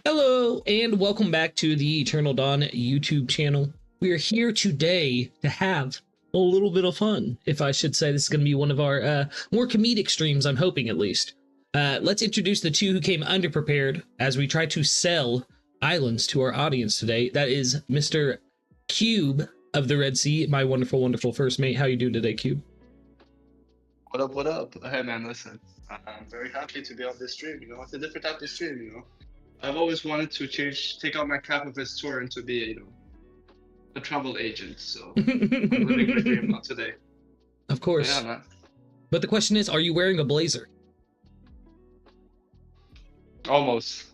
Hello, and welcome back to the Eternal Dawn YouTube channel. We are here today to have a little bit of fun, if I should say. This is going to be one of our more comedic streams, I'm hoping at least. Let's introduce the two who came underprepared as we try to sell islands to our audience today. That is Mr. Kube of the Red Sea, my wonderful, wonderful first mate. How you doing today, Kube? What up, what up? Hey man, listen, I'm very happy to be on this stream, it's a different type of stream, I've always wanted to take out my cap of this tour and to be, a travel agent, so I'm living the dream out today. Of course. Yeah, man. But the question is, are you wearing a blazer? Almost.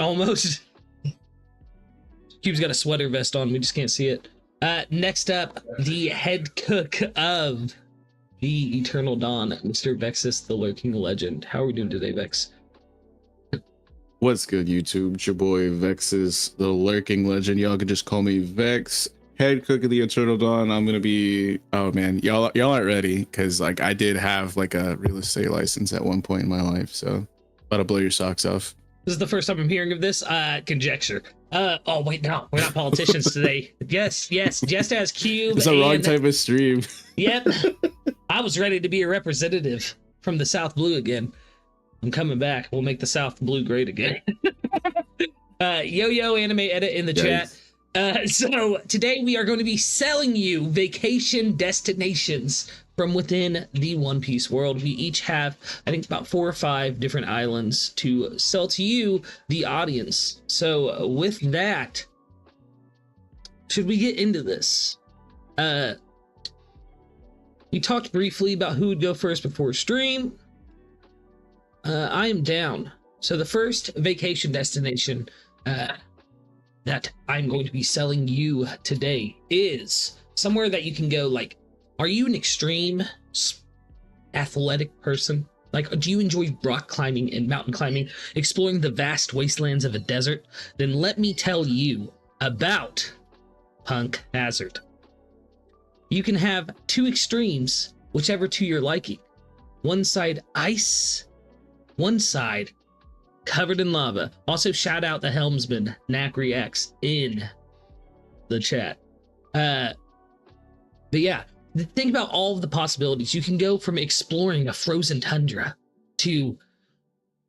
Almost. Cube's got a sweater vest on, we just can't see it. Next up, the head cook of the Eternal Dawn, Mr. Vexus, the Lurking Legend. How are we doing today, Vex? What's good, YouTube? It's your boy Vexus, the Lurking Legend. Y'all can just call me Vex, head cook of the Eternal Dawn. I'm gonna be, oh man, y'all aren't ready, because like I did have like a real estate license at one point in my life, so about to blow your socks off. This is the first time I'm hearing of this. Conjecture. Oh wait, no, we're not politicians today. Yes, just as Cube. It's the wrong type of stream. Yep. I was ready to be a representative from the South Blue again. I'm coming back. We'll make the South Blue great again. Yo Anime Edit in the chat. So today we are going to be selling you vacation destinations from within the One Piece world. We each have, I think, about 4 or 5 different islands to sell to you, the audience. So with that, should we get into this? We talked briefly about who would go first before stream. I am down. So the first vacation destination that I'm going to be selling you today is somewhere that you can go. Like, are you an extreme athletic person? Like, do you enjoy rock climbing and mountain climbing, exploring the vast wastelands of a desert? Then let me tell you about Punk Hazard. You can have 2 extremes, whichever to your liking. One side ice, one side covered in lava. Also, shout out the helmsman, Nacri X, in the chat. But yeah, think about all of the possibilities. You can go from exploring a frozen tundra to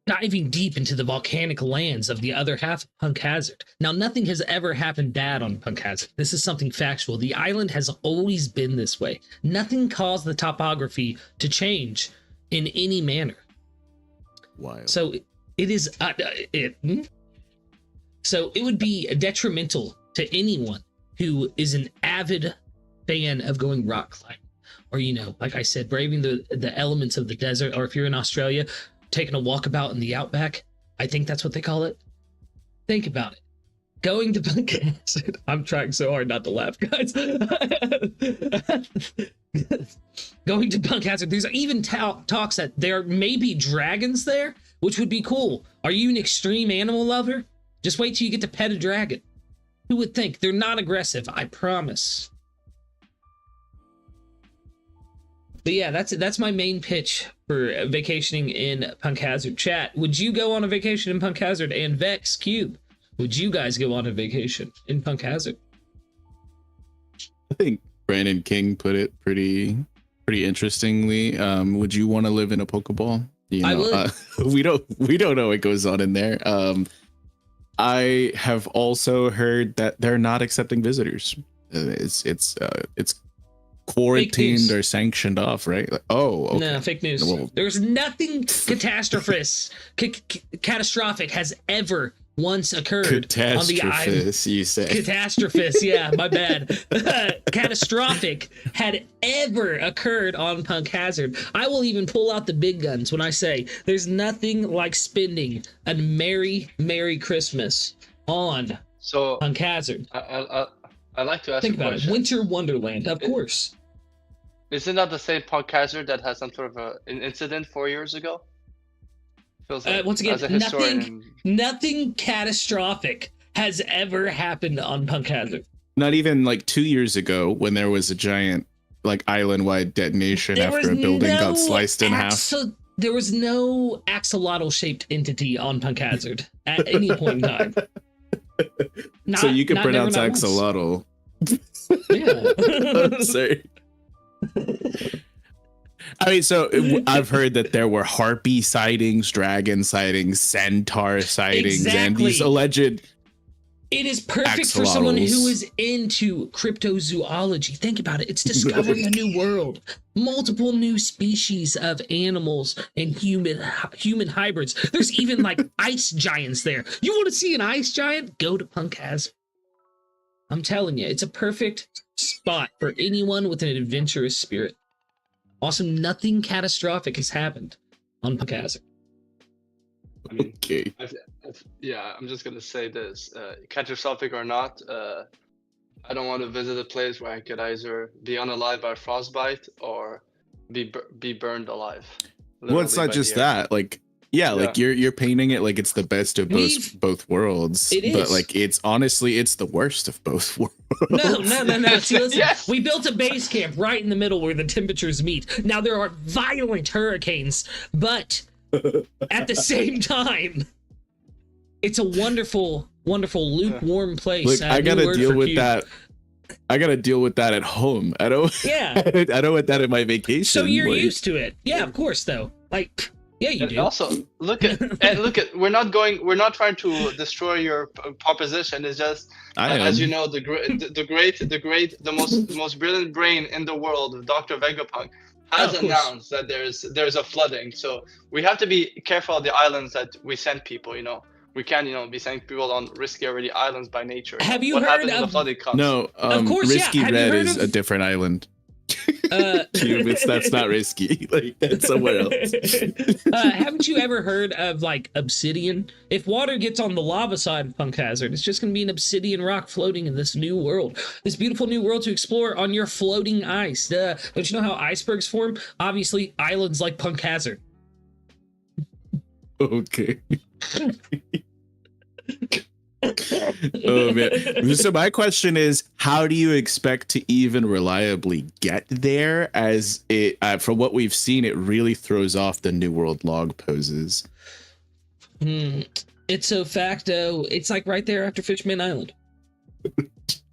diving deep into the volcanic lands of the other half of Punk Hazard. Now, nothing has ever happened bad on Punk Hazard. This is something factual. The island has always been this way. Nothing caused the topography to change in any manner. Wild. So it is so it would be detrimental to anyone who is an avid fan of going rock climbing, or like I said, braving the elements of the desert, or if you're in Australia, taking a walkabout in the outback. I think that's what they call it. Think about it. Going to Punk Hazard. I'm trying so hard not to laugh, guys. Going to Punk Hazard. There's even talks that there may be dragons there, which would be cool. Are you an extreme animal lover? Just wait till you get to pet a dragon. Who would think? They're not aggressive, I promise. But yeah, that's my main pitch for vacationing in Punk Hazard. Chat, would you go on a vacation in Punk Hazard? And Vex, Cube, would you guys go on a vacation in Punk Hazard? I think Brandon King put it pretty interestingly. Would you want to live in a Pokeball? I would. We don't know what goes on in there. I have also heard that they're not accepting visitors. It's quarantined or sanctioned off, right? Like, oh, okay. No, fake news. Well, there's nothing catastrophic has ever once occurred on the island. You say. Catastrophist, yeah, my bad. Catastrophic had ever occurred on Punk Hazard. I will even pull out the big guns when I say there's nothing like spending a merry Christmas on Punk Hazard. I'd like to ask Think a about question. it. Winter Wonderland, of course. Isn't that the same Punk Hazard that had some sort of an incident 4 years ago? Feels like, Once again, as a historian, nothing catastrophic has ever happened on Punk Hazard. Not even like 2 years ago when there was a giant like island-wide detonation after a building got sliced in half. There was no axolotl-shaped entity on Punk Hazard at any point in time. So you can Not pronounce never, not once. axolotl. Yeah. Sorry. I mean, so I've heard that there were harpy sightings, dragon sightings, centaur sightings, and these alleged. It is perfect for someone who is into cryptozoology. Think about it. It's discovering a new world, multiple new species of animals and human hybrids. There's even like ice giants there. You want to see an ice giant? Go to Punk Hazard. I'm telling you, it's a perfect spot for anyone with an adventurous spirit. Also, nothing catastrophic has happened on Punk Hazard. I mean, Okay. yeah, I'm just gonna say this: catastrophic or not, I don't want to visit a place where I could either be unalive by frostbite or be burned alive. Well, it's not just that. Like, yeah, like you're painting it like it's the best of both worlds. It is. But like it's honestly it's the worst of both worlds. No. See, listen, we built a base camp right in the middle where the temperatures meet. Now there are violent hurricanes, but at the same time, it's a wonderful, wonderful lukewarm place. Look, I gotta deal with that. I gotta deal with that at home. I don't. Yeah. I don't want that in my vacation. So you're used to it. Yeah, of course, though. Like, yeah, you do. Also, look at we're not trying to destroy your proposition. It's just as you know, the most brilliant brain in the world, Dr. Vegapunk, has announced that there's a flooding. So we have to be careful of the islands that we send people. We can't be sending people on risky already islands by nature. Have you what heard happens when of the flooding comes? No, of course, Risky yeah. Red is a different island. That's not risky. Like that's somewhere else. Haven't you ever heard of like obsidian? If water gets on the lava side of Punk Hazard, it's just going to be an obsidian rock floating in this new world, this beautiful new world to explore on your floating ice. Don't you know how icebergs form? Obviously, islands like Punk Hazard. Okay. Oh man. So my question is, how do you expect to even reliably get there? As it, from what we've seen, it really throws off the New World log poses. Ipso facto, it's like right there after Fishman Island.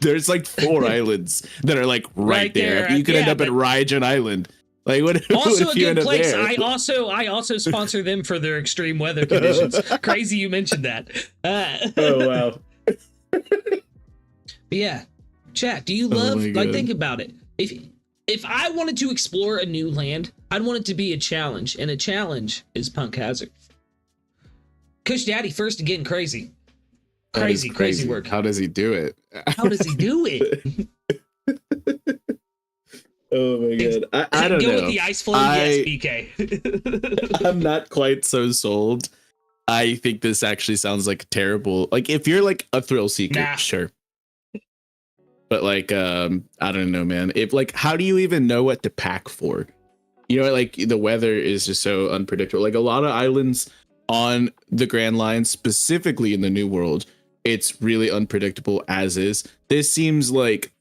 There's like 4 islands that are like right there. You could end up at Raijin Island. Like what? Also what a good place. There? I also sponsor them for their extreme weather conditions. Crazy you mentioned that. Oh wow. Yeah, chat. Do you love think about it? If I wanted to explore a new land, I'd want it to be a challenge, and a challenge is Punk Hazard. Kush Daddy first again, crazy work. How does he do it? How does he do it? Oh my god. I don't know. Go with the ice flow, yes, BK. I'm not quite so sold. I think this actually sounds like terrible. Like if you're like a thrill seeker, sure. But like I don't know, man. If like how do you even know what to pack for? Like the weather is just so unpredictable. Like a lot of islands on the Grand Line, specifically in the New World, it's really unpredictable as is. This seems like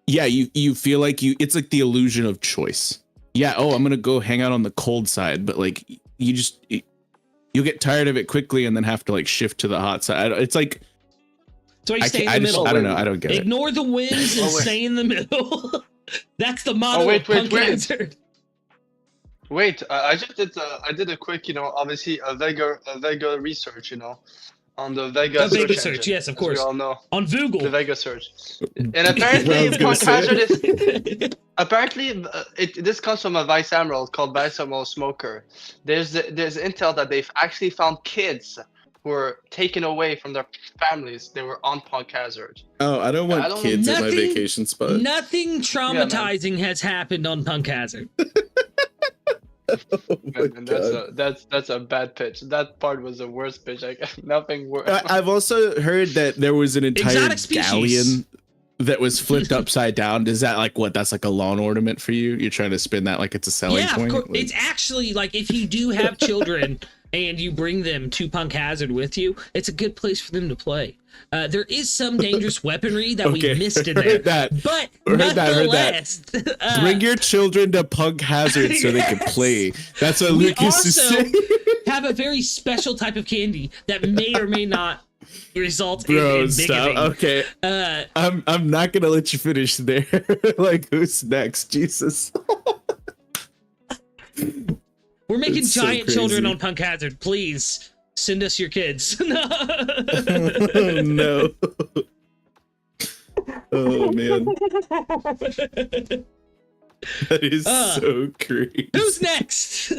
you feel like it's like the illusion of choice. Yeah, I'm gonna go hang out on the cold side, but like you'll get tired of it quickly and then have to like shift to the hot side. It's like so you stay in the middle. I don't know. I don't get it. Ignore the winds and stay in the middle. That's the motto of Punk Hazard. Wait, I just did. I did a quick, obviously a Vega research, on the Vega search engine, yes, of course. We all know on Google the Vega search, and apparently Punk Hazard is this comes from a Vice Admiral called Vice Admiral Smoker. There's intel that they've actually found kids who were taken away from their families. They were on Punk Hazard. Oh, I don't want kids at my vacation spot. Nothing traumatizing has happened on Punk Hazard. Man, that's a bad pitch. That part was the worst pitch. Nothing worse. I've also heard that there was an entire galleon. that was flipped upside down. Is that like what? That's like a lawn ornament for you? You're trying to spin that like it's a selling Yeah, point? of course. Like, It's actually like if you do have children and you bring them to Punk Hazard with you, it's a good place for them to play. There is some dangerous weaponry that we missed in there, heard that. but Heard nonetheless, Bring your children to Punk Hazard so they can play. That's what we Lucas is also saying. have a very special type of candy that may or may not result in Bro, bigoting. stop. Okay. I'm not gonna let you finish there. Like, who's next? Jesus. We're making It's so giant children crazy. on Punk Hazard. Please send us your kids. Oh, no. Oh man, that is so crazy. Who's next?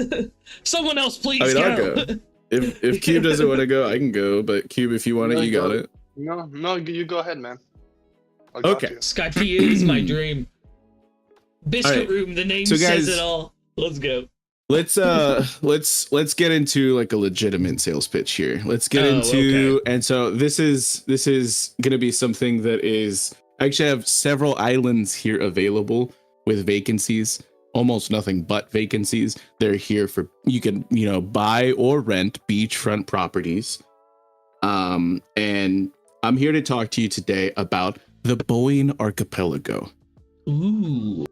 Someone else, please. I mean, go. I'll go. If Cube doesn't want to go, I can go. But Cube, if you want it, you got it. No, you go ahead, man. I got Okay. you. Skype to you is my dream. Biscuit All right. Room, the name So, says guys- it all. Let's go. Let's get into like a legitimate sales pitch here. Let's get Oh, into and so this is gonna be something that is I actually have several islands here available with vacancies. Almost nothing but vacancies. They're here for you can buy or rent beachfront properties. And I'm here to talk to you today about the Boeing Archipelago. Ooh.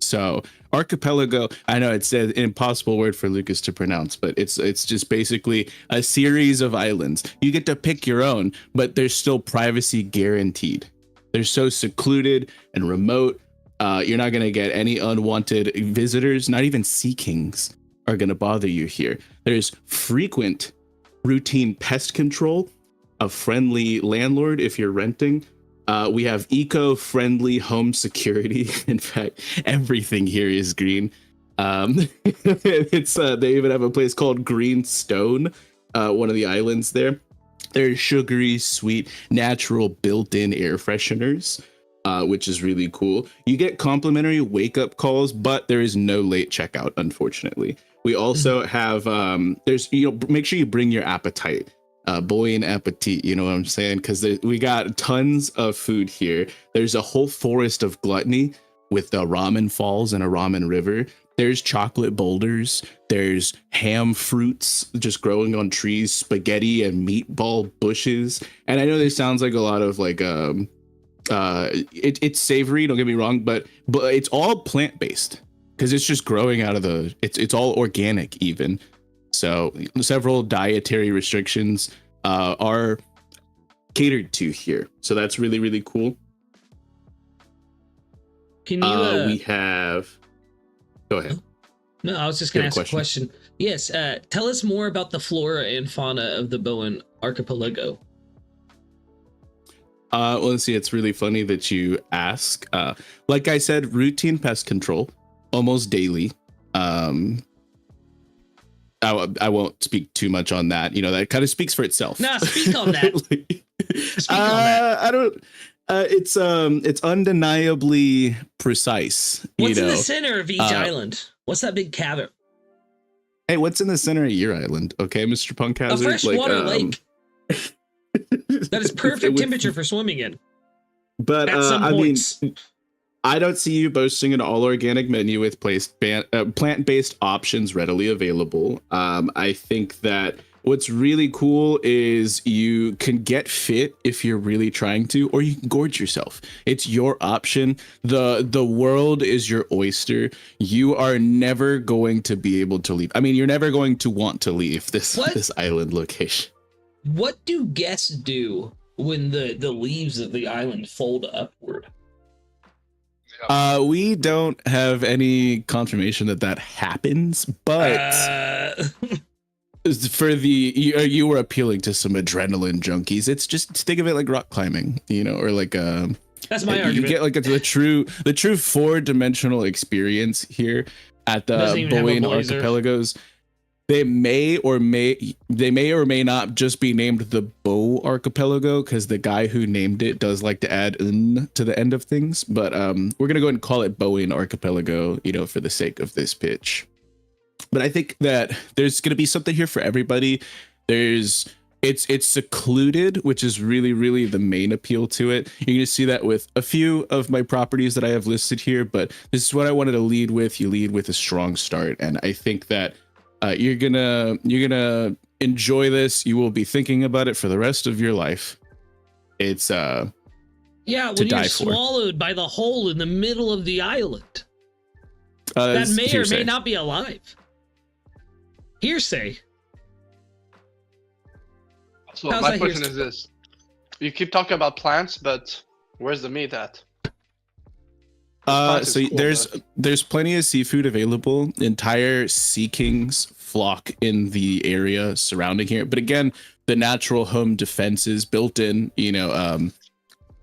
So archipelago, I know it's an impossible word for Lucas to pronounce, but it's just basically a series of islands. You get to pick your own, but there's still privacy guaranteed. They're so secluded and remote. You're not going to get any unwanted visitors. Not even sea kings are going to bother you here. There's frequent routine pest control, a friendly landlord if you're renting. We have eco-friendly home security. In fact, everything here is green. It's they even have a place called Green Stone, one of the islands there. There's sugary, sweet, natural built-in air fresheners, which is really cool. You get complimentary wake-up calls, but there is no late checkout, unfortunately. We also have there's make sure you bring your appetite. Boeing appetit, you know what I'm saying? Because we got tons of food here. There's a whole forest of gluttony with the ramen falls and a ramen river. There's chocolate boulders. There's ham fruits just growing on trees, spaghetti and meatball bushes. And I know this sounds like a lot of like it's savory, don't get me wrong, but it's all plant-based because it's just growing out of it's all organic even. So several dietary restrictions are catered to here. So that's really, really cool. Can you? We have. Go ahead. No, I was just going You to have ask a question. Yes. Tell us more about the flora and fauna of the Bowen Archipelago. Well, let's see. It's really funny that you ask. Like I said, routine pest control almost daily. I won't speak too much on that. That kind of speaks for itself. No, speak on that. Speak on that. I don't. It's undeniably precise. What's in the center of each island? What's that big cavern? Hey, what's in the center of your island? Okay, Mr. Punk A Hazard. freshwater lake. That is perfect with- temperature for swimming in. But At some I mean, points. I don't see you boasting an all organic menu with plant-based options readily available. I think that what's really cool is you can get fit if you're really trying to, or you can gorge yourself. It's your option. The world is your oyster. You are never going to be able to leave. I mean, you're never going to want to leave this island location. What do guests do when the leaves of the island fold upward? We don't have any confirmation that happens, but for you were appealing to some adrenaline junkies. It's just think of it like rock climbing, or like That's my you argument. get like the true 4-dimensional experience here at the Doesn't even have a Boeing blazer. Archipelagos. They may or may not just be named the Bow Archipelago because the guy who named it does like to add "n" to the end of things. But we're gonna go ahead and call it Boeing Archipelago, for the sake of this pitch. But I think that there's gonna be something here for everybody. There's it's secluded, which is really the main appeal to it. You're gonna see that with a few of my properties that I have listed here, but this is what I wanted to lead with. You lead with a strong start, and I think that you're gonna enjoy this. You will be thinking about it for the rest of your life. It's yeah, when you're swallowed by the hole in the middle of the island. That may hearsay. or may not be alive. Hearsay. So my question is this: you keep talking about plants, but where's the meat at? So cool, there's plenty of seafood available. Entire sea kings flock in the area surrounding here. But again, the natural home defenses built in,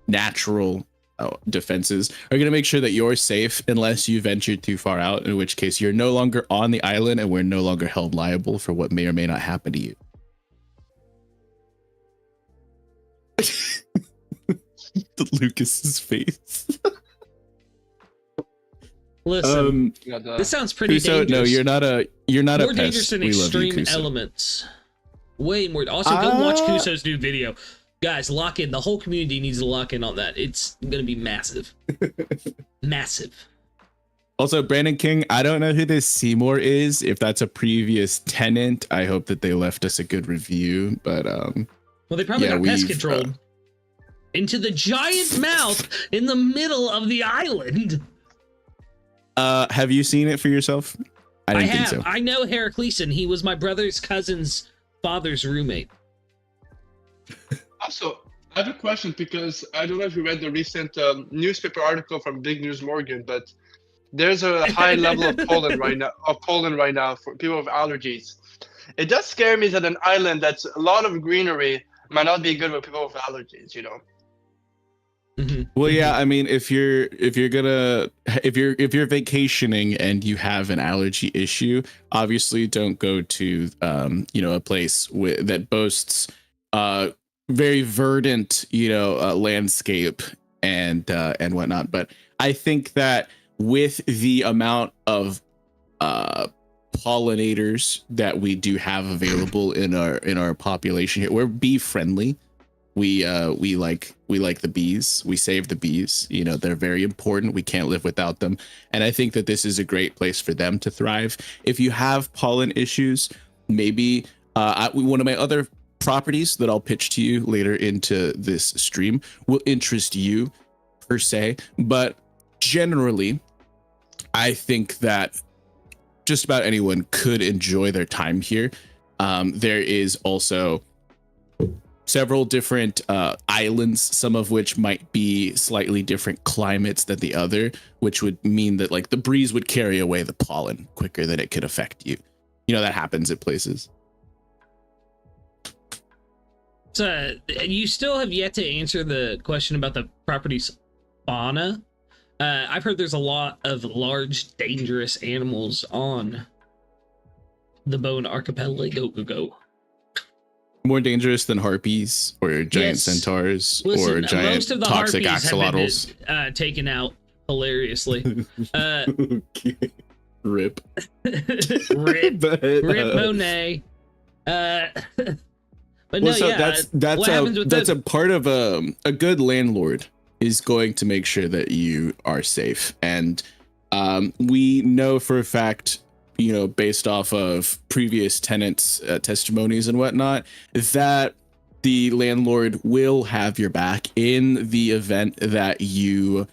natural defenses are going to make sure that you're safe unless you ventured too far out, in which case you're no longer on the island and we're no longer held liable for what may or may not happen to you. Lucas's face. Listen, this sounds pretty dangerous. No, you're not a more pest. dangerous than we extreme elements. Way more. Also, go watch Kuso's new video, guys. Lock in. The whole community needs to lock in on that. It's gonna be massive, massive. Also, Brandon King, I don't know who this Seymour is. If that's a previous tenant, I hope that they left us a good review. But well, they probably got pest controlled into the giant mouth in the middle of the island. Have you seen it for yourself? I have. think so. I know Heracleson. He was my brother's cousin's father's roommate. Also, I have a question because I don't know if you read the recent newspaper article from Big News Morgan, but there's a high level of pollen right now for people with allergies. It does scare me that an island that's a lot of greenery might not be good with people with allergies. Mm-hmm. Well, yeah, I mean, if you're vacationing and you have an allergy issue, obviously don't go to a place that boasts very verdant landscape and whatnot. But I think that with the amount of pollinators that we do have available in our population here, we're bee friendly. We like the bees. We save the bees. They're very important. We can't live without them. And I think that this is a great place for them to thrive. If you have pollen issues, maybe one of my other properties that I'll pitch to you later into this stream will interest you per se. But generally, I think that just about anyone could enjoy their time here. There is also several different islands, some of which might be slightly different climates than the other, which would mean that the breeze would carry away the pollen quicker than it could affect you. That happens at places. So you still have yet to answer the question about the property's fauna. I've heard there's a lot of large, dangerous animals on the Bone Archipelago. More dangerous than harpies or giant centaurs or giant most of the toxic harpies axolotls. Have been, taken out hilariously. Okay. Rip. Rip Monet. But well, no, so yeah. that's a part of a good landlord is going to make sure that you are safe. And we know for a fact, based off of previous tenants' testimonies and whatnot, that the landlord will have your back in the event that you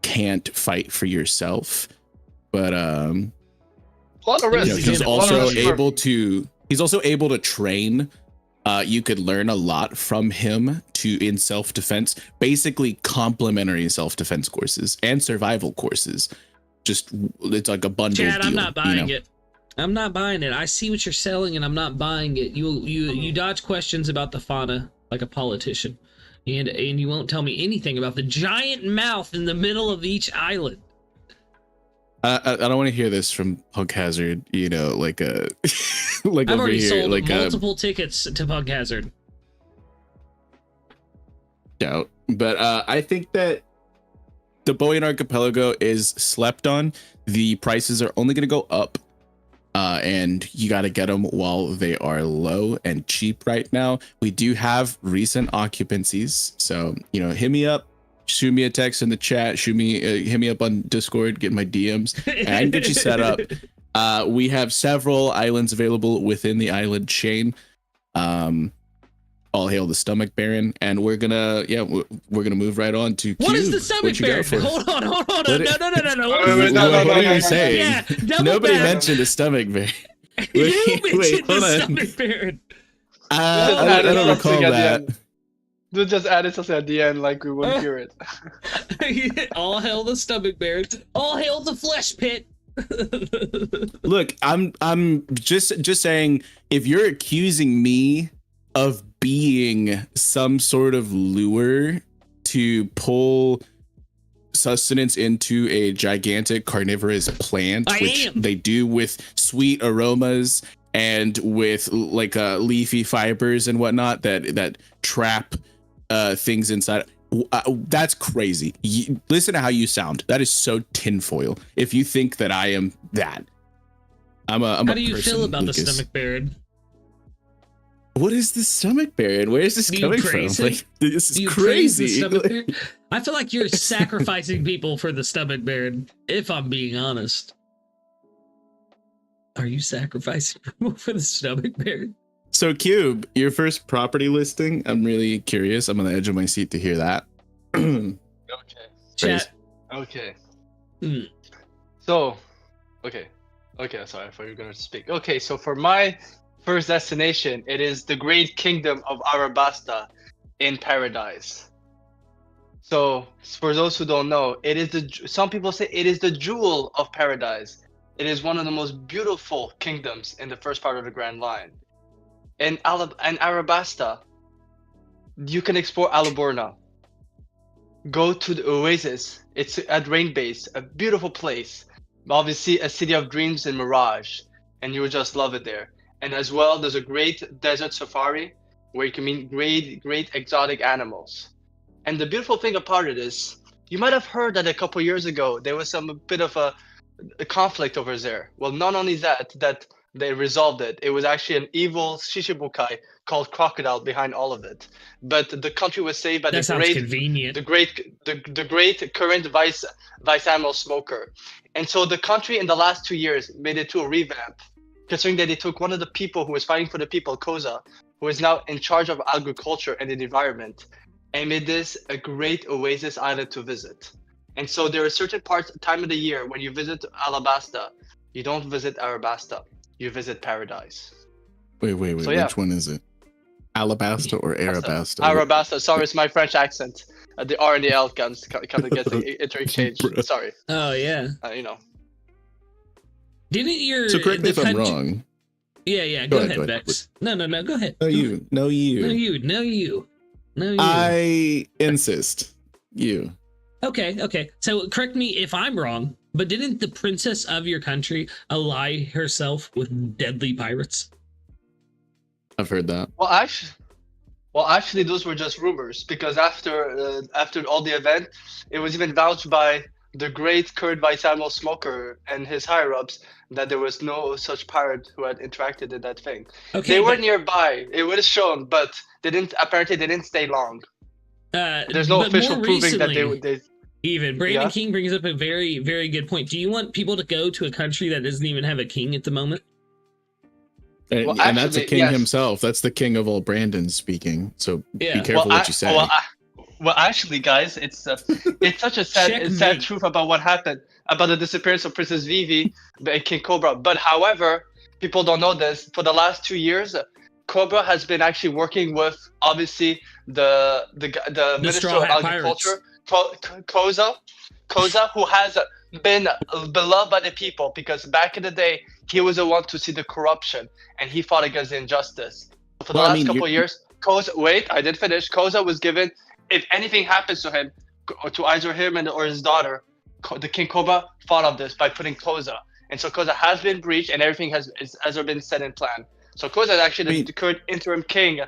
can't fight for yourself. But a lot of risk. He's also able to train. You could learn a lot from him in self-defense, basically complementary self-defense courses and survival courses. It's like a bundle. Chad, deal, I'm not buying it. I'm not buying it. I see what you're selling, and I'm not buying it. You dodge questions about the fauna like a politician, and you won't tell me anything about the giant mouth in the middle of each island. I don't want to hear this from Pug Hazard. Like a like I've over already here, sold like multiple tickets to Pug Hazard. Doubt, but I think that the Boyan Archipelago is slept on. The prices are only going to go up. and you got to get them while they are low and cheap right now. We do have recent occupancies, so hit me up, shoot me a text in the chat, hit me up on Discord, get my DMs, and I can get you set up. We have several islands available within the island chain. All hail the Stomach Baron, and we're gonna move right on to What Cube. is the Stomach Baron? Hold on. No. What are you saying? Yeah, Nobody mentioned the Stomach Baron. You mentioned hold the on. Stomach Baron. I don't recall that. Dude just added something at the end like we wouldn't hear it. All hail the Stomach Baron. All hail the Flesh Pit. Look, I'm just saying, if you're accusing me of being some sort of lure to pull sustenance into a gigantic carnivorous plant, which they do with sweet aromas and with like leafy fibers and whatnot that trap things inside. That's crazy. Listen to how you sound. That is so tinfoil. If you think that I am that, I'm how do you feel about the Stomach Baron? What is the Stomach Baron? Where is this coming from? Like, this is crazy. I feel like you're sacrificing people for the Stomach Baron, if I'm being honest. Are you sacrificing people for the Stomach Baron? So, Cube, your first property listing, I'm really curious. I'm on the edge of my seat to hear that. Okay. Chat. Okay. Mm. So, okay, sorry, I thought you were going to speak. Okay, so for my first destination, it is the great kingdom of Arabasta in Paradise. So, for those who don't know, it is some people say it is the jewel of Paradise. It is one of the most beautiful kingdoms in the first part of the Grand Line. In Arabasta, you can explore Alaborna. Go to the Oasis. It's at Rain Base, a beautiful place. Obviously, a city of dreams and mirage, and you will just love it there. And as well, there's a great desert safari where you can meet great exotic animals. And the beautiful thing about it is, you might have heard that a couple years ago there was some bit of a conflict over there. Well, not only that they resolved it. It was actually an evil Shishibukai called Crocodile behind all of it. But the country was saved by the great current vice admiral Smoker. And so the country in the last 2 years made it to a revamp, considering that they took one of the people who was fighting for the people, Koza, who is now in charge of agriculture and the environment, and made this a great oasis island to visit. And so there are certain time of the year when you visit Alabasta, you don't visit Arabasta. You visit Paradise. Wait. So, which one is it? Alabasta or Arabasta? Arabasta. Sorry, it's my French accent. The R and the L kind of gets interchanged. Sorry. Oh yeah. Didn't your so correct me if I'm wrong? Yeah. Go ahead, Vex. No. Go ahead. No, you. I insist. You. Okay. So correct me if I'm wrong, but didn't the princess of your country ally herself with deadly pirates? I've heard that. Well, actually, those were just rumors, because after all the event, it was even vouched by the great current Vice Admiral Smoker and his higher-ups that there was no such pirate who had interacted in that thing. Okay, they were nearby. It would have shown, but they didn't stay long. There's no official proving that they even Brandon King brings up a very, very good point. Do you want people to go to a country that doesn't even have a king at the moment? And that's a king himself. That's the king of all Brandons speaking. So be careful what you say. Well, actually, guys, it's such a sad truth about what happened, about the disappearance of Princess Vivi and King Cobra. But however, people don't know this. For the last 2 years, Cobra has been actually working with, obviously, the Minister of Agriculture, Koza, who has been beloved by the people, because back in the day, he was the one to see the corruption, and he fought against the injustice. For the last couple of years, I did finish. Koza was given, if anything happens to him, to either him or his daughter, the King Cobra fought on this by putting Koza. And so Koza has been breached, and everything has been set in plan. So Koza is actually the current interim king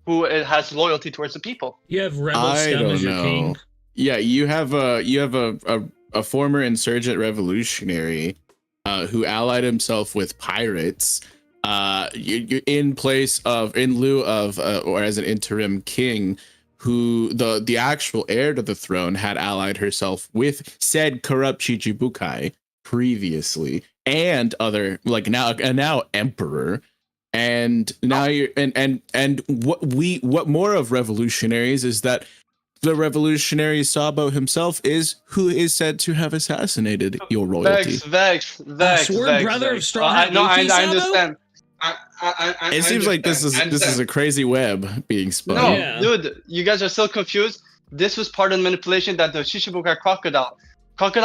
who has loyalty towards the people. You have rebel scum as your king. Yeah, you have a former insurgent revolutionary who allied himself with pirates, in lieu of, or as an interim king, who the actual heir to the throne had allied herself with said corrupt Chichibukai previously, and other now emperor. And now what more of revolutionaries is that the revolutionary Sabo himself who is said to have assassinated your royalty. Vex. Brother of Straw Hat I Luffy, Sabo? understand. It seems like this is a crazy web being spun. No, Yeah. dude, you guys are so confused. This was part of the manipulation that the Shishibukai crocodile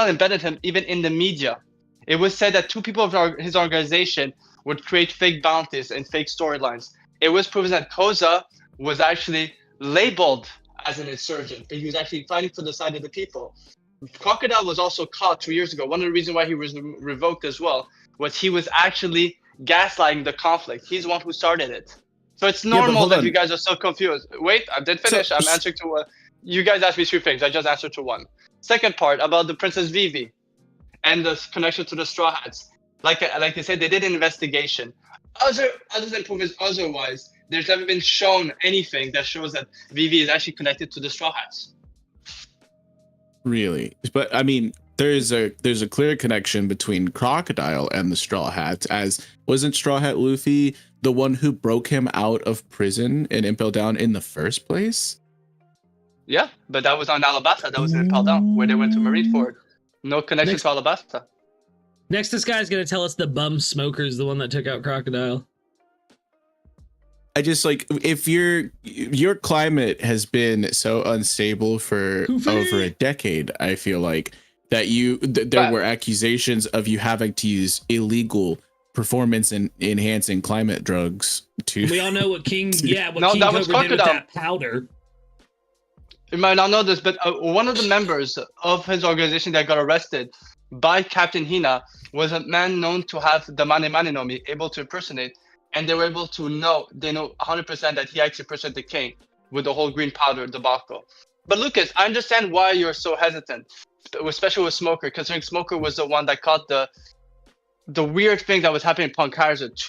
embedded him even in the media. It was said that two people of his organization would create fake bounties and fake storylines. It was proven that Koza was actually labeled as an insurgent, but he was actually fighting for the side of the people. Crocodile was also caught 2 years ago. One of the reasons why he was revoked as well was he was actually gaslighting the conflict. He's the one who started it. So it's normal that you guys are so confused. Wait, I did finish. I'm answering to you guys asked me 3 things. I just answered to 1. Second part about the Princess Vivi and the connection to the Straw Hats. Like they said, they did an investigation. Other than proven otherwise, there's never been shown anything that shows that Vivi is actually connected to the Straw Hats. Really? But I mean, there's a clear connection between Crocodile and the Straw Hats, as wasn't Straw Hat Luffy the one who broke him out of prison in Impel Down in the first place? Yeah, but that was on Alabasta. That was in Impel Down, where they went to Marineford. No connection to Alabasta. Next, this guy's gonna tell us the bum smoker is the one that took out Crocodile. I just if your climate has been so unstable for over a decade, I feel like that there were accusations of you having to use illegal performance and enhancing climate drugs to. We all know what King that Cobra was did with Crocodile. that powder. You might not know this, but one of the members of his organization that got arrested by Captain Hina was a man known to have the Mane Mane no Mi, able to impersonate, and they were able to know 100% that he actually impersonated the king with the whole green powder debacle. But Lucas, I understand why you're so hesitant, especially with Smoker, considering Smoker was the one that caught the weird thing that was happening in Punk Hazard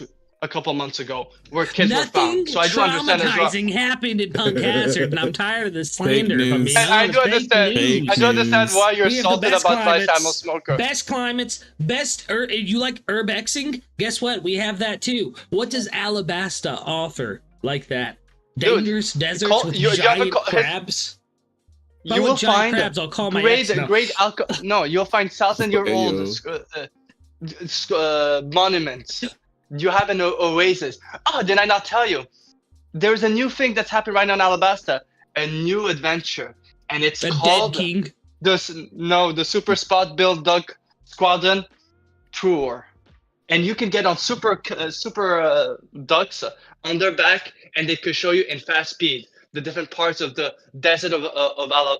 a couple months ago, where kids were found. So I do understand as well. Nothing traumatizing happened in Punk Hazard, and I'm tired of this slander. Fake From news. me. I do understand. I do understand why you're We have the salted best about Vice climates, Admiral Smoker. Best climates, you like urbexing? Guess what? We have that too. What does Alabasta offer like that? Dangerous deserts with giant crabs? You will find crabs. I'll call my great, ex now. great alcohol. No, you'll find thousand-year-old monuments. You have an oasis. Oh, did I not tell you? There's a new thing that's happening right now in Alabasta, a new adventure, and it's called Dead King. the Super Spot Build Duck Squadron Tour, and you can get on super ducks on their back, and they could show you in fast speed the different parts of the desert of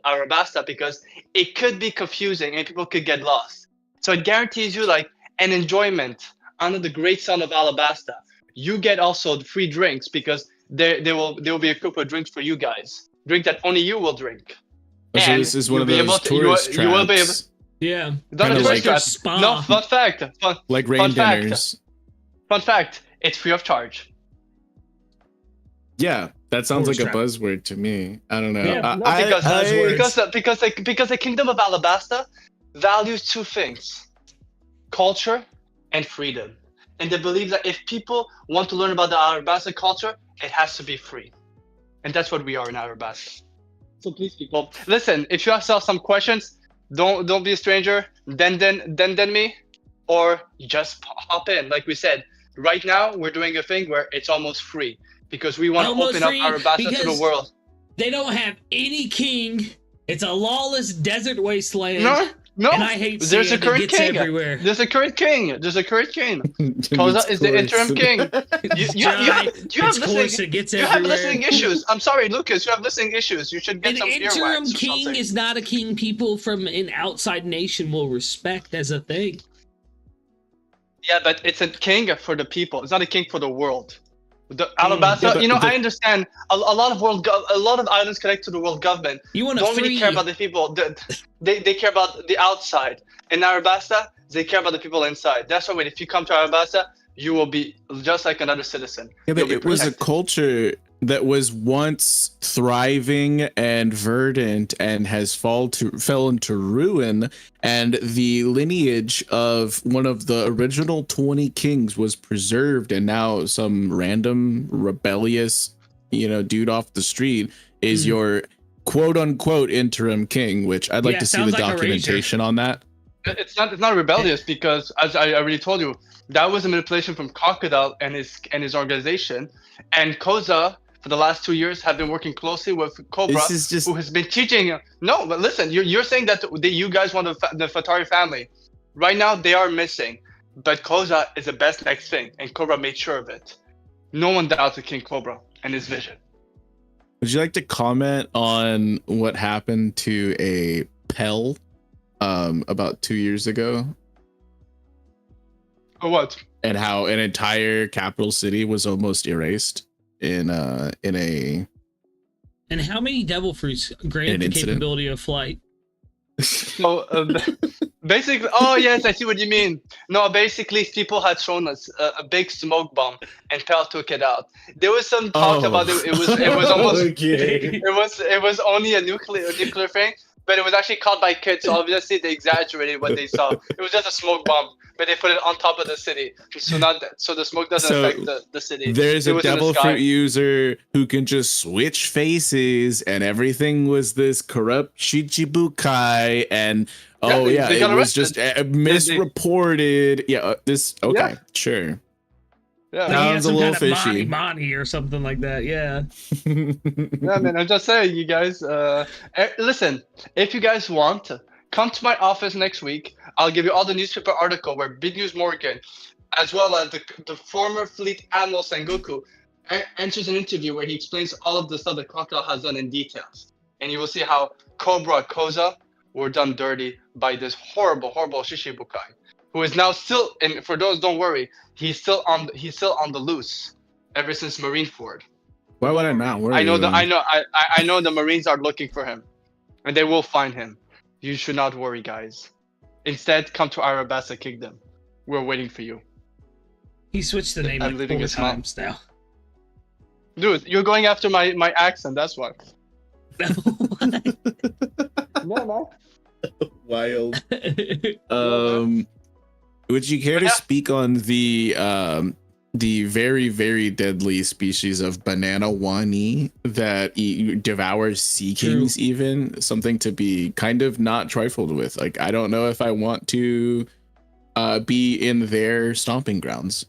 Alabasta, because it could be confusing and people could get lost. So it guarantees you an enjoyment under the great sun of Alabasta. You get also free drinks, because they will be equipped with drinks for you guys. Drink that only you will drink. So this is one of those tourist traps. You will be able. Yeah. Not a Kinda tourist trap. spa. No, fun fact. Like rain dinners. Fun fact. It's free of charge. Yeah, that sounds like Tourist a trap. buzzword to me. I don't know. Yeah, Because the Kingdom of Alabasta values 2 things: culture and freedom. And they believe that if people want to learn about the Alabasta culture, it has to be free. And that's what we are in Alabasta. So please, people, listen. If you have some questions, don't be a stranger. Then me, or just hop in. Like we said, right now we're doing a thing where it's almost free, because we want to open up Alabasta to the world. They don't have any king. It's a lawless desert wasteland. No, and I hate there's a current king. Everywhere. There's a current king. Koza is the interim king. You have listening issues. I'm sorry, Lucas. You have listening issues. You should get some earwax. An interim king is not a king people from an outside nation will respect as a thing. Yeah, but it's a king for the people. It's not a king for the world. The Alabasta, I understand. A lot of islands connect to the world government. You want to don't really care about the people. They care about the outside. In Alabasta, They care about the people inside. That's why when if you come to Arabasta, you will be just like another citizen. Yeah, but You'll be it was a protected. culture that was once thriving and verdant and has fell into ruin, and the lineage of one of the original 20 kings was preserved, and now some random rebellious, dude off the street is your quote unquote interim king, which I'd like to see the sounds like documentation on that. It's not rebellious because, as I already told you, that was a manipulation from Crocodile and his organization, and Koza for the last 2 years have been working closely with Cobra, This is just who has been teaching. No, but listen, you're saying that you guys want the Fatari family. Right now they are missing, but Koza is the best next thing, and Cobra made sure of it. No one doubts King Cobra and his vision. Would you like to comment on what happened to a Pell about 2 years ago? Or what? And how an entire capital city was almost erased in a And how many devil fruits grant the incident. capability of flight? So basically, oh yes, I see what you mean. No, basically, people had shown us a big smoke bomb, and Pell took it out. There was some talk about it. It was almost okay. it was only a nuclear thing, but it was actually caught by kids. So obviously, they exaggerated what they saw. It was just a smoke bomb, but they put it on top of the city, so the smoke doesn't affect the city. There's It a was in the devil sky. fruit user who can just switch faces, and everything was this corrupt Shichibukai, and they it got was just misreported. Okay, sure. Yeah. Like he had Sounds a some little kind of fishy. money or something like that. Yeah. Yeah, man, I'm just saying, you guys. Listen, if you guys want, come to my office next week. I'll give you all the newspaper article where Big News Morgan, as well as the former Fleet Admiral Sengoku, enters an interview where he explains all of the stuff that Crocodile has done in details, and you will see how Cobra and Koza were done dirty by this horrible Shishibukai, who is now still. And for those, don't worry, he's still on the loose ever since Marineford. Why would I not worry? I know then? I know the Marines are looking for him, and they will find him. You should not worry, guys. Instead, come to Arabasta Kingdom. We're waiting for you. He switched the name I'm like leaving 4 his mom. times now. Dude, you're going after my accent, that's why. No. Wild. Would you care to speak on the very, very deadly species of banana wani that devours sea kings? True. Even something to be kind of not trifled with. Like, I don't know if I want to be in their stomping grounds,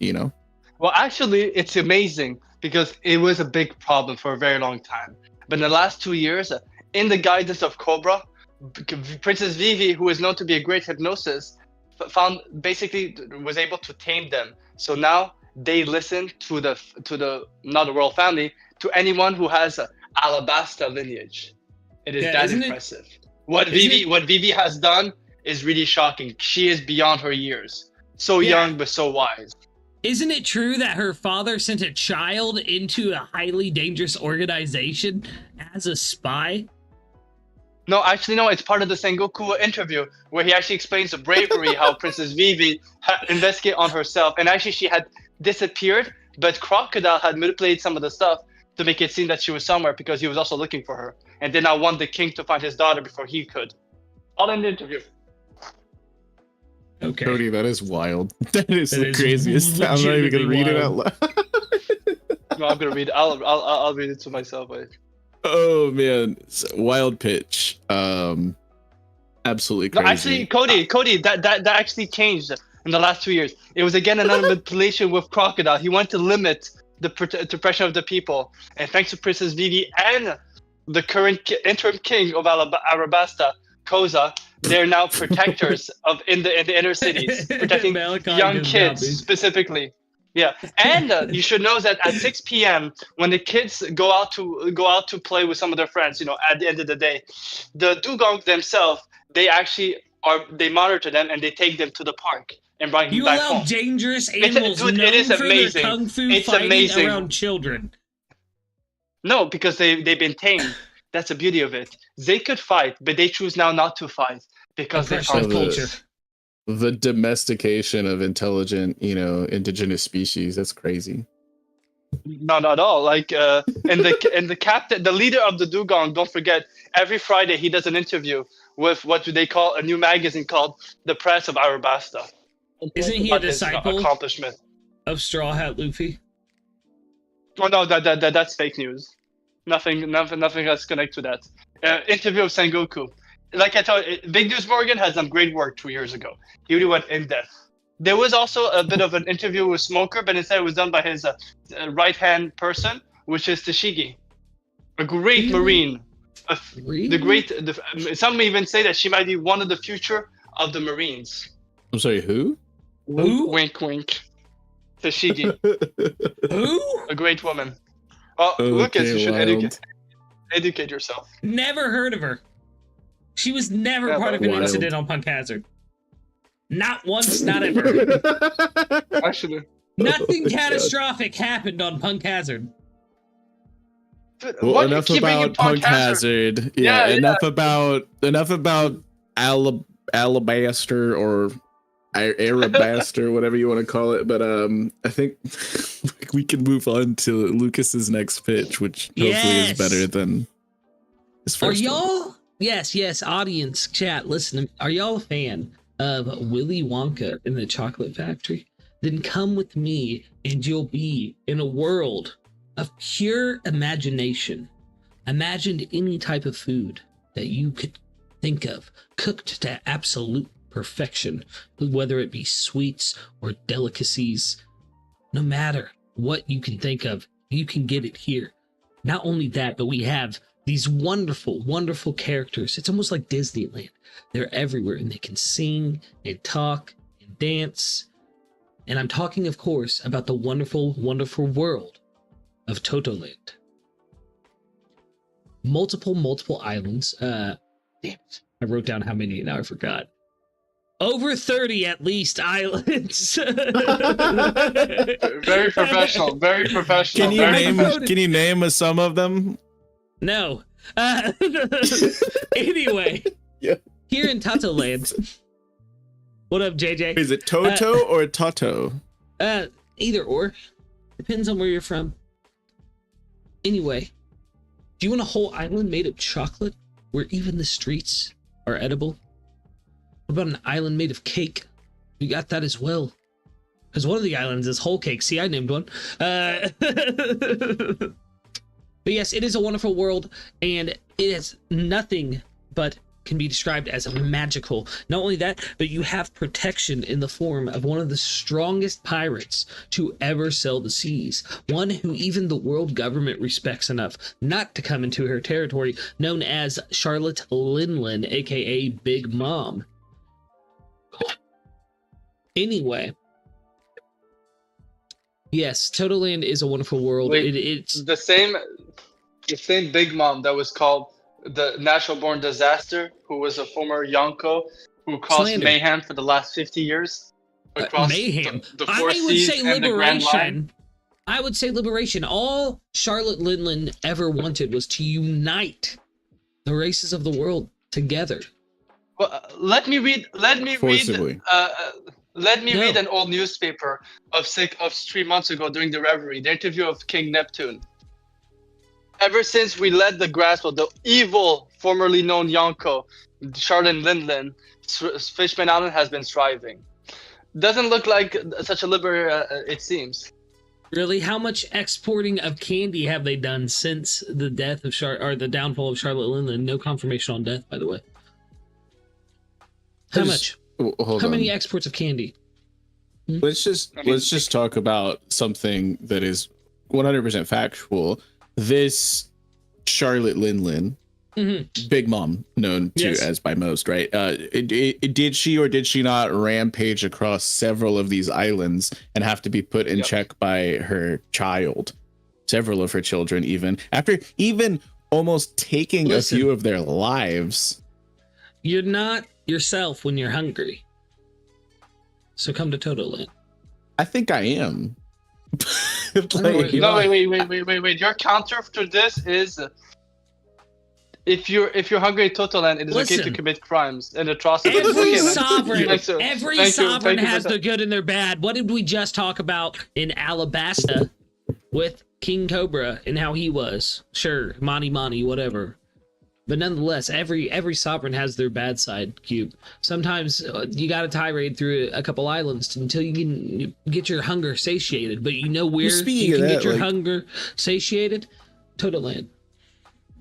Well, actually, it's amazing because it was a big problem for a very long time. But in the last 2 years, in the guidance of Cobra, Princess Vivi, who is known to be a great hypnosis, was able to tame them. So now they listen to the not the royal family, to anyone who has a Alabasta lineage. It is that impressive. What Vivi has done is really shocking. She is beyond her years. So young but so wise. Isn't it true that her father sent a child into a highly dangerous organization as a spy? No, actually, no. It's part of the Sengoku interview where he actually explains the bravery, how Princess Vivi investigated on herself. And actually, she had disappeared, but Crocodile had manipulated some of the stuff to make it seem that she was somewhere because he was also looking for her. And then I want the king to find his daughter before he could. All in the interview. Okay. Cody, that is wild. That is That the is craziest. I'm not even gonna read it out loud. No, I'm gonna read it. I'll read it to myself. Wait. Oh man, wild pitch. Absolutely crazy. No, actually, Cody, that actually changed in the last 2 years. It was again another manipulation with Crocodile. He wanted to limit the oppression of the people, and thanks to Princess Vivi and the current interim king of Arabasta, Koza, they're now protectors in the inner cities, protecting young kids specifically. Yeah, and you should know that at 6 p.m. when the kids go out to play with some of their friends, at the end of the day, the dugongs themselves, they monitor them and they take them to the park and bring them back home. You allow dangerous animals known it is for amazing. their kung fu It's fighting amazing. around children. No, because they've been tamed. That's the beauty of it. They could fight, but they choose now not to fight because they Oppression found of culture. the domestication of intelligent, indigenous species. That's crazy. Not at all. Like and the captain, the leader of the dugong. Don't forget, every Friday he does an interview with what do they call a new magazine called the Press of Arabasta. Isn't he a About his disciple accomplishment? of Straw Hat Luffy? Oh no, that's fake news. Nothing that's connected to that. Interview of Sengoku. Like I told you, Big News Morgan has done great work 2 years ago. He really went in depth. There was also a bit of an interview with Smoker, but instead it was done by his right-hand person, which is Tashigi, a great Marine. Really? Some even say that she might be one of the future of the Marines. I'm sorry, who? Who? Wink, wink. Tashigi, Who? a great woman. Oh, Okay, Lucas, you should wild. educate yourself. Never heard of her. She was never Yeah, part of an wild. incident on Punk Hazard. Not once, not ever. Actually, Nothing Oh my catastrophic happened on Punk Hazard. Well, what enough keep bringing about Punk Hazard. Yeah, Yeah, enough about Alabaster or Arabaster, whatever you want to call it. But I think we can move on to Lucas's next pitch, which hopefully Yes. is better than his Are first one. y'all? Yes, audience, chat, listen. Are y'all a fan of Willy Wonka in the Chocolate Factory? Then come with me and you'll be in a world of pure imagination. Imagine any type of food that you could think of, cooked to absolute perfection, whether it be sweets or delicacies. No matter what you can think of, you can get it here. Not only that, but we have these wonderful, wonderful characters. It's almost like Disneyland. They're everywhere and they can sing and talk and dance. And I'm talking, of course, about the wonderful, wonderful world of Totoland. Multiple islands. Damn it. I wrote down how many and now I forgot. Over 30 at least islands. Very professional. Very professional. Can you very name? professional. Can you name some of them? No. Anyway, Yeah. here in Totoland. What up, JJ? Is it Toto or Toto? Either or. Depends on where you're from. Anyway, do you want a whole island made of chocolate where even the streets are edible? What about an island made of cake? You got that as well. Because one of the islands is whole cake. See, I named one. But yes, it is a wonderful world, and it is nothing but can be described as magical. Not only that, but you have protection in the form of one of the strongest pirates to ever sail the seas. One who even the world government respects enough not to come into her territory, known as Charlotte Linlin, aka Big Mom. Anyway. Yes, Totoland is a wonderful world. Wait, It's the same Big Mom that was called the Natural Born Disaster, who was a former Yonko who caused Slander. mayhem for the last 50 years across mayhem. the four I would seas say and the Grand Line. liberation. I would say liberation. All Charlotte Linlin ever wanted was to unite the races of the world together. Well, let me read. Forcibly. Let me No. read an old newspaper of 3 months ago during the Reverie, the interview of King Neptune. Ever since we led the grasp of the evil, formerly known Yonko, Charlotte Linlin, Fishman Island has been thriving. Doesn't look like such a it seems. Really, how much exporting of candy have they done since the death of the downfall of Charlotte Linlin? No confirmation on death, by the way. How much? Hold How on. many exports of candy? Let's just talk about something that is 100% factual. This Charlotte Linlin, Big Mom, known to Yes. as by most, right? Did she or did she not rampage across several of these islands and have to be put in Yep. check by her child? Several of her children, after almost taking Listen. a few of their lives. You're not yourself when you're hungry. So come to Totoland. I think I am. Wait. No, wait. Your counter to this is if you're hungry in Totoland, it is okay to Listen. commit crimes and atrocities. Every Okay, man. sovereign, Thanks, sir. every Thank you. sovereign Thank you for has that. their good and their bad. What did we just talk about in Alabasta with King Cobra and how he was? Sure, Monty, whatever. But nonetheless, every sovereign has their bad side, Cube. Sometimes you got to tirade through a couple islands until you can get your hunger satiated. But you know where speaking you of can that, get your like- hunger satiated? Totoland.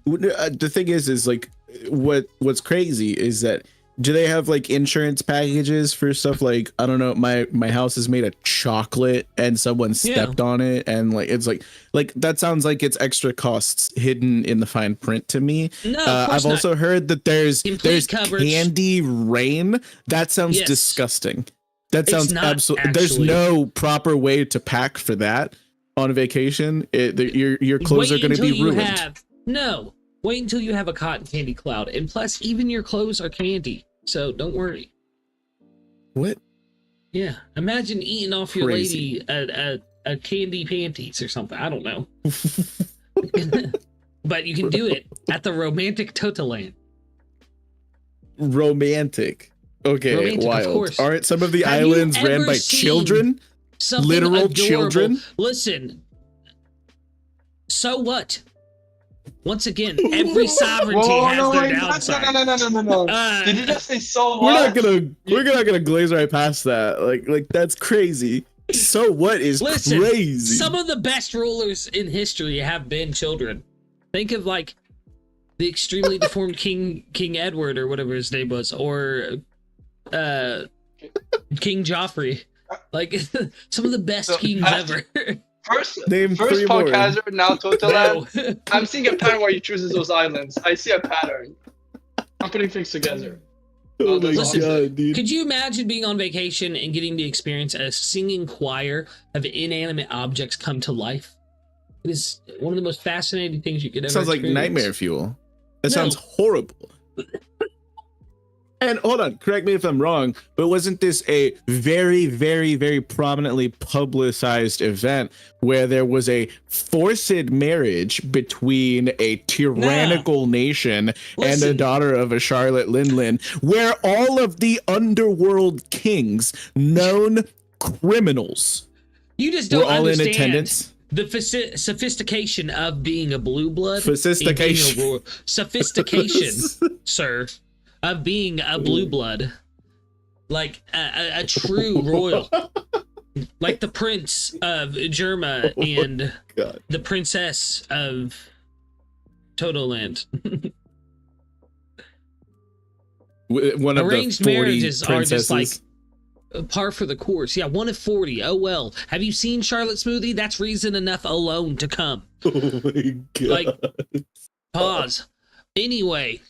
The thing is like what's crazy is that do they have like insurance packages for stuff like, I don't know, my house is made of chocolate and someone stepped on it, and like it's like that sounds like it's extra costs hidden in the fine print to me. No, of course I've not. also heard that there's Complete coverage. candy rain. That sounds Yes. disgusting. That It's sounds not absolutely. There's actually. no proper way to pack for that on vacation. Your clothes Wait are going to until be you ruined. Wait until you have a cotton candy cloud. And plus, even your clothes are candy. So don't worry. What? Yeah. Imagine eating off your Crazy. lady a candy panties or something. I don't know. But you can do it at the romantic Totoland. Romantic. Okay, Romantic, of wild. course. Aren't some of the Have you islands ran ever by seen children? Something Literal adorable. children? Listen. So what? Once again, every sovereignty Whoa, has no, their wait, downside. no. Uh, Did you just say so We're what? not gonna glaze right past that. Like that's crazy. So what is Listen, crazy? some of the best rulers in history have been children. Think of like the extremely deformed King Edward or whatever his name was, or King Joffrey. Like some of the best So, kings after- ever. Name First three Punk more. Hazard, now Totoland. No. I'm seeing a pattern where he chooses those islands. I see a pattern. I'm putting things together. Oh my Listen, god, dude. Could you imagine being on vacation and getting to experience a singing choir of inanimate objects come to life? It is one of the most fascinating things you could ever Sounds like experience. nightmare fuel. That No. sounds horrible. And hold on, correct me if I'm wrong, but wasn't this a very, very, very prominently publicized event where there was a forced marriage between a tyrannical nation and a Listen. daughter of a Charlotte Linlin, where all of the underworld kings, known criminals, You just were don't all in understand attendance? the sophistication of being a blue blood. Sophistication. and being a royal- Sophistication, sir, of being a blue blood. Like a true royal. Like the prince of Germa and God. the princess of Totoland. One of Arranged the 40 marriages are just like princesses. par for the course. Yeah, 1 of 40. Oh well. Have you seen Charlotte Smoothie? That's reason enough alone to come. Oh my god. Like, pause. Anyway,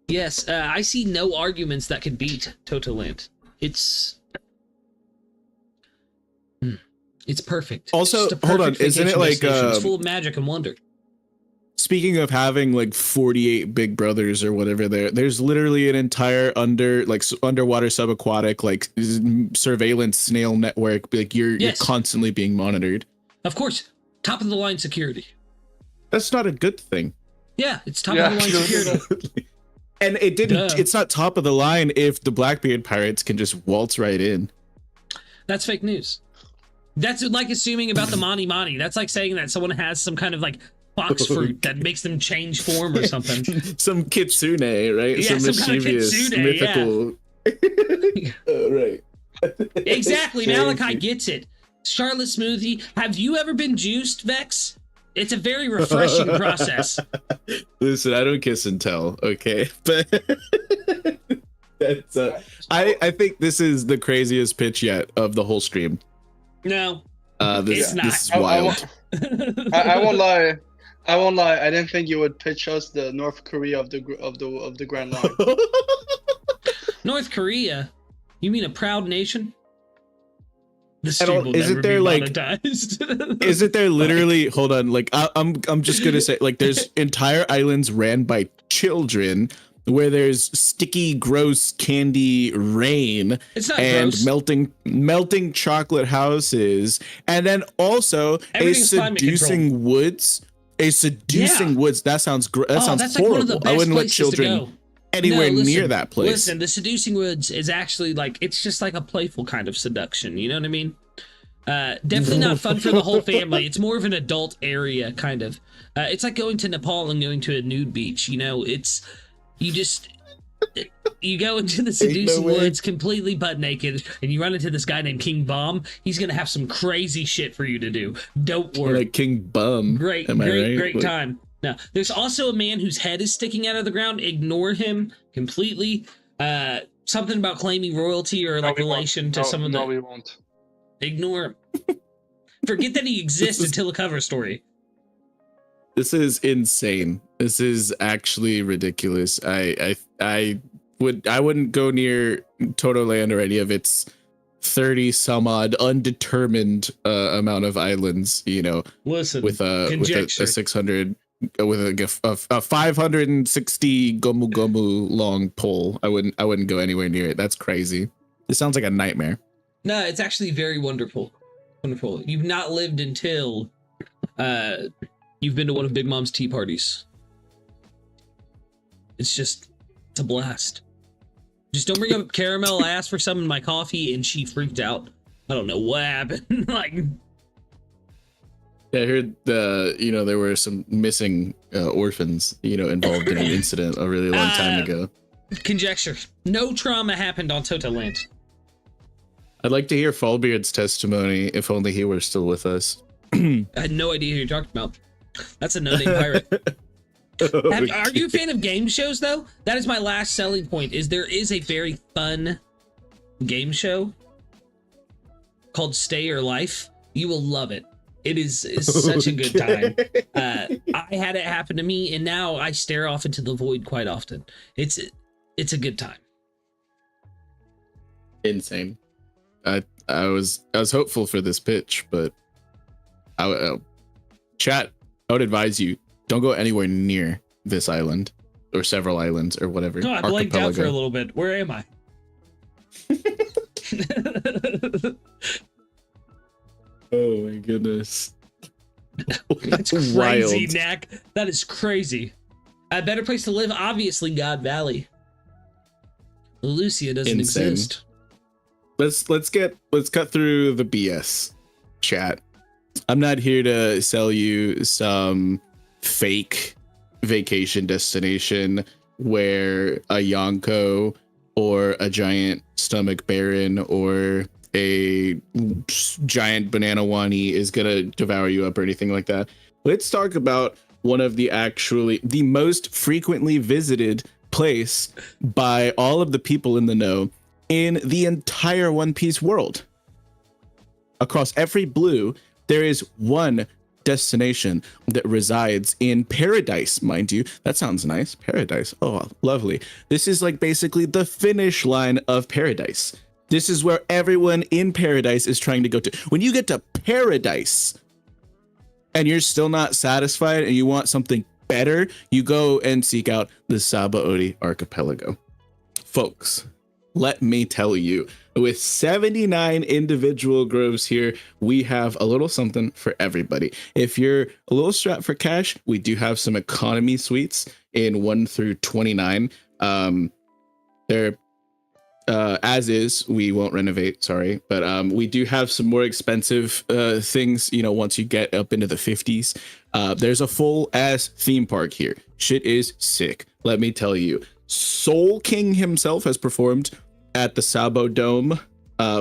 yes, I see no arguments that could beat Totoland. It's perfect. Also, Just a hold on, perfect isn't it vacation like, destination. It's full of magic and wonder. Speaking of having like 48 big brothers or whatever, there's literally an entire underwater subaquatic like surveillance snail network. Like you're Yes. constantly being monitored. Of course, top of the line security. That's not a good thing. Yeah, it's top Yeah, of the line sure. security. And it didn't. Duh. It's not top of the line if the Blackbeard pirates can just waltz right in. That's fake news. That's like assuming about the Mani Mani. That's like saying that someone has some kind of like fox fruit that makes them change form or something. Some kitsune, right? Yeah, some kind of mischievous, kitsune, mythical. Right. Exactly. Crazy. Malachi gets it. Charlotte Smoothie, have you ever been juiced, Vex? It's a very refreshing process. Listen, I don't kiss and tell, okay? But that's I think this is the craziest pitch yet of the whole stream. No. This It's not. is I wild. I won't lie. I won't lie. I didn't think you would pitch us the North Korea of the Grand Line. North Korea? You mean a proud nation? The I stream don't- will isn't never be there, like- monetized. Isn't there literally hold on, like I'm just gonna say like there's entire islands ran by children where there's sticky, gross candy rain It's not and gross. melting chocolate houses, and then also Everything's climate a A seducing woods. That sounds great. That sounds that's horrible. like one of the best I wouldn't let places to children go. anywhere No, near listen, that place. Listen, the seducing woods is actually like, it's just like a playful kind of seduction. You know what I mean? Definitely not fun for the whole family. It's more of an adult area, kind of. It's like going to Nepal and going to a nude beach. You know, you go into the seducing woods completely butt naked, and you run into this guy named King Bomb. He's gonna have some crazy shit for you to do. Don't worry. Like King Bum. Great time. Now, there's also a man whose head is sticking out of the ground. Ignore him completely. Something about claiming royalty or like relation to someone that. No, we won't. Ignore him. Forget that he exists until a cover story. This is insane. This is actually ridiculous. I wouldn't go near Toto Land or any of its 30 some odd undetermined amount of islands, you know. Listen, with a 600 with a 560 gomu gomu long pole. I wouldn't go anywhere near it. That's crazy. It sounds like a nightmare. No, it's actually very wonderful. Wonderful. You've not lived until you've been to one of Big Mom's tea parties. It's a blast. Just don't bring up caramel. I asked for some in my coffee and she freaked out. I don't know what happened. Like, I heard there were some missing orphans, involved in an incident a really long time ago. Conjecture. No trauma happened on Toto Land. I'd like to hear Fallbeard's testimony, if only he were still with us. I had no idea who you're talking about. That's a no-name pirate. Are you a fan of game shows, though? That is my last selling point, is there is a very fun game show called Stay or Life. You will love it. It is such a good time. I had it happen to me, and now I stare off into the void quite often. It's a good time. Insane. I was hopeful for this pitch, but chat, I would advise you, don't go anywhere near this island or several islands or whatever. No, I blanked out for a little bit. Where am I? Oh my goodness. That's crazy, wild. Knack. That is crazy. A better place to live, obviously, God Valley. Lucia doesn't exist. Let's cut through the BS, chat. I'm not here to sell you some fake vacation destination where a Yonko or a giant stomach baron or a giant banana wani is gonna devour you up or anything like that. Let's talk about one of the most frequently visited place by all of the people in the know in the entire One Piece world. Across every blue, there is one destination that resides in paradise, mind you. That sounds nice. Paradise. Oh, lovely. This is like basically the finish line of paradise. This is where everyone in paradise is trying to go to. When you get to paradise and you're still not satisfied and you want something better, you go and seek out the Sabaody Archipelago. Folks, let me tell you, with 79 individual groves here, we have a little something for everybody. If you're a little strapped for cash, we do have some economy suites in 1 through 29. They're as is, we won't renovate, sorry, but we do have some more expensive things, once you get up into the 50s. There's a full ass theme park here. Shit is sick, let me tell you. Soul King himself has performed at the Sabo Dome.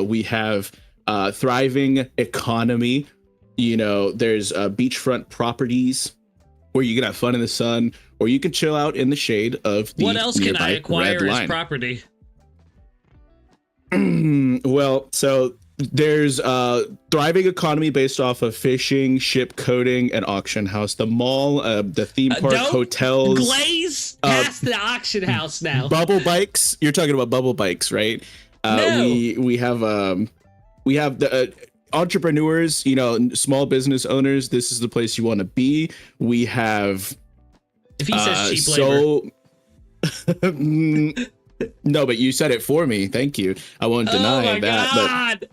We have thriving economy. There's beachfront properties where you can have fun in the sun, or you can chill out in the shade of the What else can I acquire as line. property? Well, so there's thriving economy based off of fishing, ship coating, and auction house. The mall, the theme park, hotels. Glaze past the auction house now. Bubble bikes. You're talking about bubble bikes, right? No. We have the entrepreneurs, small business owners. This is the place you want to be. We have. If he says cheap labor. No, but you said it for me. Thank you. I won't deny that. God.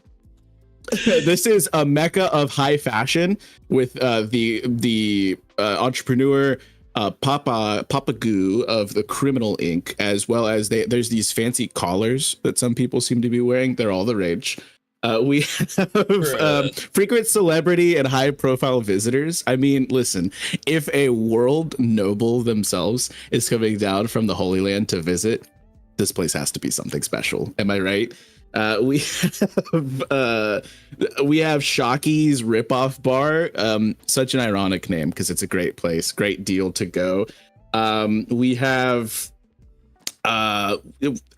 This is a mecca of high fashion with the entrepreneur Papa Goo of the Criminal Inc., as well as there's these fancy collars that some people seem to be wearing. They're all the rage. We have frequent celebrity and high profile visitors. I mean, listen, if a world noble themselves is coming down from the Holy Land to visit, this place has to be something special. Am I right? We have Shocky's Ripoff Bar. Such an ironic name because it's a great place, great deal to go. We have I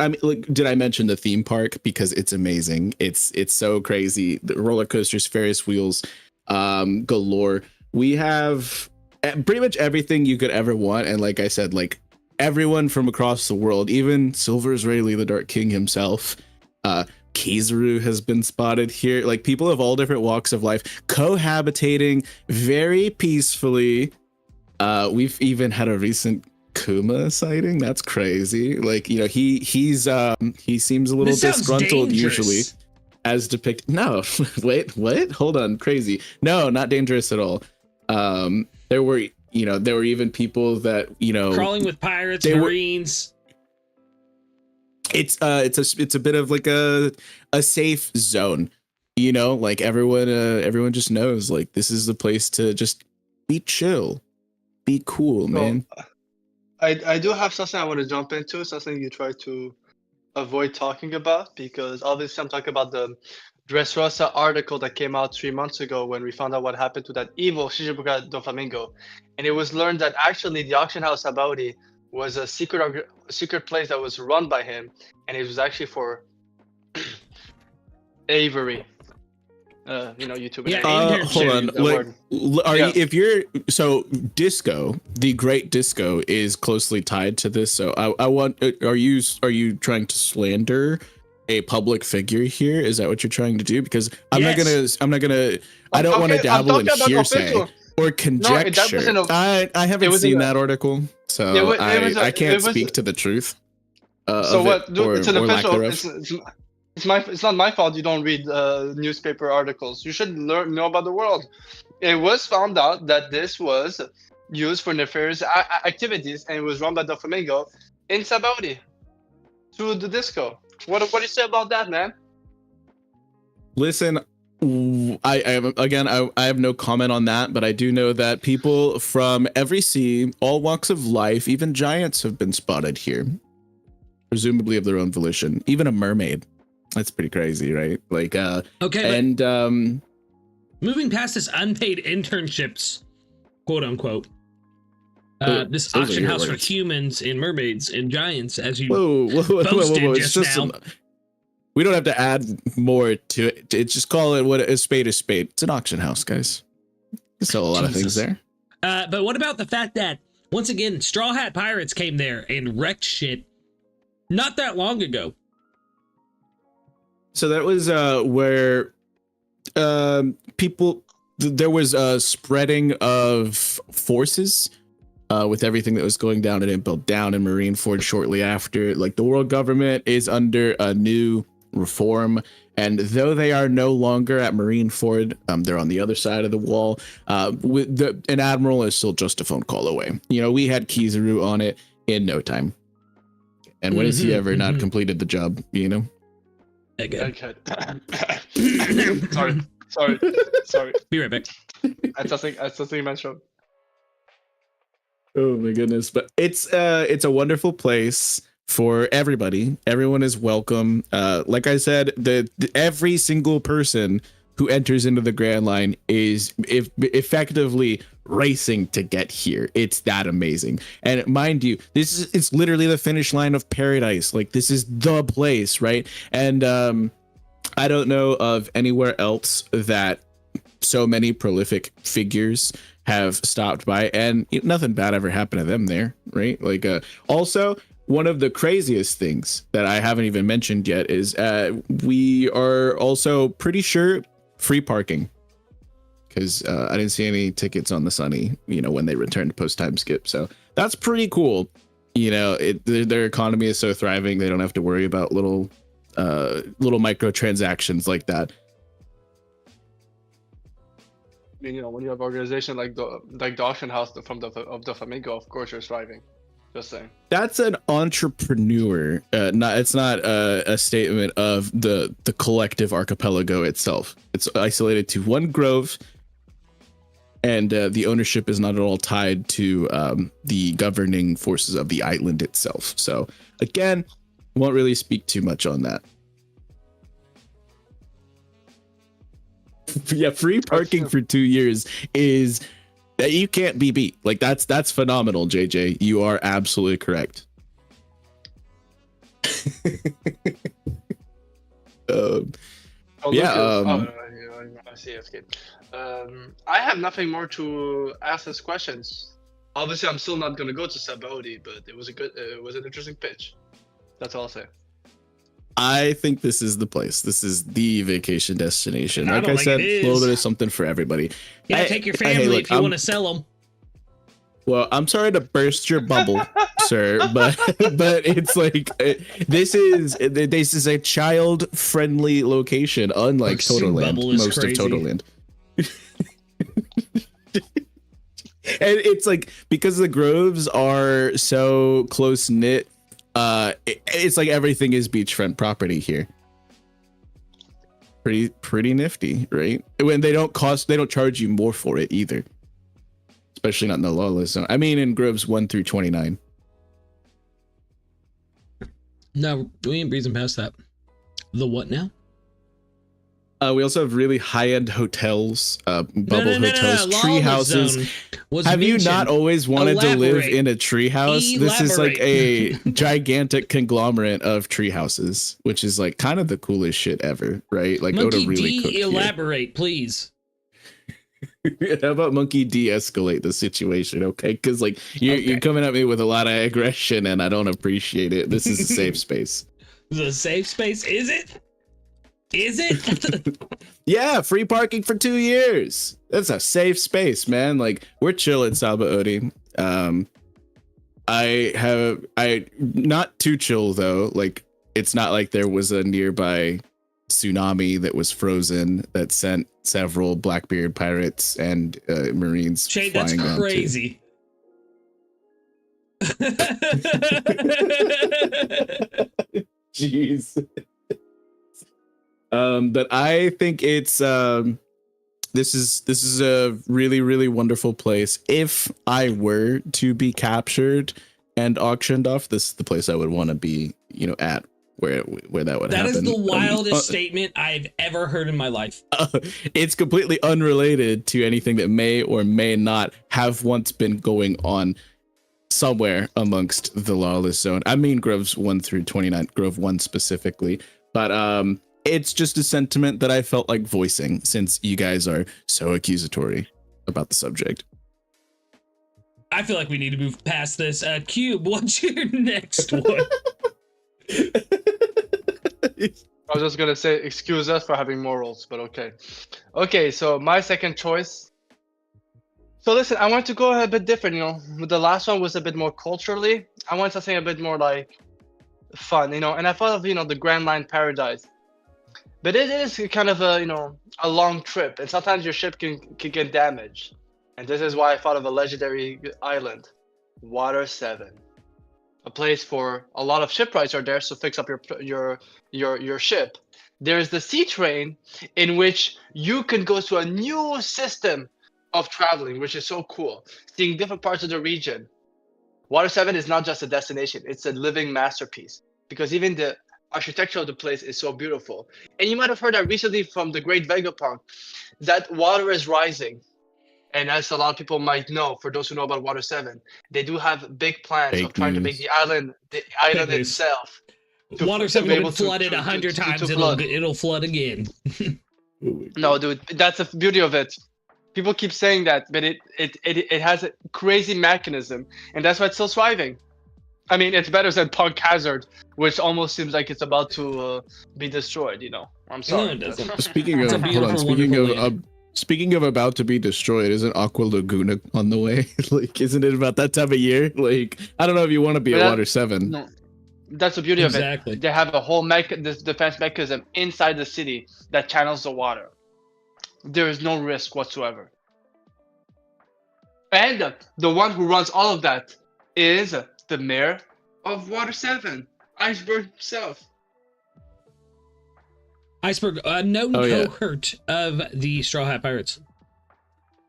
mean, like, did I mention the theme park? Because it's amazing. It's so crazy. The roller coasters, Ferris wheels, galore. We have pretty much everything you could ever want. And like I said, like everyone from across the world, even Silver's Rayleigh, the Dark King himself, Kizaru has been spotted here. Like people of all different walks of life cohabitating very peacefully. We've even had a recent Kuma sighting. That's crazy. Like, you know, he seems a little disgruntled dangerous. Usually as depicted. No, wait, what? Hold on, crazy. No, not dangerous at all. There were even people that, you know, crawling with pirates, marines. It's a bit of like a safe zone, you know, like everyone just knows like this is the place to just be chill, be cool, man. I do have something I want to jump into, something you try to avoid talking about, because obviously I'm talking about the Dressrosa article that came out 3 months ago when we found out what happened to that evil Shichibuka Doflamingo. And it was learned that actually the auction house Sabaudi was a secret place that was run by him, and it was actually for Avery. YouTube. Yeah, hold on. Disco, the great Disco, is closely tied to this. So I want. Are you trying to slander a public figure here? Is that what you're trying to do? Because I don't want to dabble in hearsay or conjecture. No, I haven't seen that article, so I can't speak to the truth. So what? It's an official. It's not my fault you don't read newspaper articles. You should know about the world. It was found out that this was used for nefarious activities, and it was run by the Flamingo in Sabaudi through the Disco. What do you say about that, man? Listen, I have no comment on that, but I do know that people from every sea, all walks of life, even giants have been spotted here, presumably of their own volition. Even a mermaid. That's pretty crazy, right? Like, okay. And moving past this unpaid internships, quote unquote, this auction house for humans and mermaids and giants, as you posted just now. We don't have to add more to it. It's just call it what a spade is spade. It's an auction house, guys. You sell a lot of things there. But what about the fact that once again, Straw Hat Pirates came there and wrecked shit not that long ago? So that was where there was a spreading of forces with everything that was going down at Impel Down in Marineford shortly after. Like the world government is under a new reform, and though they are no longer at Marineford, they're on the other side of the wall. An admiral is still just a phone call away. You know, we had Kizaru on it in no time. And when has he ever not completed the job, you know? Okay. Sorry. Be right back. I something mentioned. Oh my goodness! But it's a wonderful place for everybody. Everyone is welcome. Like I said, every single person who enters into the Grand Line is effectively racing to get here. It's that amazing. And mind you, it's literally the finish line of paradise. Like this is the place, right? And I don't know of anywhere else that so many prolific figures have stopped by, and nothing bad ever happened to them there, right? Like also, one of the craziest things that I haven't even mentioned yet is we are also pretty sure free parking, because I didn't see any tickets on the Sunny, you know, when they returned post time skip. So that's pretty cool. You know, their economy is so thriving, they don't have to worry about little microtransactions like that. mean, when you have organization like the auction house of the Flamingo, of course you're thriving. Just saying. That's an entrepreneur. It's not a statement of the collective archipelago itself. It's isolated to one grove, and the ownership is not at all tied to the governing forces of the island itself. So again, won't really speak too much on that. Yeah, free parking for 2 years is that you can't be beat. Like that's phenomenal, JJ. You are absolutely correct. I see. Okay. I have nothing more to ask as questions. Obviously, I'm still not gonna go to Sabaody, but it was an interesting pitch. That's all I'll say. I think this is the place. This is the vacation destination. I Like don't I think said, it a little is. bit of something for everybody. Yeah, take your family if you want to sell them. Well, I'm sorry to burst your bubble, sir, but it's like this is a child-friendly location, unlike Pursuit Totoland, bubble is most crazy. of Totoland. And it's like because the groves are so close knit, it's like everything is beachfront property here. Pretty nifty, right? When they don't charge you more for it either. Especially not in the lawless zone. I mean, in groves 1 through 29. No, we ain't breezing past that. The what now? We also have really high-end hotels, bubble hotels, tree Lawless houses. zone was Have you mentioned. not always wanted to live Elaborate. in a tree house? This is like a gigantic conglomerate of tree houses, which is like kind of the coolest shit ever, right? Like Monkey Oda really D, cooked here. elaborate, please. How about Monkey de-escalate the situation, okay? Because like you're coming at me with a lot of aggression, and I don't appreciate it. This is a safe space. The safe space, is it? Is it? Yeah, free parking for 2 years. That's a safe space, man. Like we're chill at Sabaody. I not too chill though. Like it's not like there was a nearby tsunami that was frozen that sent several Blackbeard pirates and Marines Shade, that's flying crazy. Jeez. But I think it's this is a really, really wonderful place. If I were to be captured and auctioned off, this is the place I would want to be, at where that would happen. That is the wildest statement I've ever heard in my life. It's completely unrelated to anything that may or may not have once been going on somewhere amongst the lawless zone. I mean, groves 1 through 29, Grove 1 specifically, but it's just a sentiment that I felt like voicing since you guys are so accusatory about the subject. I feel like we need to move past this. Cube, what's your next one? I was just gonna say, excuse us for having morals, but okay. Okay, so my second choice. So listen, I want to go a bit different, The last one was a bit more culturally. I want something a bit more like fun, And I thought of, the Grand Line Paradise. But it is kind of a long trip, and sometimes your ship can get damaged. And this is why I thought of a legendary island, Water 7. A place for a lot of shipwrights are there, so fix up your ship. There's the sea train, in which you can go to a new system of traveling, which is so cool, seeing different parts of the region. Water 7 is not just a destination, it's a living masterpiece, because even the architecture of the place is so beautiful. And you might have heard that recently from the Great Vegapunk, that water is rising. And as a lot of people might know, for those who know about Water 7, they do have big plans of trying to make the island itself. Water 7 has been flooded 100 times. It'll flood again. No, dude, that's the beauty of it. People keep saying that, but it has a crazy mechanism, and that's why it's still thriving. I mean, it's better than Punk Hazard, which almost seems like it's about to be destroyed. I'm sorry. No, it doesn't. Speaking of about to be destroyed, isn't Aqua Laguna on the way? Like, isn't it about that time of year? Like, I don't know if you want to be at Water 7. No, that's the beauty of it. They have a whole defense mechanism inside the city that channels the water. There is no risk whatsoever. And the one who runs all of that is the mayor of Water 7, Iceberg himself. Iceberg, a known Oh, yeah. cohort of the Straw Hat Pirates.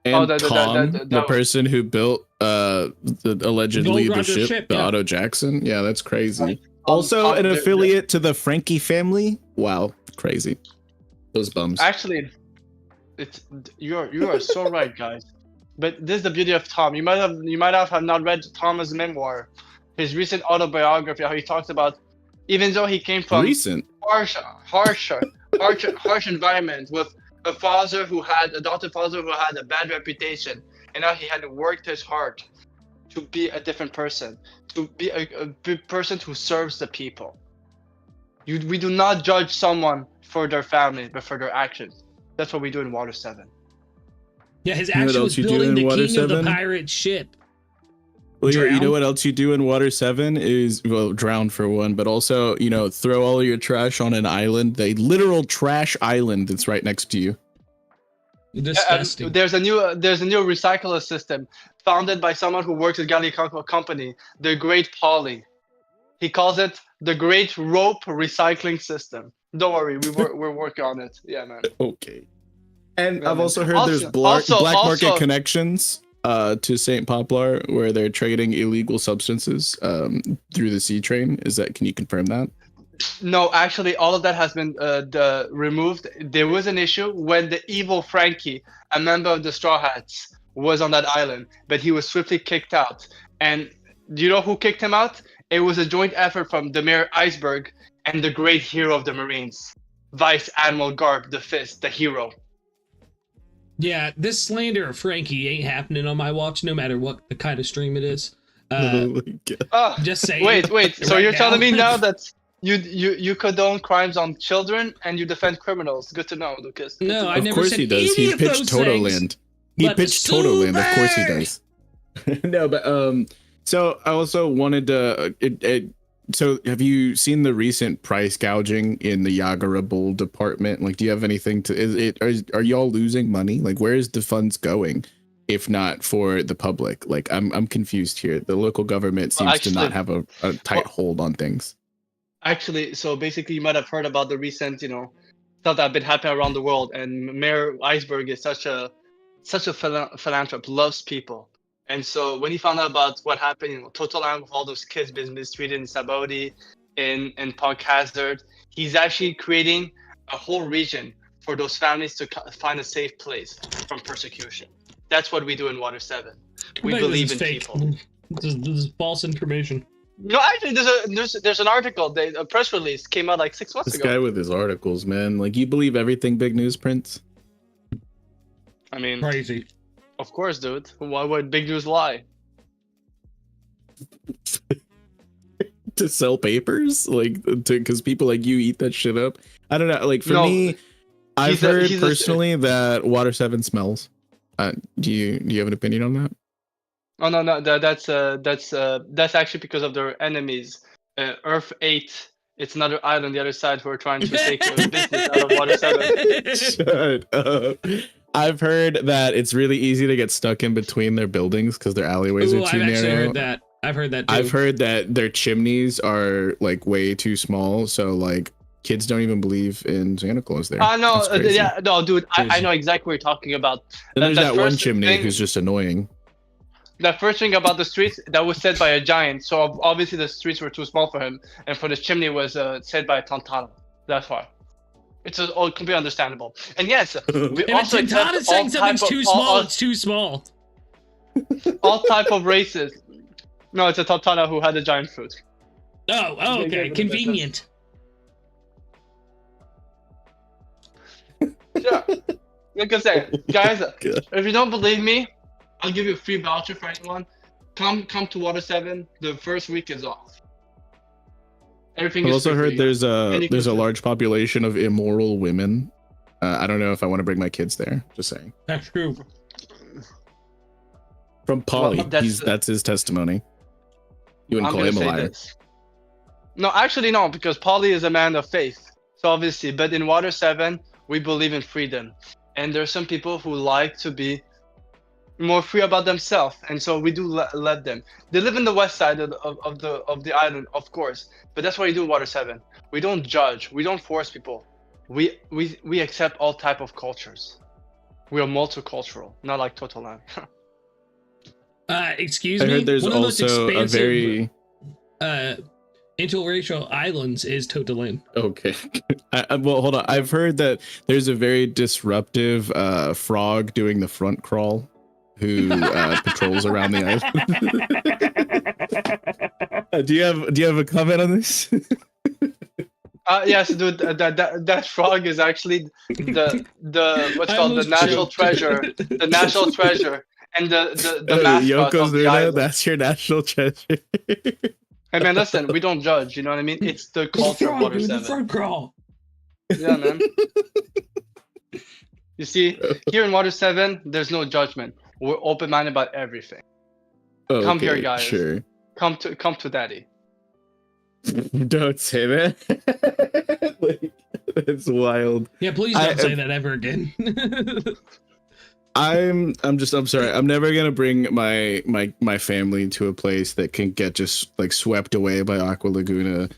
And Oh, Tom, the person who built allegedly Gold the Roger ship, yeah. the Otto Jackson. Yeah, that's crazy. Right. Also, an they're- affiliate to the Frankie family. Wow, crazy. Those bums. Actually, you are so right, guys. But this is the beauty of Tom. You might have not read Tom's memoir, his recent autobiography. How he talks about, even though he came from Recent. harsh environment with a adopted father who had a bad reputation, and now he had worked his heart to be a different person, to be a person who serves the people. We do not judge someone for their family, but for their actions. That's what we do in Water 7. Yeah, his You know what action else was you do building in the Water king of the 7? pirate ship. Well, you Drown? know what else you do in Water 7 is, well, drown for one, but also, throw all your trash on an island, the literal trash island that's right next to you. Disgusting. There's a new recycler system founded by someone who works at Gallico Company, the Great Polly. He calls it the Great Rope Recycling System. Don't worry, we're working on it. Yeah, man. Okay. And Yeah, I've man. also heard there's black market connections to St. Poplar where they're trading illegal substances through the sea train. Can you confirm that? No, actually, all of that has been removed. There was an issue when the evil Frankie, a member of the Straw Hats, was on that island, but he was swiftly kicked out. And do you know who kicked him out? It was a joint effort from the Mayor Iceberg and the great hero of the Marines, Vice Admiral Garp, the Fist, the hero. Yeah, this slander of Frankie ain't happening on my watch, no matter what the kind of stream it is. Oh my God. Just saying. Wait. So Right you're now. telling me now that you condone crimes on children and you defend criminals? Good to know, Lucas. Good to No, know. I Of never course said he does. any He of pitched those Toto things. Land. He But pitched Toto Land. Of course he super! does. No, but so I also wanted to. So have you seen the recent price gouging in the Yagara Bowl department? Like, do you have anything to? Are y'all losing money? Like, where is the funds going, if not for the public? Like, I'm confused here. The local government seems to not have a tight hold on things. Actually, so basically, you might have heard about the recent, stuff that have been happening around the world. And Mayor Iceberg is such a philanthropist, loves people. And so when he found out about what happened in Total Land with all those kids being mistreated in Sabaudi, in Punk Hazard, he's actually creating a whole region for those families to find a safe place from persecution. That's what we do in Water 7. We believe in people. This is false information. No, actually, there's an article. A press release came out like 6 months This ago. guy with his articles, man. Like, you believe everything Big News prints? I mean, Crazy. of course, dude. Why would Big News lie? To sell papers, like, because people like you eat that shit up. I don't know. Like, for No, me, I've heard he's personally that Water 7 smells. Do you have an opinion on that? Oh no, that's actually because of their enemies. Earth 8. It's another island on the other side who are trying to take business out of Water 7. Shut up. I've heard that it's really easy to get stuck in between their buildings because their alleyways Ooh, are too I've actually narrow. heard that. I've heard that too. I've heard that their chimneys are like way too small, so like kids don't even believe in Santa Claus there. No, That's crazy. yeah, no, dude. I Crazy. know exactly what you're talking about. And there's that one first chimney thing- who's just annoying. The first thing about the streets, that was said by a giant, so obviously the streets were too small for him, and for the chimney was said by a Tantana. That's why. It's all completely understandable. And yes, we If also a Tantana is saying something's too small, it's too small. all type of races. No, it's a Tantana who had a giant foot. Oh, They okay. gave it a Convenient. Yeah. Like I say, guys, God. if you don't believe me, I'll give you a free voucher for anyone. Come to Water 7. The first week is off. Everything I've is also free for heard you. there's And you a can- large population of immoral women. I don't know if I want to bring my kids there. Just saying. That's true. From Polly, Well, that's his testimony. You wouldn't I'm call gonna him a say liar. this. No, actually no, because Polly is a man of faith. So obviously, but in Water 7, we believe in freedom. And there's some people who like to be more free about themselves, and so we do let them. They live in the west side of the island, of course, but that's what we do in Water 7. We don't judge, we don't force people. We accept all type of cultures. We are multicultural, not like Total Land. Excuse I me. heard there's One of the most also a expansive, very interracial islands is Totalan. okay. Well, hold on. I've heard that there's a very disruptive frog doing the front crawl who patrols around the island. Do you have a comment on this? Yes, dude. That frog is actually the what's called the national treasure, the national treasure, and the mascot Yoko's of the Luna, island. that's your national treasure. Hey man, listen, we don't judge. You know what I mean? It's the culture of Water The 7. front crawl. Yeah, man. You see, here in Water 7, there's no judgment. We're open-minded about everything. Come here, guys. Sure. Come to daddy. Don't say that. Like, that's wild. Yeah, please don't say that ever again. I'm sorry. I'm never gonna bring my family to a place that can get just like swept away by Aqua Laguna,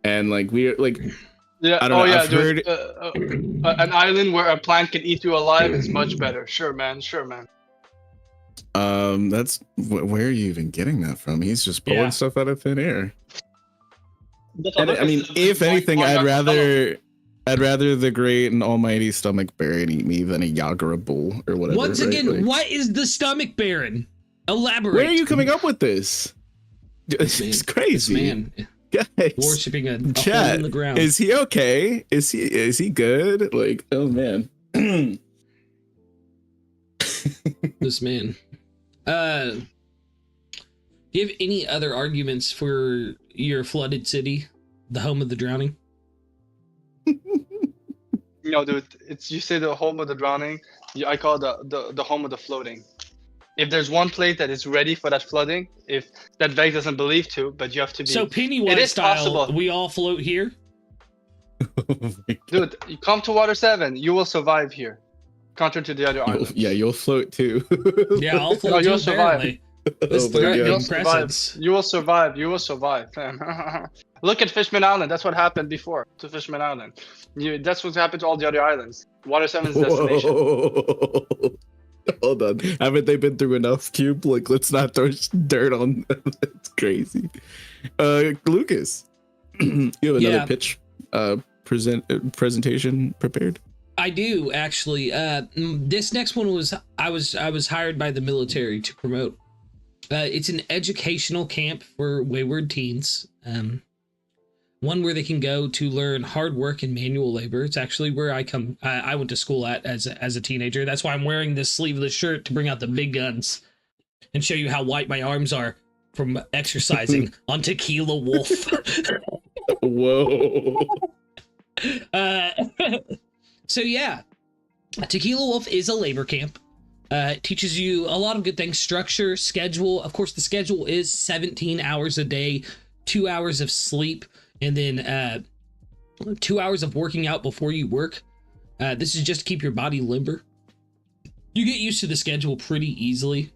and like we're like, yeah. I don't know. Yeah, I've heard an island where a plant can eat you alive is much better. Sure, man. Sure, man. That's where are you even getting that from? He's just pulling stuff out of thin air. And, I mean, if anything, I'd rather the great and almighty stomach baron eat me than a Yagara bull or whatever. Once again, right? Like, what is the stomach baron? Elaborate. where are you coming up with this? This is crazy. Man, guys, worshipping a hole chat, in the ground. is he okay? Is he good? Like, oh man. This man. Do you have any other arguments for your flooded city, the home of the drowning? No, dude. It's you say the home of the drowning. I call it the home of the floating. If there's one place that is ready for that flooding, if that Vex doesn't believe to, but you have to be. So Pennywise it is style, possible. we all float here? Dude, you come to Water 7, you will survive here. Contrary to the other islands. Yeah, you'll float too. Yeah, I'll float No, too, you'll survive. apparently. Oh This my threatening God. presence. You will survive. You will survive. Look at Fishman Island. That's what happened before to Fishman Island. That's what happened to all the other islands. Water 7's destination. Whoa. Hold on. Haven't they been through enough, Cube? Like, let's not throw dirt on them. That's crazy. Lucas, you have another pitch presentation prepared? I do, actually. This next one was I was hired by the military to promote. It's an educational camp for wayward teens. One where they can go to learn hard work and manual labor. It's actually where I went to school at as a teenager. That's why I'm wearing this sleeveless shirt, to bring out the big guns and show you how white my arms are from exercising on Tequila Wolf. Whoa. So yeah, Tequila Wolf is a labor camp. It teaches you a lot of good things: structure, schedule. Of course, the schedule is 17 hours a day, 2 hours of sleep, and then 2 hours of working out before you work. This is just to keep your body limber. You get used to the schedule pretty easily.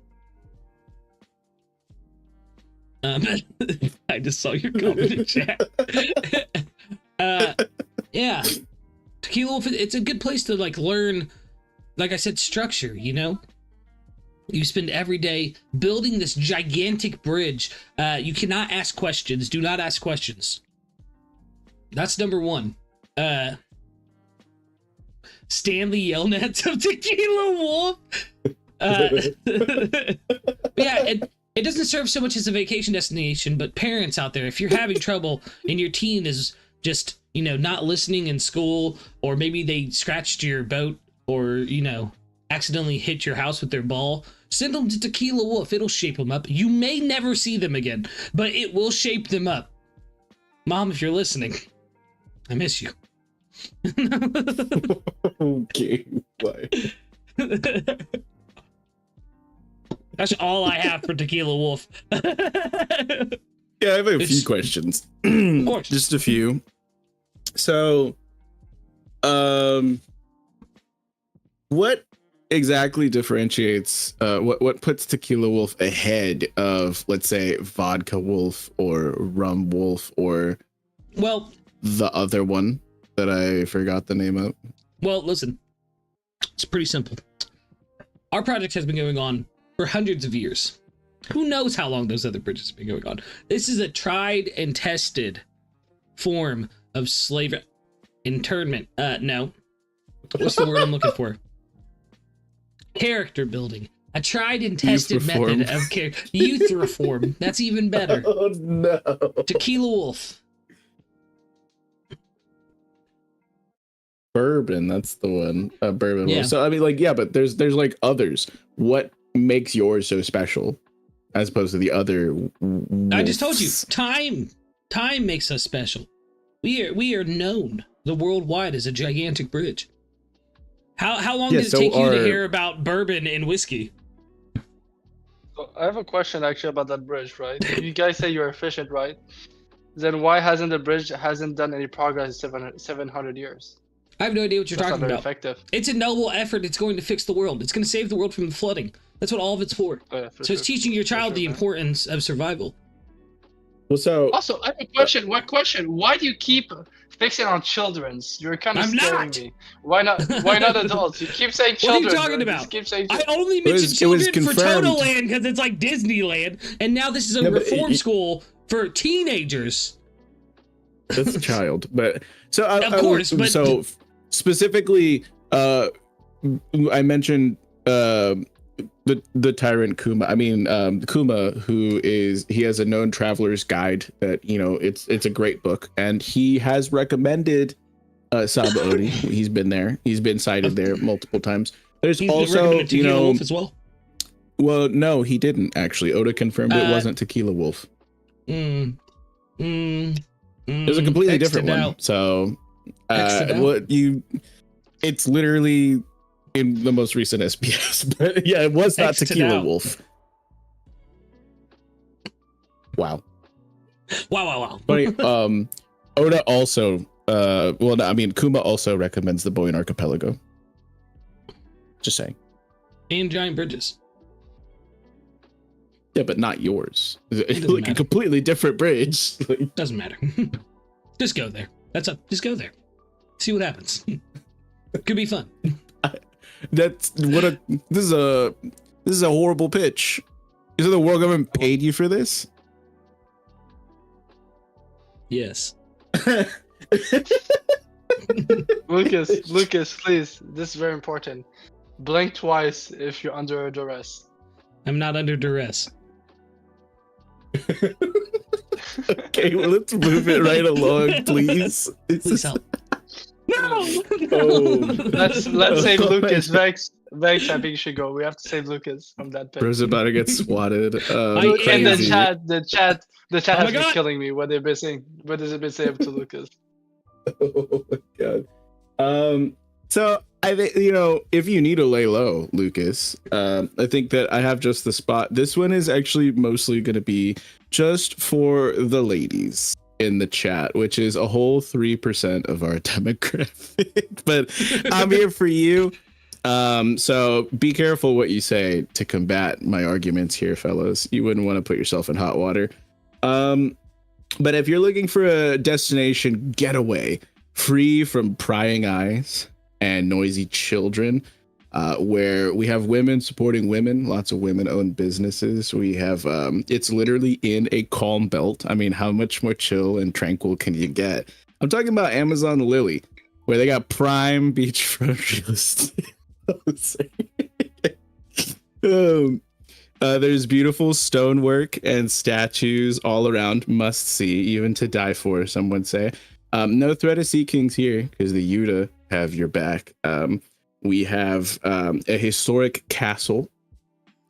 I just saw your comment in chat. Yeah, Tequila Wolf, it's a good place to like learn, like I said, structure, you know? You spend every day building this gigantic bridge. You cannot ask questions. Do not ask questions. That's number one. Stanley Yelnats of Tequila Wolf. Yeah, it doesn't serve so much as a vacation destination, but parents out there, if you're having trouble and your teen is just, you know, not listening in school, or maybe they scratched your boat, or, you know, accidentally hit your house with their ball, send them to Tequila Wolf. It'll shape them up. You may never see them again, but it will shape them up. Mom, if you're listening, I miss you. Okay, bye. That's all I have for Tequila Wolf. Yeah, I have a few questions. Of course. Just a few. So, what exactly differentiates what puts Tequila Wolf ahead of, let's say, Vodka Wolf or Rum Wolf or Well, the other one that I forgot the name of? well, listen. It's pretty simple. Our project has been going on for hundreds of years. Who knows how long those other bridges have been going on? This is a tried and tested form of slave internment. No. What's the word I'm looking for? Character building. A tried and tested method of youth reform. That's even better. Oh no. Tequila Wolf. Bourbon, that's the one. Bourbon Yeah. Wolf. So I mean, like, yeah, but there's like others. What makes yours so special as opposed to the other wolves? I just told you, time makes us special. We are known the worldwide as a gigantic bridge. How long did it take you to hear about bourbon and whiskey? So I have a question actually about that bridge, right? You guys say you're efficient, right? Then why hasn't the bridge done any progress in 700 years? I have no idea what you're That's not talking very about. effective. It's a noble effort. It's going to fix the world. It's going to save the world from the flooding. That's what all of it's for. Oh, yeah, for So it's sure. teaching your child the man. importance of survival. Well, so Also, I have a question. What question? Why do you keep fixing on children's? You're kind of I'm scaring not. me. Why not? Why not adults? You keep saying What are you children. talking right? about? Just keep saying I children. only It was- mentioned it was children for confirmed. Toto Land because it's like Disneyland, and now this is a No, but reform school for teenagers. it's a child, but so Of course, but- so specifically, I mentioned the tyrant Kuma. I mean, Kuma, who he has a known traveler's guide that, it's a great book, and he has recommended Saba Odi. He's been there. He's been cited there multiple times. There's He's also, recommended Tequila Wolf as well. well, no, he didn't actually. Oda confirmed it wasn't Tequila Wolf. There's a completely different one. So, it's literally in the most recent SPS, but yeah, it was not X'd it Tequila out. Wolf. Wow. Wow. Funny. Oda also, Kuma also recommends the Boyne Archipelago. Just saying. And giant bridges. Yeah, but not yours. It's doesn't like a matter. completely different bridge. Like, Doesn't matter. Just go there. Just go there. See what happens. Could be fun. this is a horrible pitch. Is it the world government paid you for this? Yes. Lucas, please. This is very important. Blink twice if you're under duress. I'm not under duress. Okay, well, let's move it right along, please. Please help. No! Oh. Let's save Lucas. Vex, I think you should go. We have to save Lucas from that pit. Bro's about to get swatted. I And the Crazy. chat Oh has my been God. killing me. What they've been saying. What has it been saying to Lucas? Oh my god. So I think, if you need to lay low, Lucas, I think that I have just the spot. This one is actually mostly going to be just for the ladies in the chat, which is a whole 3% of our demographic. But I'm here for you. So be careful what you say to combat my arguments here, fellas. You wouldn't want to put yourself in hot water. But if you're looking for a destination getaway free from prying eyes and noisy children, where we have women supporting women, lots of women-owned businesses. We have, it's literally in a calm belt. I mean, how much more chill and tranquil can you get? I'm talking about Amazon Lily, where they got prime beachfront real estate. There's beautiful stonework and statues all around, must see, even to die for, some would say. No threat of Sea Kings here, because the Yuta have your back. We have a historic castle.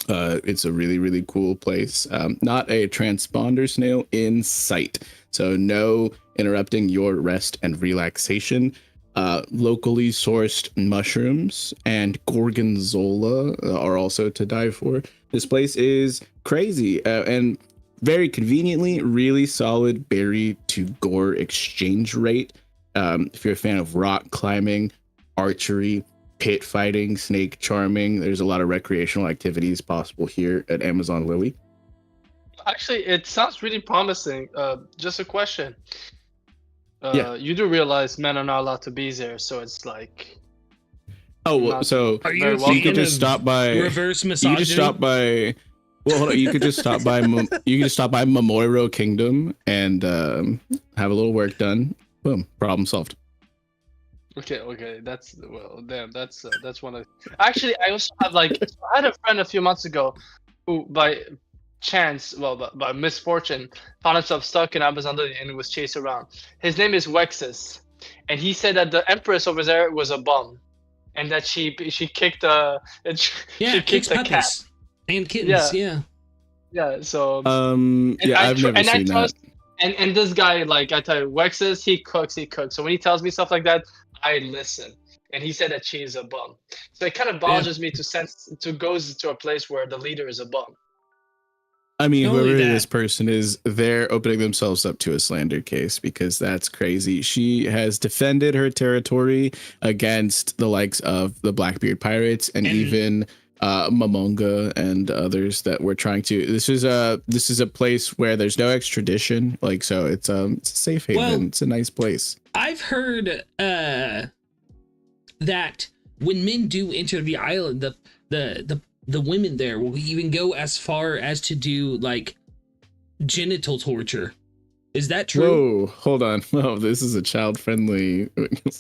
It's a really, really cool place. Not a transponder snail in sight, so no interrupting your rest and relaxation. Locally sourced mushrooms and gorgonzola are also to die for. This place is crazy and very conveniently really solid berry to gore exchange rate. If you're a fan of rock climbing, archery, pit fighting, snake charming. There's a lot of recreational activities possible here at Amazon Lily. Actually, it sounds really promising. Just a question. Yeah. You do realize men are not allowed to be there, so it's like. Oh, well, Not so Are you very a well. you could fan just of stop by. reverse You misogyny? could just stop by. Well, hold on. You could just stop by. You could just stop by Memorial Kingdom and have a little work done. Boom, problem solved. Okay. That's one of. Actually, I also have like I had a friend a few months ago, who by chance, well, by misfortune, found himself stuck in Amazon and was chased around. His name is Wexus, and he said that the Empress over there was a bum, and that she kicked Yeah, she kicks kicked a cat. puppies and kittens. Yeah. Yeah, so Yeah, I've never seen that. And this guy, like I tell you, Wexus, he cooks. So when he tells me stuff like that, I listen. And he said that she is a bum. So it kind of bothers me to goes to a place where the leader is a bum. I mean, Not only whoever that- this person is, they're opening themselves up to a slander case because that's crazy. She has defended her territory against the likes of the Blackbeard pirates and even Momonga and others that were trying to. This is a place where there's no extradition, like, so it's a safe haven. Well, it's a nice place. I've heard that when men do enter the island, the women there will even go as far as to do like genital torture. Is that true? Whoa, hold on. Oh, this is a child friendly.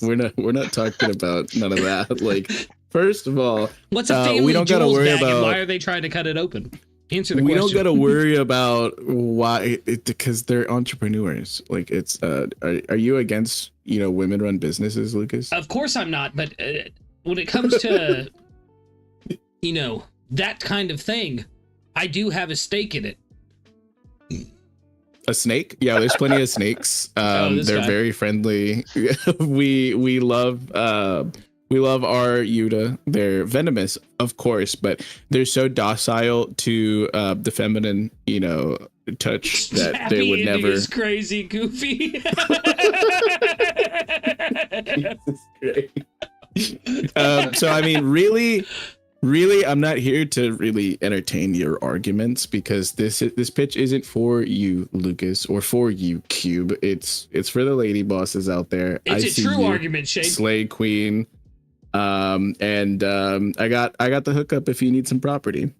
We're not talking about none of that. Like, first of all, What's a family we don't gotta jewels worry bag and about. why are they trying to cut it open? Answer the We question. don't got to worry about why, because they're entrepreneurs. Like, it's are you against women run businesses, Lucas? Of course I'm not, but when it comes to that kind of thing, I do have a stake in it. A snake? Yeah, there's plenty of snakes. This They're guy. very friendly. we love our Yuta. They're venomous, of course, but they're so docile to the feminine, touch that Happy they would ending never. is crazy, Goofy. So I mean, really, I'm not here to really entertain your arguments because this pitch isn't for you, Lucas, or for you, Kube. It's for the lady bosses out there. It's I a see true you, argument, Shane. Slay Queen. I got the hookup if you need some property.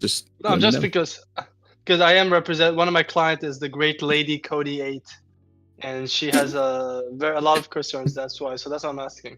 Just No, let me just know. because I am one of my clients is the great lady Cody 8, and she has a lot of concerns. That's why. So that's what I'm asking.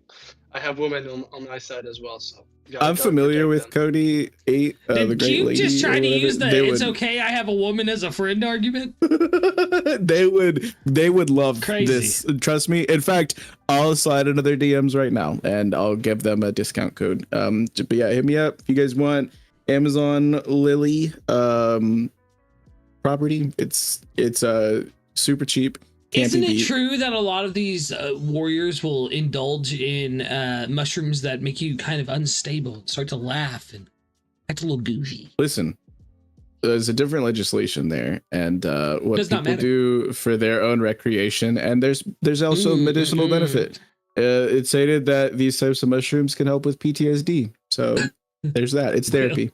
I have women on my side as well, so I'm familiar with them. Cody 8, the Did great Cube lady. just try or to whatever. use the They "it's would- okay, I have a woman as a friend" argument? they would love Crazy. this. Trust me. In fact, I'll slide into their DMs right now and I'll give them a discount code. But yeah, hit me up if you guys want Amazon Lily property. It's super cheap. Can't Isn't be it beat. true that a lot of these warriors will indulge in mushrooms that make you kind of unstable, start to laugh and act a little goofy? Listen, there's a different legislation there, and what Does not people matter. do for their own recreation, and there's also medicinal benefit. It's stated that these types of mushrooms can help with PTSD. So there's that. It's therapy.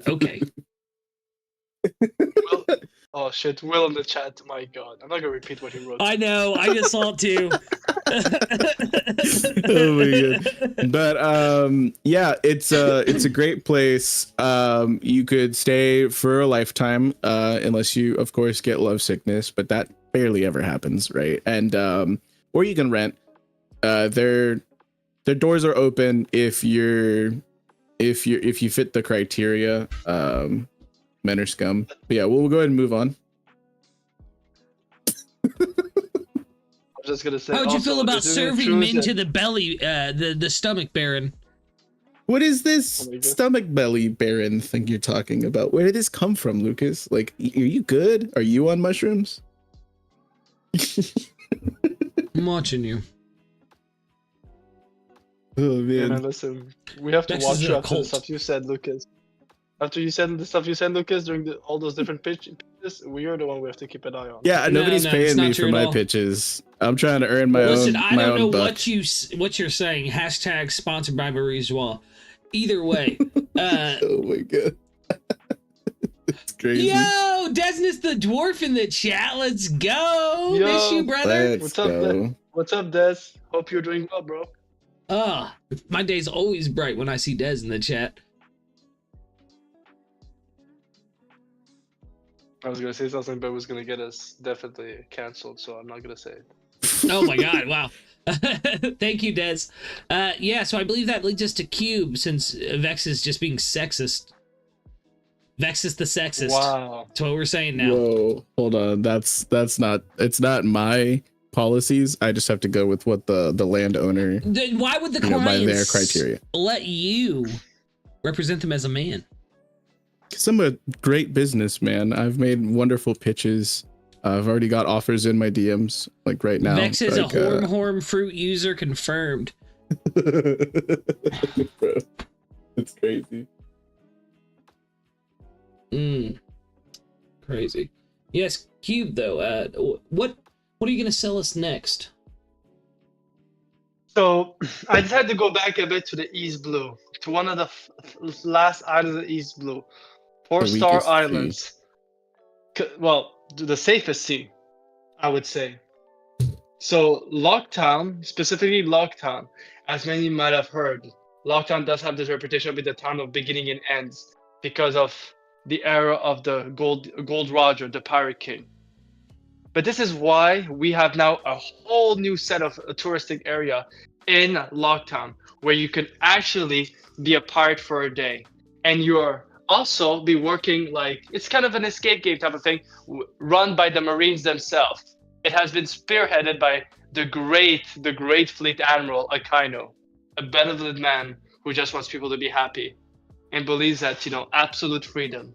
Okay. Oh shit, Will in the chat. My God, I'm not gonna repeat what he wrote. I know. I just saw it too. Oh my god. But yeah, it's a great place. You could stay for a lifetime, unless you of course get love sickness, but that barely ever happens, right? And or you can rent. Their doors are open if you fit the criteria. Men are scum. But yeah, we'll go ahead and move on. I'm just gonna say. How would you also, feel about isn't it true serving men that- to the belly, the stomach baron? What is this Oh my God. stomach belly baron thing you're talking about? Where did this come from, Lucas? Like, are you good? Are you on mushrooms? I'm watching you. Oh Yeah, man. listen, we have to This watch is you a after the cult. stuff you said, Lucas. After you said the stuff you said, Lucas, during all those different this, we are the one we have to keep an eye on. Yeah, No, nobody's no, paying it's me not for true at my all. pitches. I'm trying to earn my Listen, own I my don't know own buck. what you're saying. Hashtag sponsored by Marie Joie. Either way, Oh my god. It's crazy. yo, Desnus the dwarf in the chat. Let's go. Yo. Miss you, brother. Let's What's up, go. What's up, Des? Hope you're doing well, bro. My day's always bright when I see Des in the chat. I was gonna say something, but it was gonna get us definitely canceled, so I'm not gonna say it. Oh my god, wow. Thank you, Des. Yeah, so I believe that leads us to Cube, since Vex is just being sexist. Vex is the sexist. Wow. That's what we're saying now. Whoa, hold on. That's not. It's not my policies. I just have to go with what the landowner. Then why would the You know, by clients their criteria. let you represent them as a man? Because I'm a great businessman. I've made wonderful pitches. I've already got offers in my DMs, like right now. Vex is like, a horm fruit user confirmed. Bro, it's crazy. Crazy. Yes, Cube though. What are you gonna sell us next? So I just had to go back a bit to the East Blue, to one of the last islands of the East Blue, The 4-star weakest sea. islands. Well, the safest sea, I would say. So Locktown, specifically Locktown, as many might have heard, Locktown does have this reputation of being the town of beginning and ends because of the era of the Gold Roger, the Pirate King. But this is why we have now a whole new set of a touristic area in Locktown, where you can actually be a pirate for a day, and you're also be working like it's kind of an escape game type of thing, run by the Marines themselves. It has been spearheaded by the great fleet admiral Akaino, a benevolent man who just wants people to be happy and believes that, absolute freedom.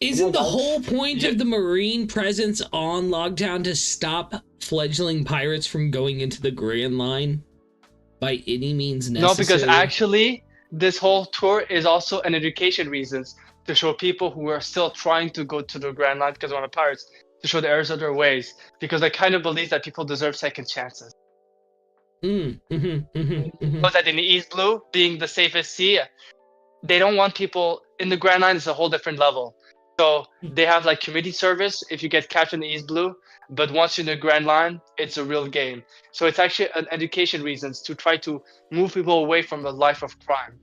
Isn't the whole point of the Marine presence on Lockdown to stop fledgling pirates from going into the Grand Line by any means necessary? No, because actually, this whole tour is also an education reasons to show people who are still trying to go to the Grand Line because they want to pirates, to show the errors of their ways, because I kind of believe that people deserve second chances. But that in the East Blue, being the safest sea, they don't want people in the Grand Line. Is a whole different level. So they have like community service if you get captured in the East Blue, but once you're in the Grand Line, it's a real game. So it's actually an education reasons to try to move people away from the life of crime.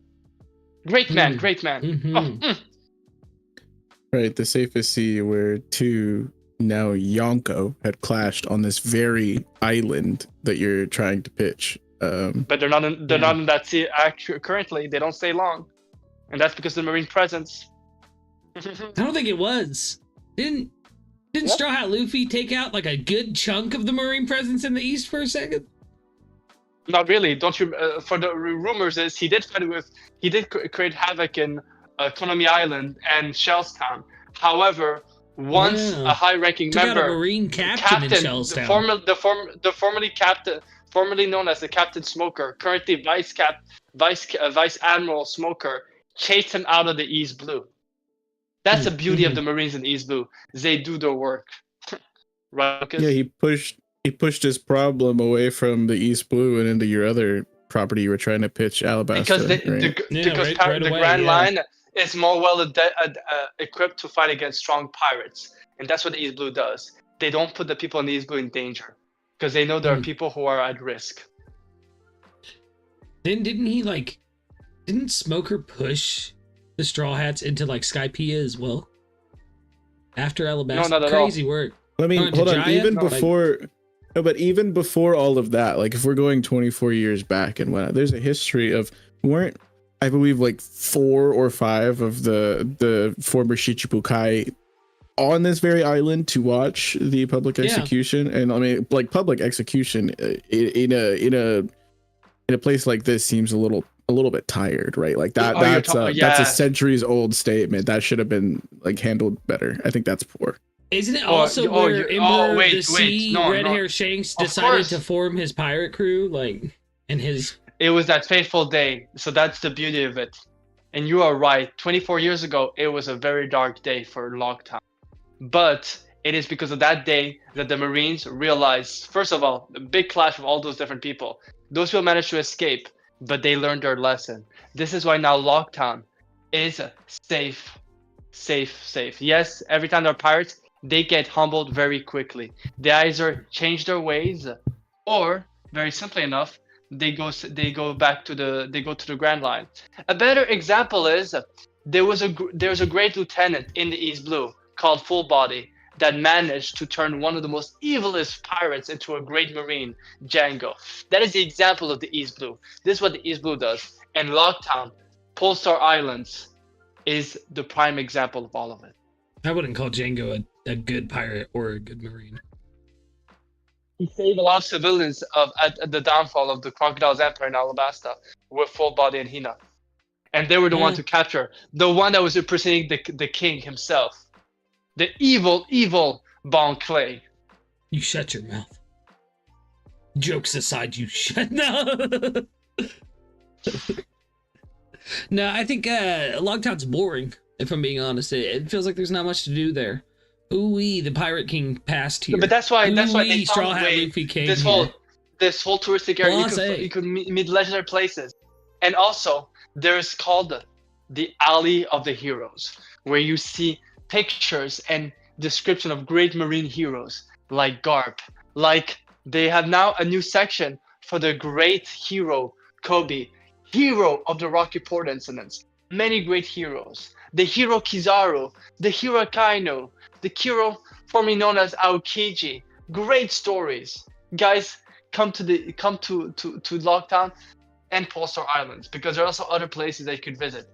Great man. Right, the safest sea where two now Yonko had clashed on this very island that you're trying to pitch. But they're not in that sea currently. They don't stay long, and that's because of the Marine presence. I don't think it was. Didn't Straw Hat Luffy take out like a good chunk of the Marine presence in the East for a second? Not really. Don't you? For the rumors is he did create havoc in Konami Island and Shellstown. However, once a high-ranking took member, out a Marine captain in Shellstown, formerly known as the Captain Smoker, currently Vice Admiral Smoker, chased him out of the East Blue. That's the beauty of the Marines in East Blue. They do their work. Right, Lucas? Yeah, he pushed his problem away from the East Blue and into your other property you were trying to pitch, Alabasta. Because the Grand Line is more equipped to fight against strong pirates. And that's what the East Blue does. They don't put the people in the East Blue in danger. Because they know there are people who are at risk. Didn't Smoker push the Straw Hats into like Skypiea as well? After Alabasta? No, not at Crazy all. work. I mean, hold on, even before all of that, like if we're going 24 years back and whatnot, there's a history of I believe like 4 or 5 of the former Shichibukai on this very island to watch the public execution. And I mean, like public execution in a place like this seems a little bit tired, right? Like that's a centuries old statement that should have been like handled better. I think that's poor. Isn't it also where Emperor the Sea, Red Hair Shanks decided to form his pirate crew, like, and his? It was that fateful day, so that's the beauty of it. And you are right. 24 years ago, it was a very dark day for Logtown. But it is because of that day that the Marines realized, first of all, the big clash with all those different people. Those people managed to escape, but they learned their lesson. This is why now Logtown is safe. Yes, every time they're pirates, they get humbled very quickly. They either change their ways, or very simply enough, they go to the Grand Line. A better example is there's a great lieutenant in the East Blue called Full Body that managed to turn one of the most evilest pirates into a great marine, Django. That is the example of the East Blue. This is what the East Blue does. And Logtown, Polestar Islands, is the prime example of all of it. I wouldn't call Django a good pirate or a good marine. He saved a lot of civilians at the downfall of the Crocodile's Empire in Alabasta with Full Body and Hina. And they were the one to capture, the one that was impersonating the king himself. The evil Bon Clay. You shut your mouth. Jokes aside, you shut. No. No, I think Logtown's boring, if I'm being honest. It feels like there's not much to do there. Ooh-wee, the Pirate King passed here. But that's why they Straw found a Hat way. Luffy came This here. whole touristic area, you could meet legendary places. And also, there's called the Alley of the Heroes, where you see pictures and description of great marine heroes like Garp. Like, they have now a new section for the great hero, Kube, hero of the Rocky Port incidents. Many great heroes. The hero Kizaru, the hero Kaino, the hero formerly known as Aokiji. Great stories. Guys, come to Logtown and Polestar Islands, because there are also other places that you could visit.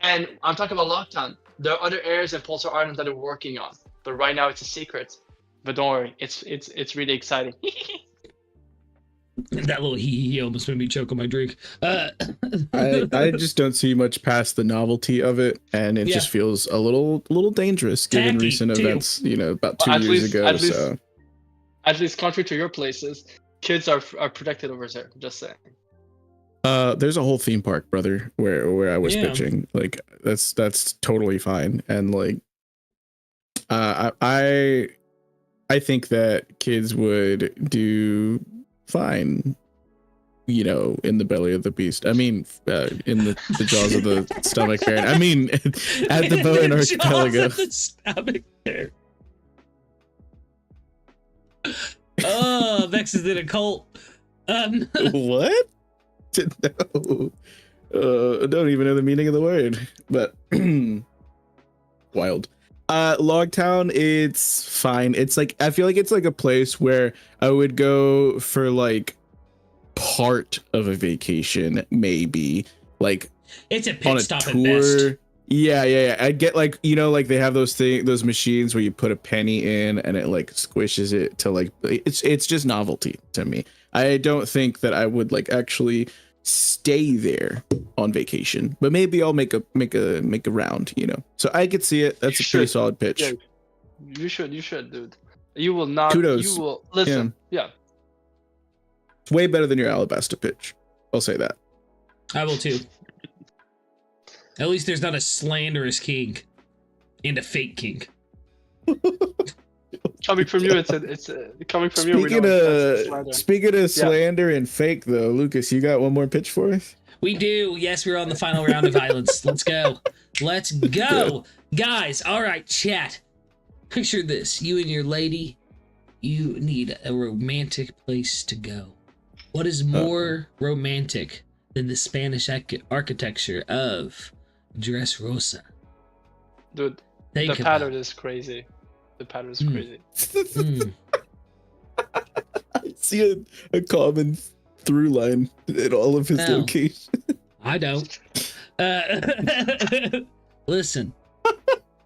And I'm talking about Logtown. There are other areas in Polestar Islands that they're working on, but right now it's a secret. But don't worry, it's really exciting. That little hee almost made me choke on my drink. I just don't see much past the novelty of it, and it just feels a little dangerous given Tacky, recent too. events. About 2 years ago. At least contrary to your places, kids are protected over there. Just saying. There's a whole theme park, brother, where I was pitching. Like that's totally fine, and like, I think that kids would do fine, in the belly of the beast. I mean, in the jaws of the stomach bear. I mean, at the Bowen Archipelago. The stomach bear. Oh, Vex is in a cult. What? No. I don't even know the meaning of the word, but wild. Logtown, it's fine. It's like, I feel like it's like a place where I would go for like part of a vacation, maybe like it's a on pit a stop tour. at best. Yeah. I'd get like, like they have those machines where you put a penny in and it like squishes it to like, it's just novelty to me. I don't think that I would like actually stay there on vacation, but maybe I'll make a round, So I could see it. That's a pretty solid pitch. Yeah, you should, dude. You will not. Kudos. You will listen. Yeah. It's way better than your Alabasta pitch. I'll say that. I will too. At least there's not a slanderous king and a fake king. Coming from you, it's coming from you. Speaking of slander and fake, though, Lucas, you got one more pitch for us? We do. Yes, we're on the final round of violence. Let's go. Guys. All right, chat. Picture this. You and your lady, you need a romantic place to go. What is more romantic than the Spanish architecture of Dressrosa? Dude, the pattern is crazy. The pattern is crazy. I see a common through line in all of his locations. I don't. Listen,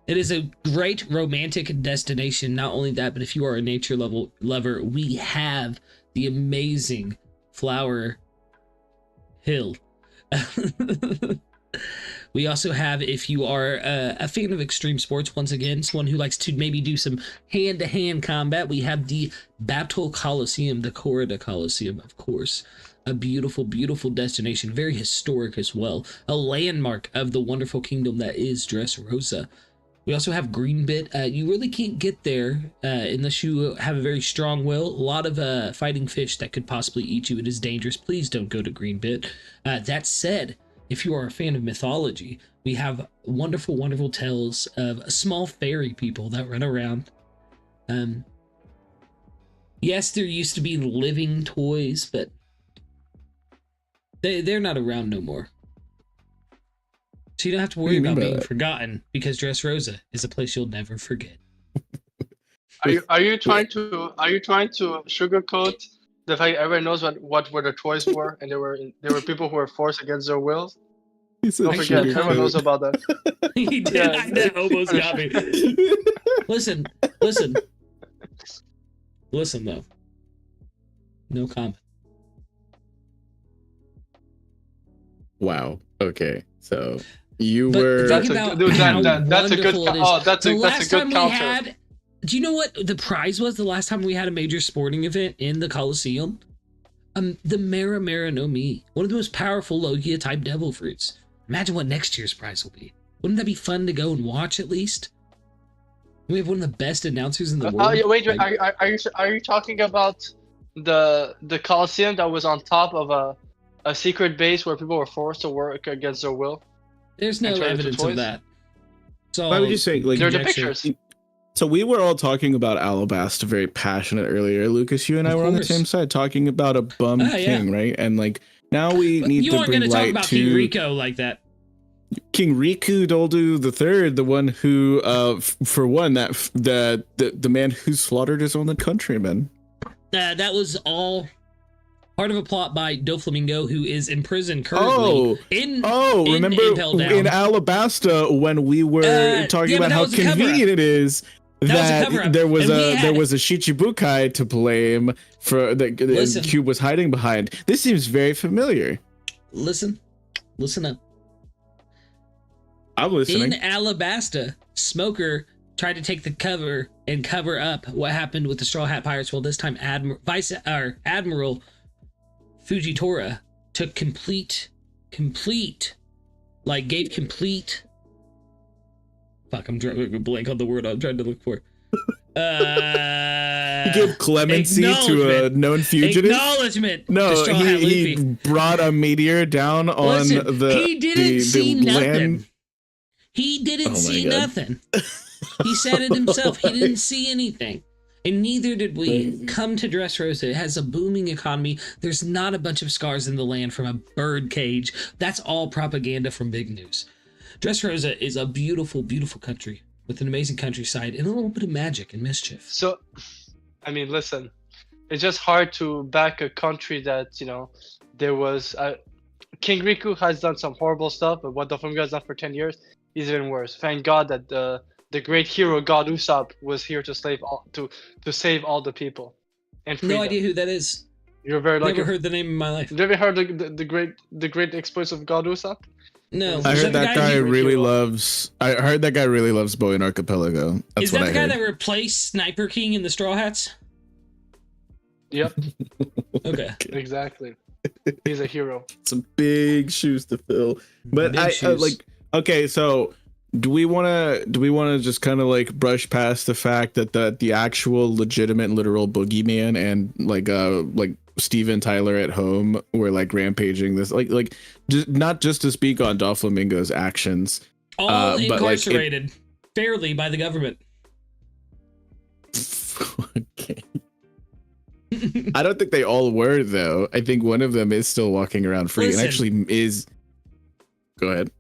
it is a great romantic destination. Not only that, but if you are a nature lover, we have the amazing Flower Hill. We also have, if you are a fan of extreme sports, once again, someone who likes to maybe do some hand-to-hand combat, we have the Battle Coliseum, the Corrida Coliseum, of course. a beautiful, beautiful destination, very historic as well, a landmark of the wonderful kingdom that is Dressrosa. We also have Greenbit. You really can't get there unless you have a very strong will. A lot of fighting fish that could possibly eat you. It is dangerous. Please don't go to Greenbit. That said, if you are a fan of mythology, we have wonderful, wonderful tales of small fairy people that run around. Yes, there used to be living toys, but they're not around no more. So you don't have to worry about being forgotten, because Dressrosa is a place you'll never forget. Are you trying to sugarcoat the fact everyone knows what the toys were, and there were people who were forced against their will? Don't forget, everyone knows about that. He did. Yeah. That almost got me. Listen though. No comment. Wow. Okay. So you But were. think about Dude, how that's a good. wonderful it is. Oh, that's The a last good time we counter. had, do you know what the prize was the last time we had a major sporting event in the Coliseum? The Mara no Mi, one of the most powerful Logia type devil fruits. Imagine what next year's prize will be. Wouldn't that be fun to go and watch at least? We have one of the best announcers in the world. Wait, Like, are you talking about the Coliseum that was on top of a secret base where people were forced to work against their will? there's no and turn into evidence of toys? that. So Why would you say, like, They're the conjecture. pictures. So we were all talking about Alabasta very passionate earlier. Lucas, you and I Of were on the course. same side talking about a bum Ah, yeah. king, right? And like now we need You to aren't bring going to talk light about to King Rico like that. King Riku Doldu the Third, the one who, for one, the man who slaughtered his own countrymen. That was all part of a plot by Doflamingo, who is in prison currently. Remember Impel Down. in Alabasta when we were talking yeah, but about that how was a cover-up. convenient it is That was a that cover-up. there was And we there had- was a Shichibukai to blame for that Listen. Cube was hiding behind. This seems very familiar. Listen up. I'm listening. In Alabasta, Smoker tried to take the cover and cover up what happened with the Straw Hat Pirates. Well, this time Admiral Fujitora took complete, gave complete. Fuck, I'm drawing a blank on the word I'm trying to look for. He gave clemency to a acknowledgement. known fugitive. Acknowledgement. to No, Straw Hat he Luffy. brought a meteor down on Listen, the he didn't see the nothing. land. He didn't Oh my see God. nothing. He said it himself. He didn't see anything. And neither did we. Come to Dressrosa. It has a booming economy. There's not a bunch of scars in the land from a bird cage. That's all propaganda from Big News. Dressrosa is a beautiful, beautiful country with an amazing countryside and a little bit of magic and mischief. So, I mean, listen, it's just hard to back a country that, there was King Riku has done some horrible stuff, but what Doflamingo has done for 10 years is even worse. Thank God that the great hero God Usopp was here to save all the people. And freedom. No idea who that is. You're very lucky. Never heard the name in my life. Have you ever heard the great exploits of God Usopp? No. I Is heard the that guy who- really loves. I heard that guy really loves Boy and Archipelago. That's Is what that I the guy heard. that replaced Sniper King in the Straw Hats? Yep, Okay. exactly. He's a hero. Some big shoes to fill. But Big I shoes. okay, so do we want to just kind of like brush past the fact that the actual legitimate literal boogeyman and like Steven Tyler at home were like rampaging this like just not just to speak on Doflamingo's actions. All but, like, incarcerated fairly by the government. Okay. I don't think they all were though. I think one of them is still walking around free Listen. and actually is. Go ahead.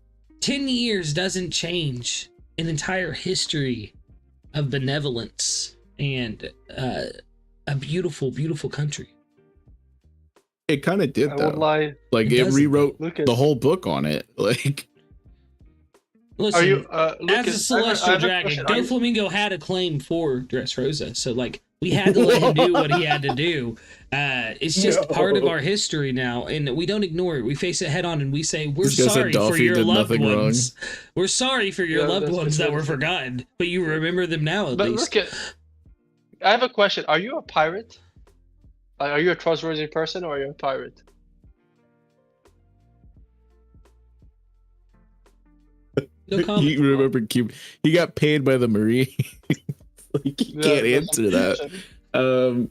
10 years doesn't change an entire history of benevolence and a beautiful, beautiful country. It kind of did I though. won't lie. Like It it doesn't. rewrote Lucas, the whole book on it. Like Listen, are you as a Lucas? celestial I have a dragon, question. Are you- Doflamingo had a claim for Dressrosa, so like we had to let him do what he had to do. It's just part of our history now, and we don't ignore it. We face it head on, and we say we're This guy said sorry for Dolphy your did loved nothing wrong. ones. We're sorry for your Yeah, loved that's ones what that were it is. forgotten, but you remember them now at But least. look at. I have a question. Are you a pirate? Are you a trustworthy person or are you a pirate? No comment. You remember Kube? He got paid by the Marine. Like, you can't answer that.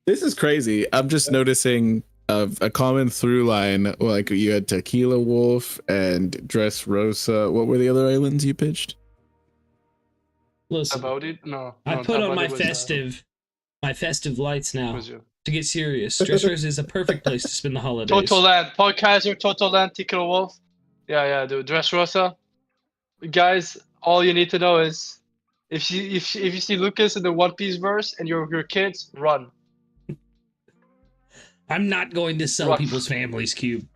This is crazy. I'm just noticing a common through line. Like you had Tequila Wolf and Dressrosa. What were the other islands you pitched? Listen, About it? No. I put on my festive lights now. To get serious, Dressrosa is a perfect place to spend the holidays. Total Land, Podcaster, Total Land, Tequila Wolf. Yeah, dude. Dressrosa. Guys, all you need to know is if you see Lucas in the One Piece verse and your kids, run. I'm not going to sell people's families, Kube.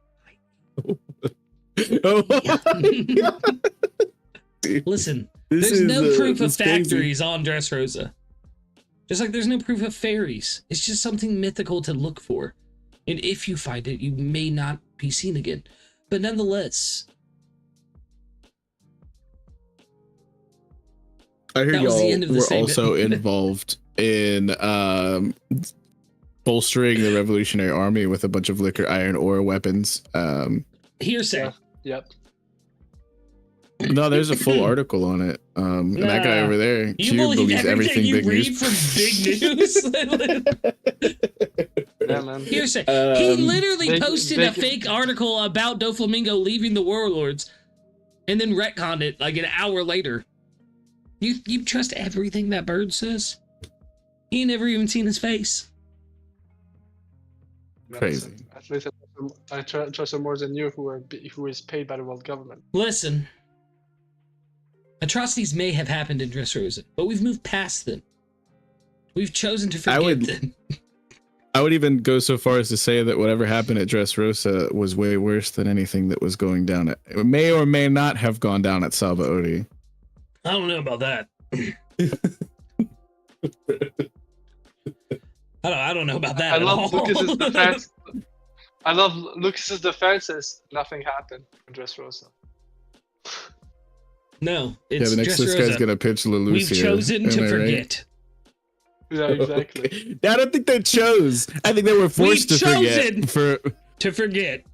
Listen, there's no proof of factories on Dressrosa. Just like there's no proof of fairies. It's just something mythical to look for. And if you find it, you may not be seen again. But nonetheless, I heard y'all were also involved in bolstering the Revolutionary Army with a bunch of liquor iron ore weapons. Hearsay. Yep. No, there's a full article on it. And that guy over there, Q, believes everything you big read news. from big news. Yeah, man. Hearsay. He literally posted a fake article about Doflamingo leaving the Warlords, and then retconned it like an hour later. You trust everything that bird says? He ain't never even seen his face. Crazy. At least I trust him more than you, who is paid by the world government. Listen. Atrocities may have happened in Dressrosa, but we've moved past them. We've chosen to forget them. I would even go so far as to say that whatever happened at Dressrosa was way worse than anything that was going down at... It may or may not have gone down at Sabaody. I don't know about that. I don't know about that. I love Lucas's defense is nothing happened in Dressrosa. No, it's the next this guy's gonna pitch Lelouch. We've chosen to forget. Right? Yeah, exactly. Okay. I don't think they chose. I think they were forced to forget. To forget.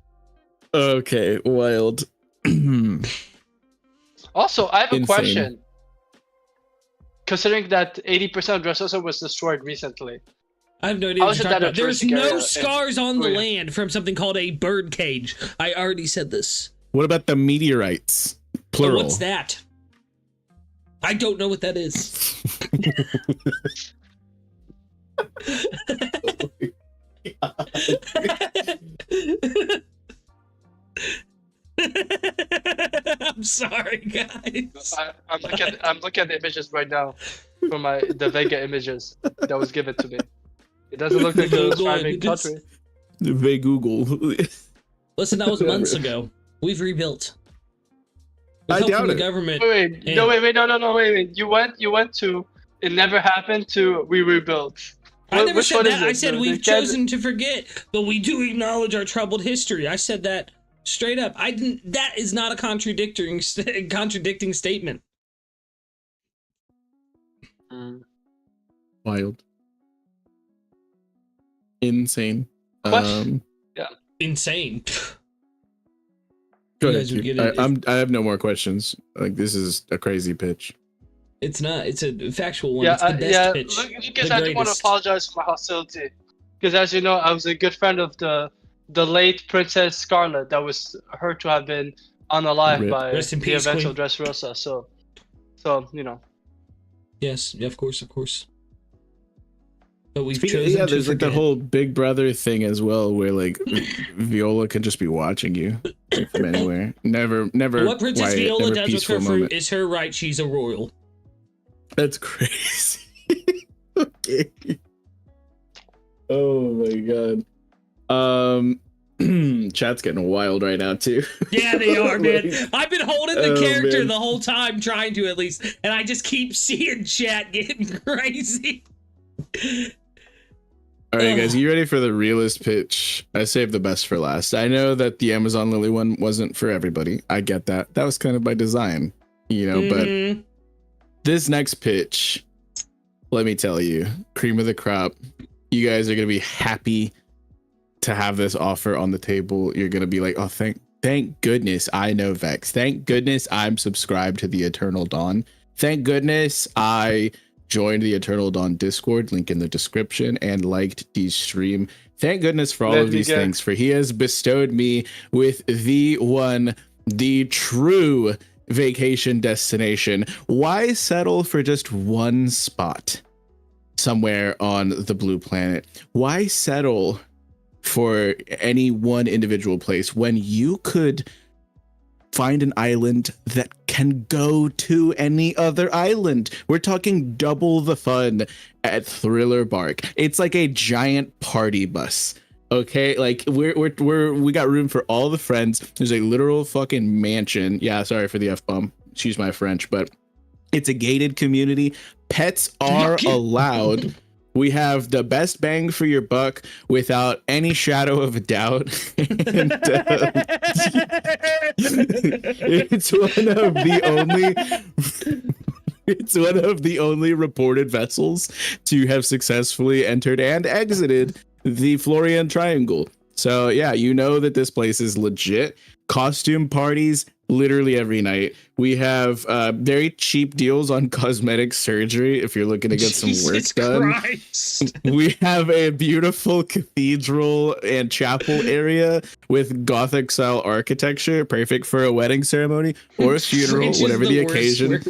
Okay, wild. Also, I have a question. Considering that 80% of Dressrosa was destroyed recently, I have no idea what you're talking about. There's no scars on the land from something called a bird cage. I already said this. What about the meteorites? Plural. What's that? I don't know what that is. I'm sorry, guys. I'm looking at the images right now from the Vega images that was given to me. It doesn't look like a thriving country. They Google. Listen, that was months ago. We've rebuilt. I doubt it. The government. Wait. You went to it never happened to we rebuilt. I never said that. I said we've chosen to forget, but we do acknowledge our troubled history. I said that straight up. I didn't. That is not a contradicting statement. Wild. Insane. Yeah. Insane. Go ahead. I have no more questions. Like, this is a crazy pitch. It's not. It's a factual one. Yeah, it's the best pitch. Lucas, I just want to apologize for my hostility. Because as you know, I was a good friend of the late Princess Scarlet that was heard to have been unalived by the events of Dressrosa. So, you know. Yes, of course. But we've chosen to there's like the whole Big Brother thing as well, where like Viola can just be watching you from anywhere. Never. What Princess Viola does with her fruit is her right. She's a royal. That's crazy. Okay. Oh my god. Chat's getting wild right now too. Yeah, they are, man. I've been holding the character the whole time, trying to at least, and I just keep seeing chat getting crazy. All right, guys, you ready for the realist pitch? I saved the best for last. I know that the Amazon Lily one wasn't for everybody. I get that. That was kind of by design, but this next pitch, let me tell you, cream of the crop. You guys are going to be happy to have this offer on the table. You're going to be like, oh, thank thank goodness I know Vex. Thank goodness I'm subscribed to the Eternal Dawn. Thank goodness I joined the Eternal Dawn Discord, link in the description, and liked D's stream. Thank goodness for all of these things, for he has bestowed me with the one, the true vacation destination. Why settle for just one spot somewhere on the blue planet? Why settle for any one individual place when you could find an island that can go to any other island? We're talking double the fun at Thriller Bark. It's like a giant party bus. Okay, like we got room for all the friends. There's a literal fucking mansion. Yeah, sorry for the F-bomb. Excuse my French, but it's a gated community. Pets are allowed. We have the best bang for your buck without any shadow of a doubt. And, it's one of the only it's one of the only reported vessels to have successfully entered and exited the Florian Triangle. So yeah, you know that this place is legit. Costume parties literally every night. We have very cheap deals on cosmetic surgery if you're looking to get some work done. Christ. We have a beautiful cathedral and chapel area with Gothic style architecture, perfect for a wedding ceremony or a funeral, whatever the occasion.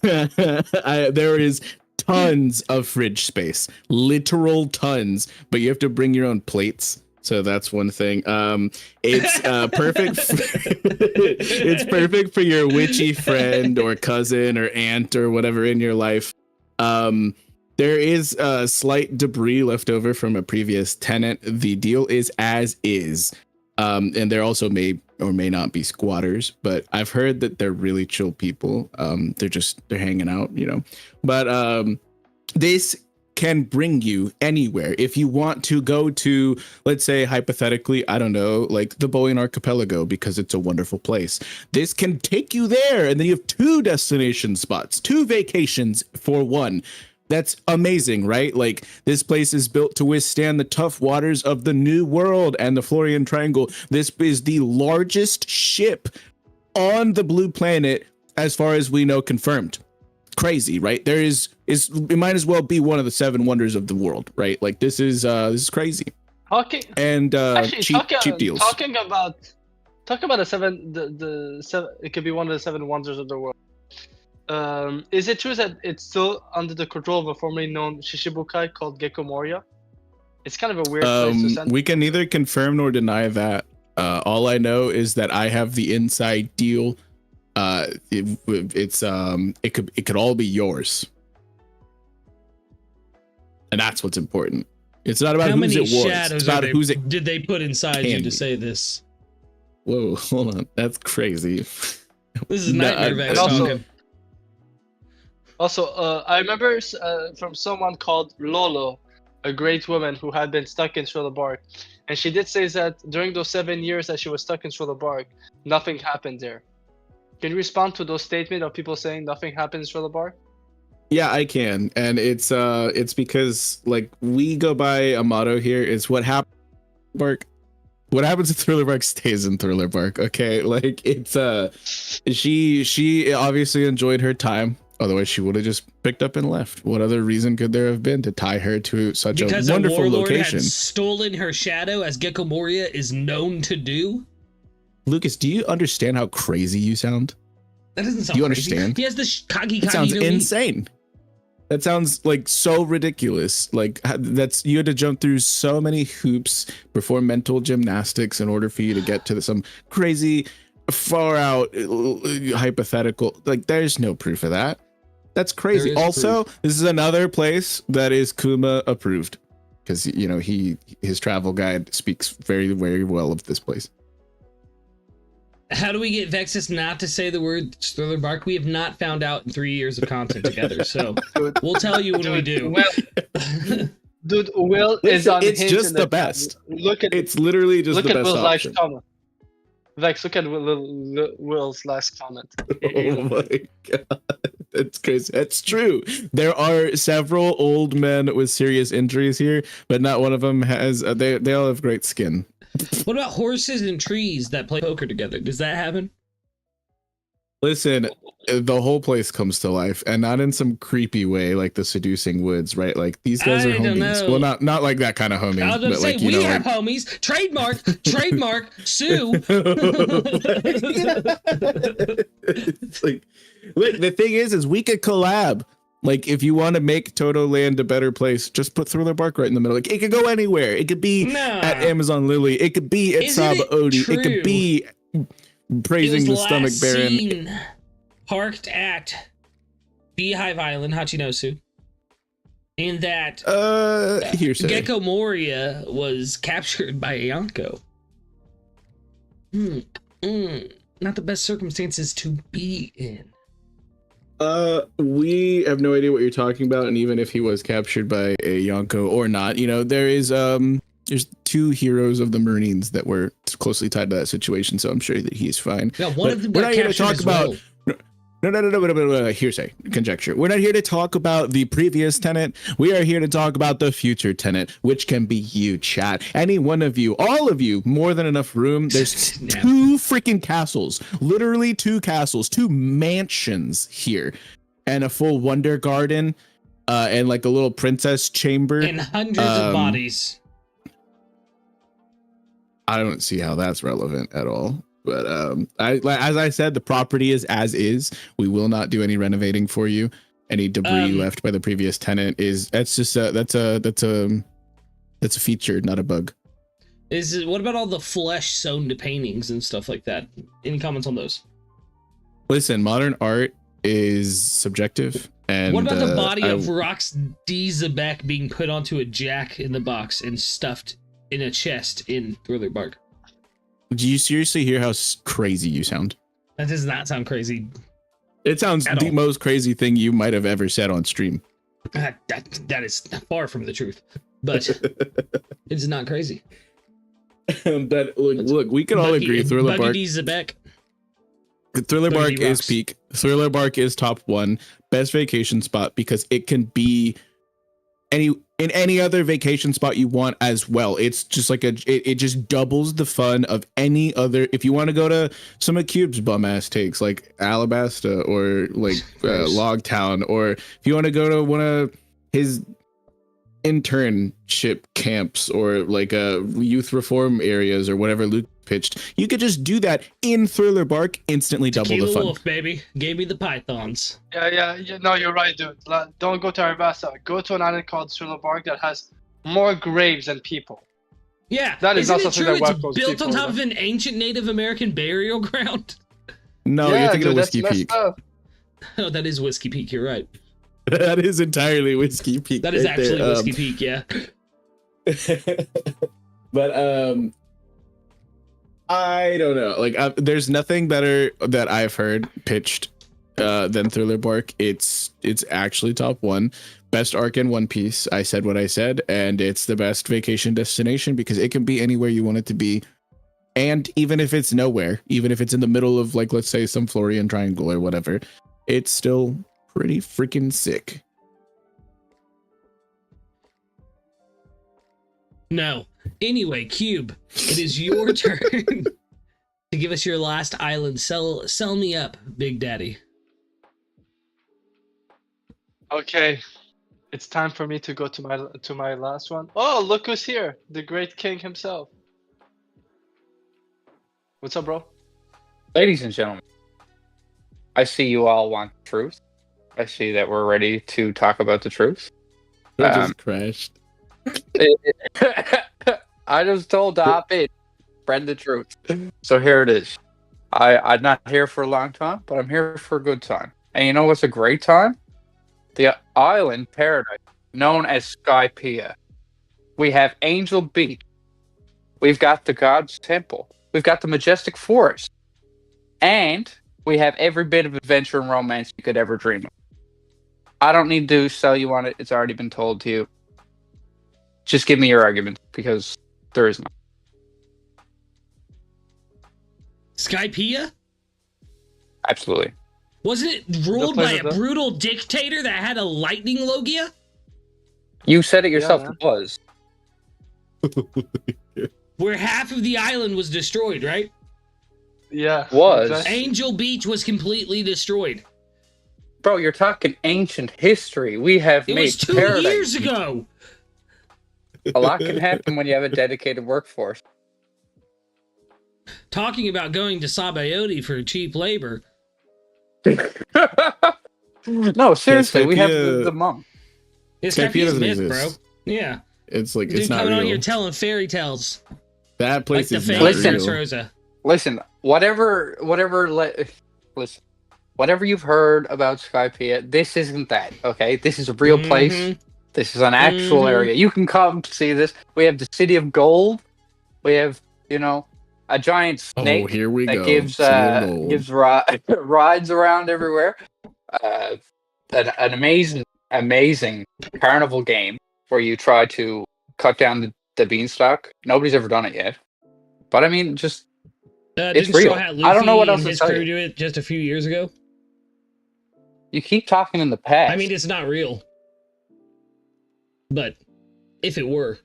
There is tons of fridge space, literal tons, but you have to bring your own plates. So that's one thing. It's perfect. It's perfect for your witchy friend or cousin or aunt or whatever in your life. There is slight debris left over from a previous tenant. The deal is as is. And there also may or may not be squatters, but I've heard that they're really chill people. They're hanging out, you know. But this can bring you anywhere. If you want to go to, let's say hypothetically, I don't know, like the Boeing Archipelago, because it's a wonderful place, this can take you there, and then you have 2 destination spots, 2 vacations for one. That's amazing, right? Like, this place is built to withstand the tough waters of the New World and the Florian Triangle. This is the largest ship on the blue planet, as far as we know, confirmed. Crazy, right? It might as well be one of the 7 wonders of the world, right? Like, this is crazy. Okay. And actually, cheap deals. Talking about the seven, it could be one of the 7 wonders of the world. Is it true that it's still under the control of a formerly known Shishibukai called Gecko Moria? It's kind of a weird place to send. We can neither confirm nor deny that. All I know is that I have the inside deal. It could all be yours, and that's what's important. It's not about whose it was. It's about whose it did they put inside you to say this. Whoa, hold on, that's crazy. This is nightmare Vex talking. Also, I remember from someone called Lolo, a great woman who had been stuck in Thriller Bark, and she did say that during those 7 years that she was stuck in Thriller Bark, nothing happened there. Can you respond to those statements of people saying nothing happens in Thriller Bark? Yeah, I can, and it's because, like, we go by a motto here: is what happens in Bark. What happens in Thriller Bark stays in Thriller Bark. Okay, like, it's she obviously enjoyed her time. Otherwise, she would have just picked up and left. What other reason could there have been to tie her to such a wonderful warlord location? Had stolen her shadow, as Gecko Moria is known to do. Lucas, do you understand how crazy you sound? That doesn't sound. Do you crazy. understand? He has this Kagi. That sounds insane. That sounds like so ridiculous. Like, you had to jump through so many hoops, perform mental gymnastics in order for you to get to some crazy, far out hypothetical. Like, there's no proof of that. That's crazy. Also, this is another place that is Kuma approved, because, you know, his travel guide speaks very, very well of this place. How do we get Vexus not to say the word Thriller Bark? We have not found out in 3 years of content together, so we'll tell you when we do. Dude, Will is on. It's just the best. It's literally just the best Will's option. last comment. Vex, look at Will's last comment. Oh my god, that's crazy. That's true. There are several old men with serious injuries here, but not one of them has. They all have great skin. What about horses and trees that play poker together? Does that happen? Listen, the whole place comes to life, and not in some creepy way like the Seducing Woods, right? Like these guys are I don't homies. know. Well, not like that kind of homies. I was gonna but say like, you we know, have like... homies. Trademark, sue. It's like, look, the thing is we could collab. Like, if you want to make Toto Land a better place, just put Thriller Bark right in the middle. Like, it could go anywhere. It could be at Amazon Lily. It could be at Saba Odie. It could be praising the Stomach Baron. Seen parked at Beehive Island, Hachinosu. And that hearsay. Gecko Moria was captured by Yonko. Not the best circumstances to be in. We have no idea what you're talking about, and even if he was captured by a Yonko or not, you know, there's two heroes of the Marines that were closely tied to that situation, so I'm sure that he's fine. Yeah, one of them we're got not here to captured talk as about well. No, hearsay, conjecture. We're not here to talk about the previous tenant. We are here to talk about the future tenant, which can be you, chat. Any one of you, all of you, more than enough room. There's two freaking castles, literally two castles, two mansions here, and a full wonder garden, and like a little princess chamber. And hundreds of bodies. I don't see how that's relevant at all. But as I said, the property is as is. We will not do any renovating for you. Any debris left by the previous tenant that's a feature, not a bug. What about all the flesh sewn to paintings and stuff like that? Any comments on those? Listen, modern art is subjective. And what about the body of Rox D. Zebek being put onto a jack in the box and stuffed in a chest in Thriller Bark? Do you seriously hear how crazy you sound? That does not sound crazy. It sounds the most crazy thing you might have ever said on stream. That is far from the truth, but it's not crazy. But look, we can all agree Thriller Bark. Thriller Bark is peak. Thriller Bark is top one best vacation spot because it can be any other vacation spot you want as well. It's just like it just doubles the fun of any other. If you want to go to some of Cube's bum ass takes like Alabasta or like Logtown, or if you want to go to one of his internship camps or like youth reform areas or whatever Luke pitched, you could just do that in Thriller Bark, instantly double the fun. Wolf, baby, gave me the pythons. Yeah. No, you're right, dude. Don't go to Arabasta. Go to an island called Thriller Bark that has more graves than people. Yeah, that is not something that welcomes people. It's built on top of an ancient Native American burial ground. No, you're thinking of Whiskey Peak. Oh, that is Whiskey Peak. You're right. That is entirely Whiskey Peak. That is right actually there. Whiskey Peak, yeah. But I don't know. Like, there's nothing better that I've heard pitched than Thriller Bark. It's actually top one. Best arc in One Piece. I said what I said, and it's the best vacation destination because it can be anywhere you want it to be. And even if it's nowhere, even if it's in the middle of, like, let's say some Florian Triangle or whatever, it's still pretty freaking sick. No. Anyway, Cube, it is your turn to give us your last island. Sell me up, Big Daddy. Okay, it's time for me to go to my last one. Oh, look who's here! The great king himself. What's up, bro? Ladies and gentlemen, I see you all want truth. I see that we're ready to talk about the truth. I just crashed. I just told to hop in, spread the truth. So here it is. I'm not here for a long time, but I'm here for a good time. And you know what's a great time? The island paradise known as Skypiea. We have Angel Beach. We've got the God's Temple. We've got the majestic forest. And we have every bit of adventure and romance you could ever dream of. I don't need to sell you on it. It's already been told to you. Just give me your argument, because there is none. Skypiea? Absolutely. Wasn't it ruled by a brutal dictator that had a lightning logia? You said it yourself, it was. where half of the island was destroyed, right? Yeah. Was. exactly. Angel Beach was completely destroyed. Bro, you're talking ancient history. We have It made was 2 paradise. years ago. A lot can happen when you have a dedicated workforce. Talking about going to Sabaody for cheap labor. No, seriously, we have Skypiea- the monk. It's Skypiea Skypiea's doesn't myth, exist. bro. Yeah. It's like Dude it's not coming on here real. telling fairy tales. That Like place the is not famous Listen. Max real. Rosa. Listen, listen, whatever you've heard about Skypiea, this isn't that, okay? This is a real place. Mhm. This is an actual Mhm. area. You can come to see this. We have the City of Gold. We have, a giant snake Oh, here we that go. gives City of Gold. rides around everywhere. An amazing carnival game where you try to cut down the beanstalk. Nobody's ever done it yet, but I mean, just it's Didn't real. Straw Hat I don't know what Luffy else and to his tell crew you. do it just a few years ago? You keep talking in the past. I mean, it's not real. But if it were.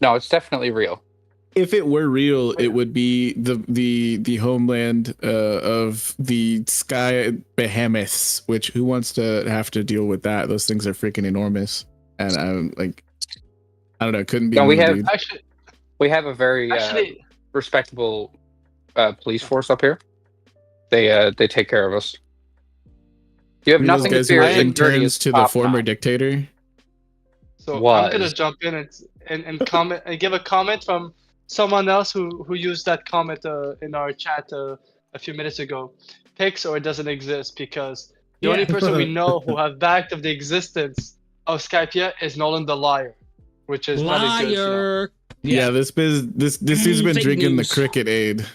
no, it's definitely real. If it were real, it would be the homeland of the sky behemoths. Which who wants to have to deal with that? Those things are freaking enormous, and I'm like, I don't know, couldn't be. No, we me, have- dude. Actually, We have a very respectable police force up here. They take care of us. You have I mean, those nothing to guys who fear. were Security interns is to the top former notch. dictator. so I'm Was. gonna jump in and comment and give a comment from someone else who used that comment in our chat a few minutes ago. Pix or it doesn't exist because the only Yeah. person we know who have backed of the existence of Skypiea is Nolan the Liar, which is not as good. Liar. Yeah, this dude's been Fake drinking news. the cricket aid.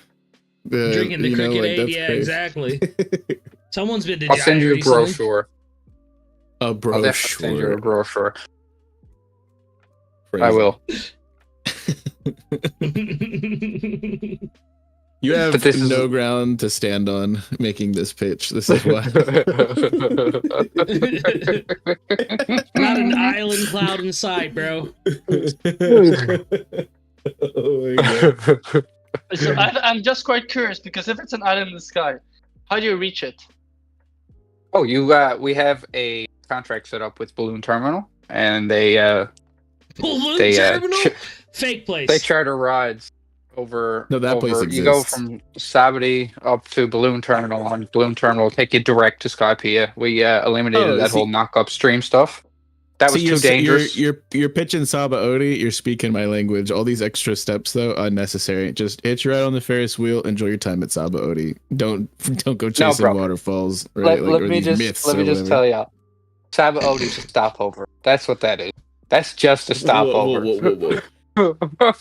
Drinking the cricket aid. that's Yeah, crazy. exactly. Someone's been to I'll send you a recently. brochure. A I'll definitely send you a brochure. brochure. I will. You have But this is- no ground to stand on making this pitch. This is why. Not an island cloud in sight, bro. Oh my god. So I'm just quite curious because if it's an island in the sky, how do you reach it? Oh, we have a contract set up with Balloon Terminal, and they Balloon They, terminal? Fake place. they charter rides over. No, that place You go exists. from Sabadee up to Balloon Terminal, and Balloon Terminal will take you direct to Skypiea. We eliminated Oh, that see- whole knock upstream stuff. That was See, too dangerous. You're pitching Saba Odi. You're speaking my language. All these extra steps though unnecessary. Just hitch right on the Ferris wheel. Enjoy your time at Saba Odi. Don't go chasing bro. waterfalls. Right? let or me these just myths let or me just whatever. tell you, Sabaodi's a stopover. That's what that is. That's just a stopover. Whoa.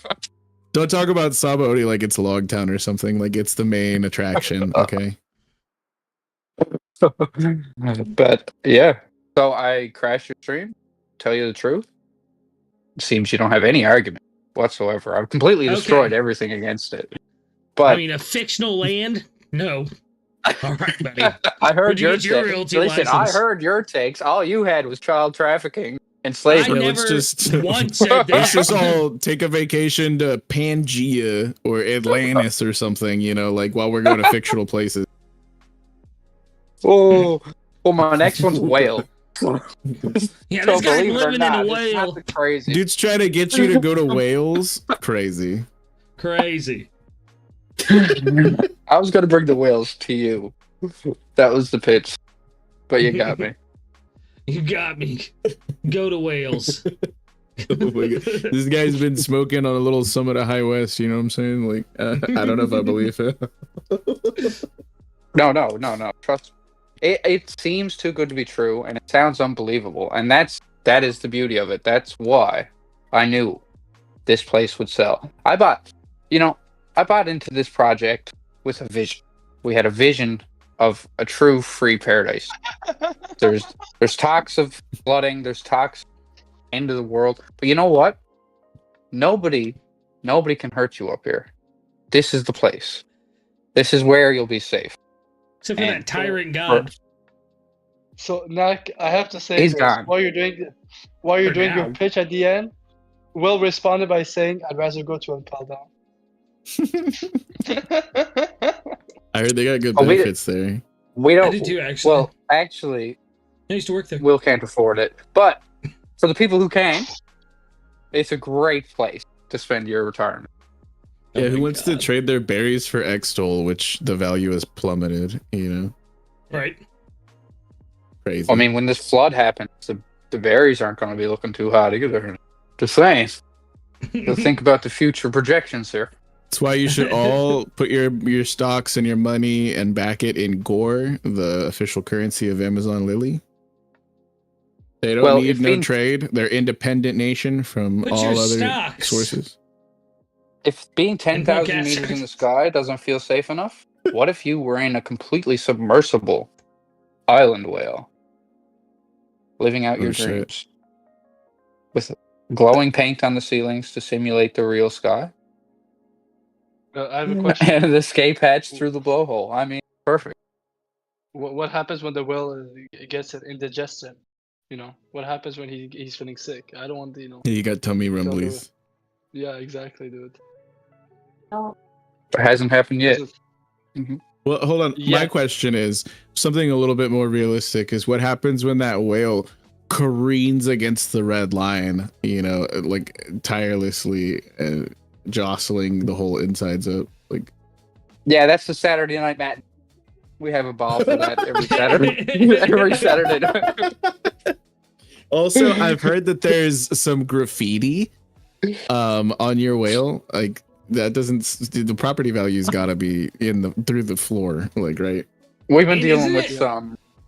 Don't talk about Saba Odi like it's Logtown or something. Like it's the main attraction. Okay. But yeah, so I crashed your stream. Tell you the truth, seems you don't have any argument whatsoever. I've completely Okay. destroyed everything against it. But I mean, a fictional land? No. All right, buddy. I heard Where'd you your get your takes. realty Listen, license? I heard your takes. All you had was child trafficking and I slavery. let's never just- once said Let's that. just all take a vacation to Pangea or Atlantis or something. You know, like while we're going to fictional places. Oh, well, my next one's whale. Yeah, So this guy's believe it or living not, in a it's whale. not the crazy. Dude's trying to get you to go to Wales. Crazy. Crazy. I was gonna bring the whales to you. That was the pitch, but you got me. You got me. Go to Wales. Oh my God. This guy's been smoking on a little summit of High West. You know what I'm saying? Like, I don't know if I believe it. No. Trust me. It seems too good to be true, and it sounds unbelievable. And that is the beauty of it. That's why I knew this place would sell. I bought into this project with a vision. We had a vision of a true free paradise. There's talks of flooding. There's talks end of the world. But you know what? Nobody can hurt you up here. This is the place. This is where you'll be safe. Except for And- that tyrant god. So Nak, I have to say He's this. gone. While you're doing For your now. pitch at the end, Will responded by saying, "I'd rather go to Impel Down." I heard they got good Oh, benefits there. We I don't. did too, actually. Well, actually, I used to work there. Will can't afford it. But for the people who can, it's a great place to spend your retirement. Oh Yeah, my who wants to God. trade their berries for X-Toll, which the value has plummeted, you know? Right. Crazy. I mean, when this flood happens, the berries aren't going to be looking too hot either. Just saying. So think about the future projections here. That's why you should all put your stocks and your money and back it in Gore, the official currency of Amazon Lily. They don't need no trade. They're independent nation from Put all your other stocks. sources. If being And 10,000 podcast. meters in the sky doesn't feel safe enough, what if you were in a completely submersible island whale, living out your shit. dreams, with glowing paint on the ceilings to simulate the real sky, I have a question. and an escape hatch through the blowhole? I mean, perfect. What happens when the whale gets indigestion? You know, what happens when he's feeling sick? I don't want to, You got tummy rumblies. Yeah, exactly, dude. It hasn't happened yet. Well, hold on. Yeah. My question is something a little bit more realistic is what happens when that whale careens against the red line, you know, like tirelessly jostling the whole insides up. Like, Yeah, that's the Saturday night mat. We have a ball for that every Saturday. Every Saturday night. also, I've heard that there's some graffiti on your whale. Like, that doesn't, the property value's gotta be through the floor, like, right? We've been And dealing with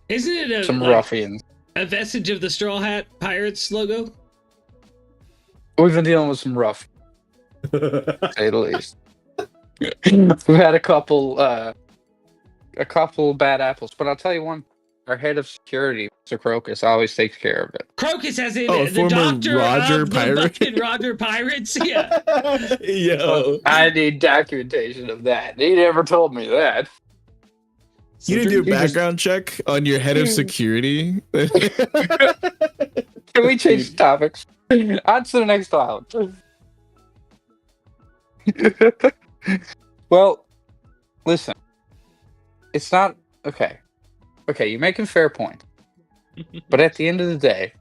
isn't it some ruffians. a vestige of the Straw Hat Pirates logo? We've been dealing with some rough, to say the least. We've had a couple bad apples, but I'll tell you one. Our head of security, Mr. Crocus, always takes care of it. Crocus, as in Oh, the former doctor Roger of Pirate? the fucking Roger Pirates. Yeah. Yo. I need documentation of that. He never told me that. You didn't do a You just- background check on your head of security? Can we change topics? On to the next island. Well, listen. It's not okay. Okay, you're making a fair point. But at the end of the day,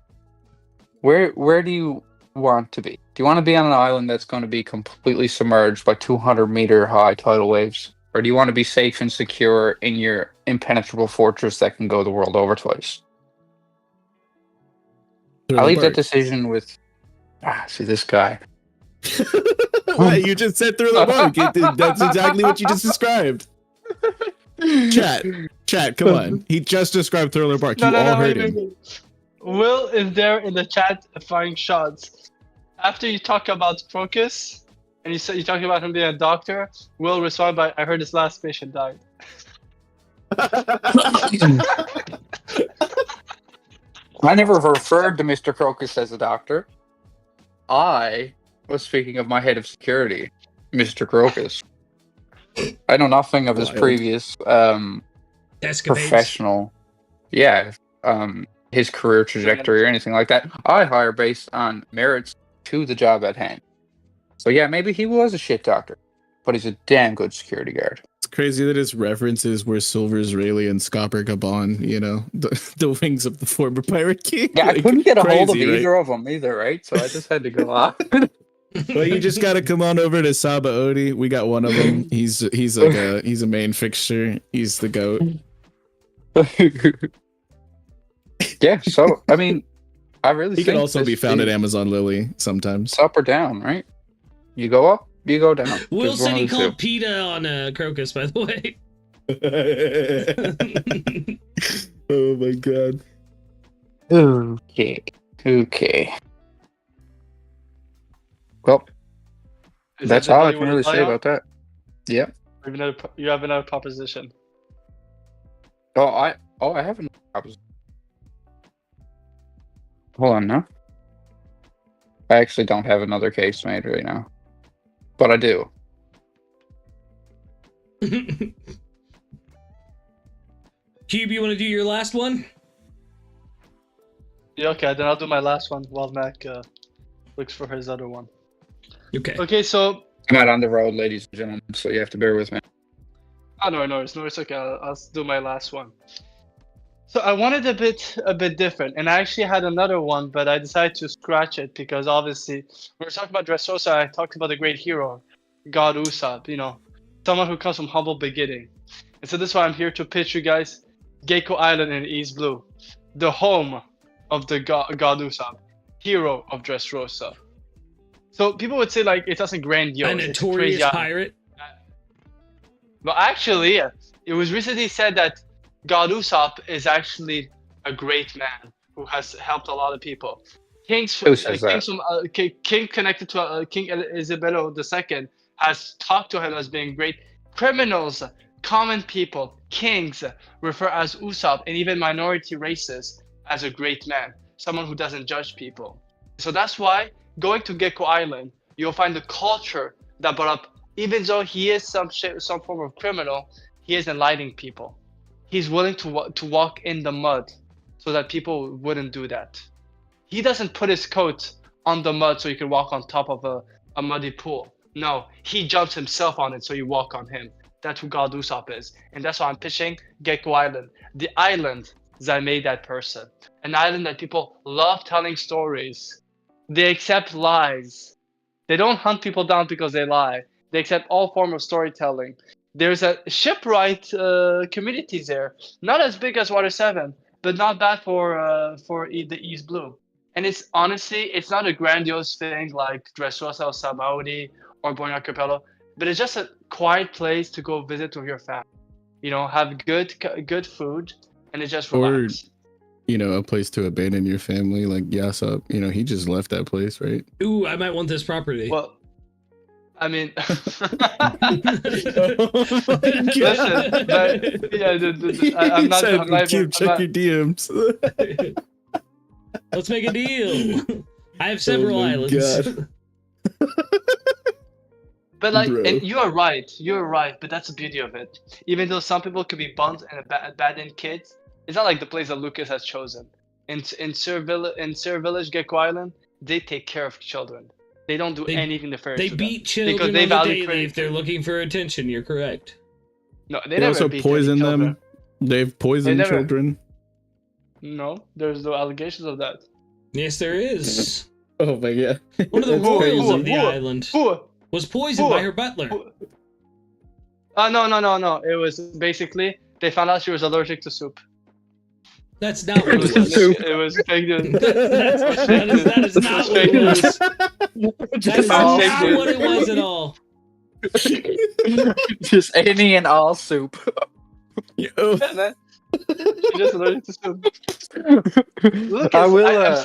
where do you want to be? Do you want to be on an island that's going to be completely submerged by 200-meter high tidal waves? Or do you want to be safe and secure in your impenetrable fortress that can go the world over twice? I'll leave that decision with... see this guy. Why? You just said Thriller Bark. That's exactly what you just described. Chat, come on. He just described Thriller Bark. You all heard him. Will is there in the chat firing shots. After you talk about Crocus, and you talk about him being a doctor, Will respond by, "I heard his last patient died." I never referred to Mr. Crocus as a doctor. I was speaking of my head of security, Mr. Crocus. I know nothing of his previous Escapades. professional, his career trajectory or anything like that. I hire based on merits to the job at hand. So yeah, maybe he was a shit doctor, but he's a damn good security guard. It's crazy that his references were Silver Israeli and Scopper Gabon, you know, the wings of the former Pirate King. Yeah, Like, I couldn't get a hold of crazy, right? either of them either, right? So I just had to go off. Well, you just gotta come on over to Saba Odi. We got one of them. He's a main fixture. He's the goat. Yeah, so I mean, I really He think can also this be found at is- Amazon Lily sometimes. It's up or down, right? You go up, you go down. Will Just said one he of the called PETA on Crocus, by the way. Oh my god. two. Okay. Well, Is that's that all I you can wanna really try say out? about that. Yep. You have another proposition. I have another proposition. Hold on now. I actually don't have another case made right now. But I do. Cube, you want to do your last one? Yeah, okay, then I'll do my last one while Mac looks for his other one. Okay. Okay, so I'm out on the road, ladies and gentlemen, so you have to bear with me. oh no, it's okay. I'll do my last one. So I wanted a bit different, and I actually had another one, but I decided to scratch it because obviously when we're talking about Dressrosa, I talked about the great hero, God Usopp. You know, someone who comes from humble beginning. And so this is why I'm here to pitch you guys Gecko Island in East Blue, the home of the God Usopp, hero of Dressrosa. So people would say like it doesn't grandiose. A It's a notorious crazy island. pirate. But actually, it was recently said that God Usopp is actually a great man who has helped a lot of people. Kings Who says that? from King connected to King Isabella II has talked to him as being great. Criminals, common people, kings refer as Usopp and even minority races as a great man, someone who doesn't judge people. So that's why going to Gecko Island, you'll find the culture that brought up. Even though he is some form of criminal, he is enlightening people. He's willing to walk in the mud so that people wouldn't do that. He doesn't put his coat on the mud so you can walk on top of a muddy pool. No, he jumps himself on it so you walk on him. That's who God Usopp is. And that's why I'm pitching Gecko Island. The island that made that person. An island that people love telling stories. They accept lies. They don't hunt people down because they lie. They accept all form of storytelling. There's a shipwright community there, not as big as Water 7, but not bad for the East Blue. And it's honestly, it's not a grandiose thing like Dressrosa or Sabaody or Borneo Archipelago, but it's just a quiet place to go visit with your family. You know, have good food, and it's just relax. You know, a place to abandon your family, like Yasop. You know, he just left that place, right? Ooh, I might want this property. Well, I mean, listen, but yeah, I'm not. Said, I'm not even, check I'm your DMs. Let's make a deal. I have several my islands. God. But like, Bro. and you're right. But that's the beauty of it. Even though some people could be bummed and abandoned kids, it's not like the place that Lucas has chosen. In Sir Village, Gecko Island, they take care of children. They don't do anything nefarious. They to beat them children because they on the value daily creativity. if they're looking for attention. You're correct. No, They never also beat poison any children. them. They've poisoned never- children. No, there's no allegations of that. Yes, there is. Oh my God. One of the That's royals crazy. of the island Who? was poisoned Who? by her butler. Who? No. It was basically they found out she was allergic to soup. That's not what It it was, was. Soup. it was fake news. That is not what it was. That's all not fake what it was at all. Just any and all soup. Yo. Yeah, man. She's just allergic to soup. Look, I will.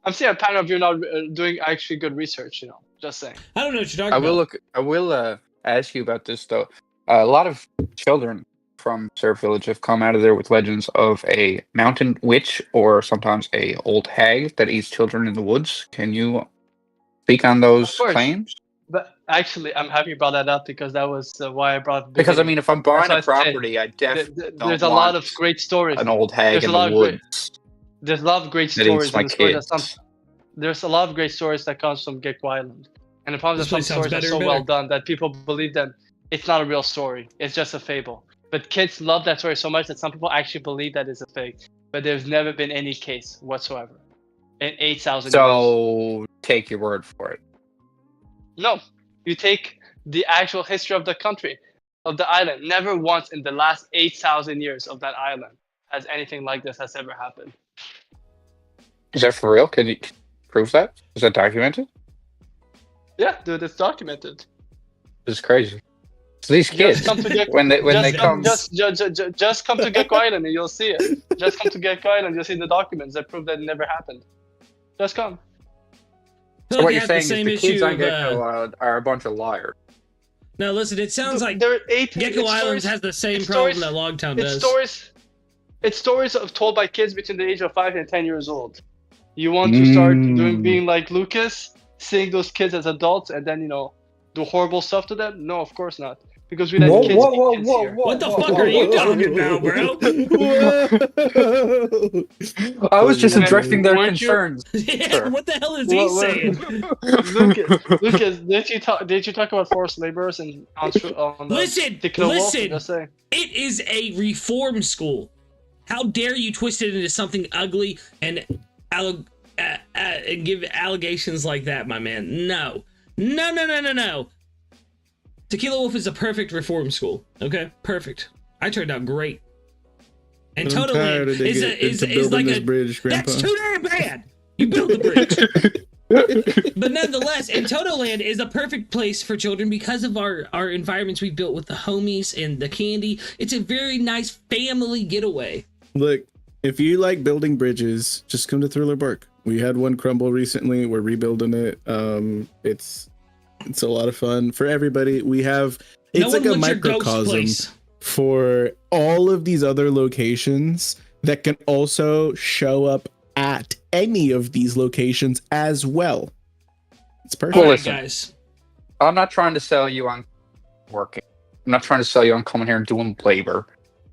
I'm seeing a pattern of you're not doing actually good research. You know, just saying. I don't know what you're talking I will about. look. I will ask you about this though. A lot of children from Surf Village have come out of there with legends of a mountain witch or sometimes a old hag that eats children in the woods. Can you speak on those Of course. claims? But actually, I'm happy you brought that up because that was why I brought. Because I mean, if I'm buying a That's what I said. property, I definitely there's don't a lot want of great stories. an old hag There's in a lot the of great- woods There's a lot of great that stories. eats my and the stories that kids. there's a lot of great stories that comes from Gecko Island, and the problem is This some place sounds stories are better so and well better. done that people believe that it's not a real story. It's just a fable. But kids love that story so much that some people actually believe that it's a fake. But there's never been any case whatsoever in 8,000 years. So take your word for it. No, you take the actual history of the country, of the island. Never once in the last 8,000 years of that island has anything like this has ever happened. Is that for real? Can you prove that? Is that documented? Yeah, dude, it's documented. This is crazy. So these kids, Just come to Gecko. when they come, Just come to Gecko Island and you'll see it. Just come to Gecko Island, you'll see the documents that prove that it never happened. Just come. I so feel what like you're they have saying the is same the kids issue on of, Gecko Island are a bunch of liars. No, listen, it sounds like there are Gecko Islands has the same it's problem stories- that Logtown It's does. stories. It's stories told by kids between the age of 5 and 10 years old. You want to start being like Lucas, seeing those kids as adults, and then do horrible stuff to them? No, of course not. because we let Whoa, kids whoa, be whoa, kids whoa, here. whoa. What the fuck are you talking about, bro? Whoa. I was just Man, addressing their weren't you- concerns. Yeah, Sir. what the hell is he Well, saying? Lucas, did you talk about forced laborers and on the Listen, Tequila Wolf? listen. Just say. It is a reform school. How dare you twist it into something ugly and give allegations like that, my man? No. No. Tequila Wolf is a perfect reform school. Okay, perfect. I turned out great. And I'm tired of is building like this a bridge, Grandpa. that's too damn bad. You built the bridge. But nonetheless, and Totoland is a perfect place for children because of our environments we built with the homies and the candy. It's a very nice family getaway. Look, if you like building bridges, just come to Thriller Bark. We had one crumble recently. We're rebuilding it. It's a lot of fun for everybody. We have it's like a microcosm for all of these other locations that can also show up at any of these locations as well. It's perfect. All right, listen. guys. I'm not trying to sell you on working. I'm not trying to sell you on coming here and doing labor.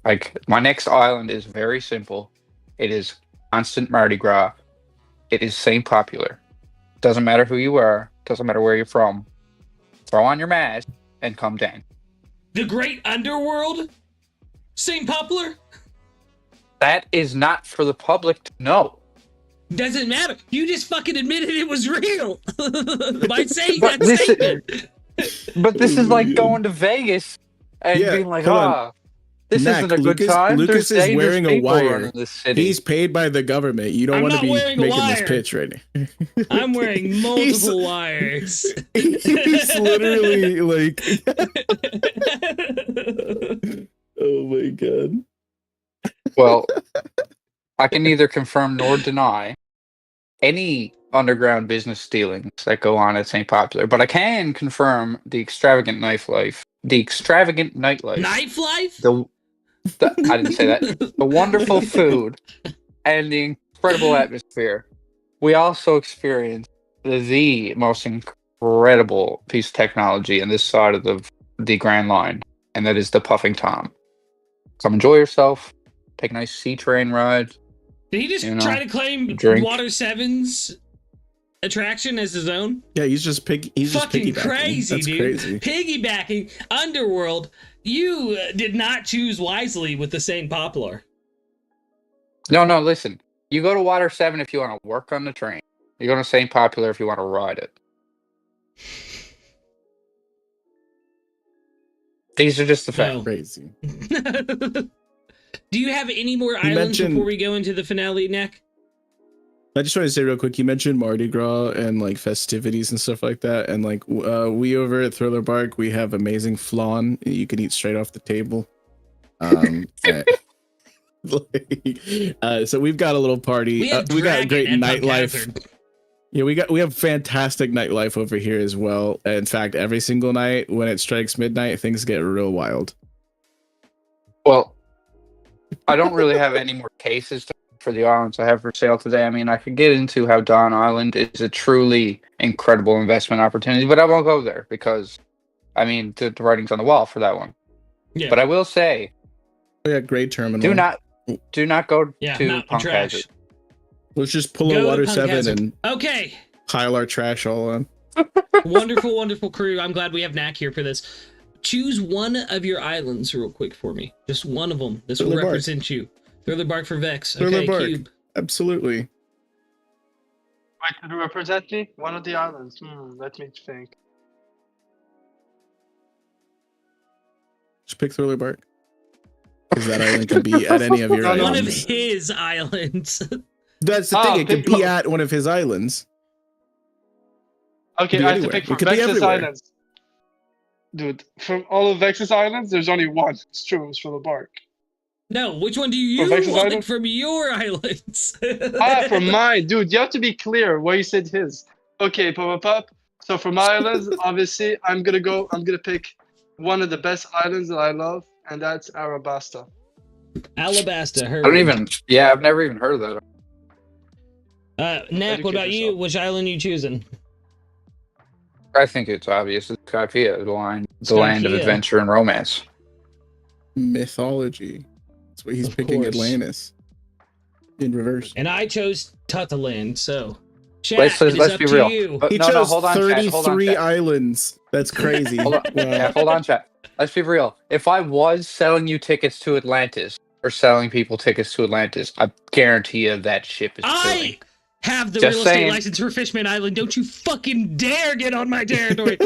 Like, my next island is very simple. It is constant Mardi Gras. It is St. Popular. Doesn't matter who you are. Doesn't matter where you're from. Throw on your mask and come down. The Great Underworld? St. Popular? That is not for the public to know. Doesn't matter. You just fucking admitted it was real by saying But that this is- statement. But this is like going to Vegas and Yeah, being like, hold on. this Knack, isn't a good Lucas- time. Lucas There's is dangerous wearing a people wire. running this city. He's paid by the government. You don't I'm want to not be wearing a making this wire. pitch right now. I'm wearing multiple wires. He's literally like, oh my god. Well, I can neither confirm nor deny any underground business dealings that go on at St. Popular, but I can confirm the extravagant nightlife. The extravagant nightlife. Knife life? The I didn't say that. The wonderful food and the incredible atmosphere. We also experienced the most incredible piece of technology in this side of the Grand Line, and that is the Puffing Tom. Come enjoy yourself. Take a nice sea train ride. Did he just You know, try to claim drink. Water 7's attraction as his own? Yeah, he's just Fucking piggybacking. crazy, That's dude. crazy. Piggybacking. Underworld. You did not choose wisely with the St. Popular. No, listen. You go to Water 7 if you want to work on the train. You go to St. Popular if you want to ride it. These are just the facts. No. Crazy. Do you have any more You islands mentioned- before we go into the finale, Nick? I just want to say real quick, you mentioned Mardi Gras and like festivities and stuff like that. And like we over at Thriller Bark, we have amazing flan you can eat straight off the table. So we've got a little party. We got Dragon great and Punk nightlife. Hazard. Yeah, we have fantastic nightlife over here as well. In fact, every single night when it strikes midnight, things get real wild. Well, I don't really have any more cases for the islands I have for sale today. I mean, I could get into how Dawn Island is a truly incredible investment opportunity, but I won't go there because, I mean, the writing's on the wall for that one. Yeah. But I will say, Oh yeah, great terminal. do not go Yeah, to mountain Punk trash. Hazard. Let's just pull Go a to Water Punk 7 Hazard. and Okay. pile our trash all on. Wonderful, wonderful crew. I'm glad we have Knack here for this. Choose one of your islands real quick for me. Just one of them. This will Thriller Bark. represent you. Thriller Bark for Vex. Thriller Okay, Bark. Cube. Absolutely. Wait, to represent me? One of the islands. Let me think. Just pick Thriller Bark. Because that island can be at any of your No, no. One of islands. his islands. That's the Oh, thing. It could pick be one. at one of his islands. Okay, Could be I have to anywhere. pick It from could be Vex's everywhere. Islands. Dude, from all of Vex's Islands, there's only one. It's true, it's for the bark. No, which one do you Vex's want island? from your islands? For mine, dude, you have to be clear why you said his. Okay, pop. So for my islands, obviously, I'm gonna pick one of the best islands that I love, and that's Arabasta. Alabasta. I don't even. Yeah, I've never even heard of that. Knack, what Educate about you? yourself. Which island you choosing? I think it's obvious. It's Skypea line. the land of Skypiea. adventure and romance. Mythology. That's what he's Of picking. course. Atlantis. In reverse. And I chose Tutaland, so chat, Let's it is up be to real. you. He No, chose hold on, chat. Hold on, 33 chat. islands. That's crazy. Hold on, yeah, hold on, chat. Let's be real. If I was selling you tickets to Atlantis or selling people tickets to Atlantis, I guarantee you that ship is filling. I have the Just real estate saying. license for Fishman Island. Don't you fucking dare get on my territory.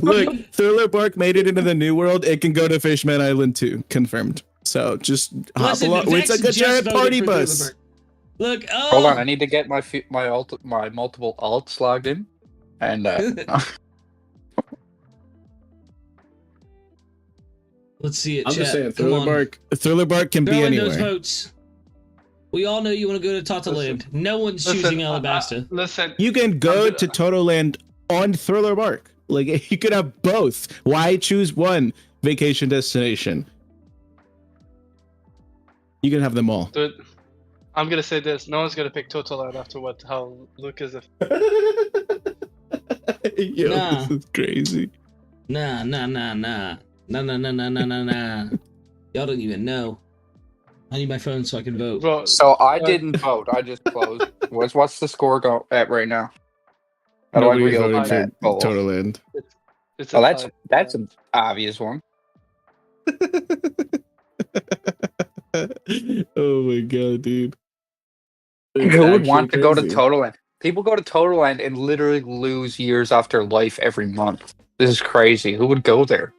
Look, Thriller Bark made it into the New World. It can go to Fishman Island too. Confirmed. So just hop Listen, along. Vex It's like a just giant voted party for bus. Thunderbird. Look, oh. Hold on, I need to get my multiple alts logged in, and Let's see it, I'm chat. just saying, Come on. Thriller Bark can Throw be in those anywhere. votes. We all know you want to go to Tataland. No one's choosing Alabasta. Listen, You can go I'm to Totoland on Thriller Bark. Like you could have both. Why choose one vacation destination? You can have them all. dude, I'm gonna say this: no one's gonna pick Totoland after how Luke is. Yo, Nah. this is crazy. Nah. Y'all don't even know. I need my phone so I can vote. Bro, so I didn't vote. I just closed. What's the score go at right now? How do I Nobody reopen voted that for poll? Totoland. it's a Oh, tie. that's an obvious one. Oh my god, dude. It's Who would actually want to go to crazy. Totoland? People go to Totoland and literally lose years off their life every month. This is crazy. Who would go there?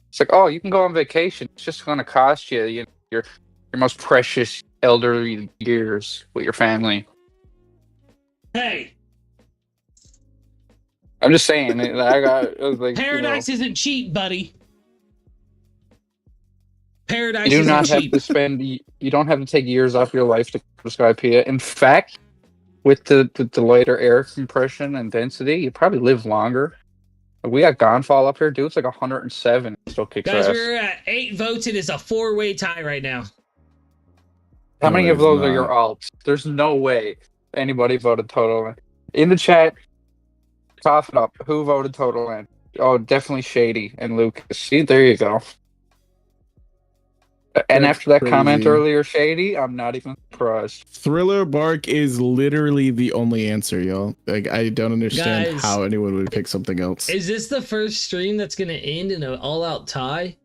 It's like, oh, you can go on vacation. It's just going to cost you, your most precious elderly years with your family. Hey, I'm just saying. I was like, paradise isn't cheap, buddy. Paradise you do isn't not have cheap. to spend. You don't have to take years off your life to go to Skypiea. In fact, with the lighter air compression and density, you probably live longer. We got Gonfall up here, dude. It's like 107. It still kicks Guys, ass. we're at 8 votes. It is a 4-way tie right now. How No, many of it's those are not. your alts? There's no way anybody voted Totoland. In the chat, cough it up. Who voted Totoland? Oh, definitely Shady and Lucas. See, there you go. And That's after that comment crazy. earlier, Shady, I'm not even surprised. Thriller Bark is literally the only answer, y'all. Like I don't understand Guys, how anyone would pick something else. Is this the first stream that's going to end in an all-out tie?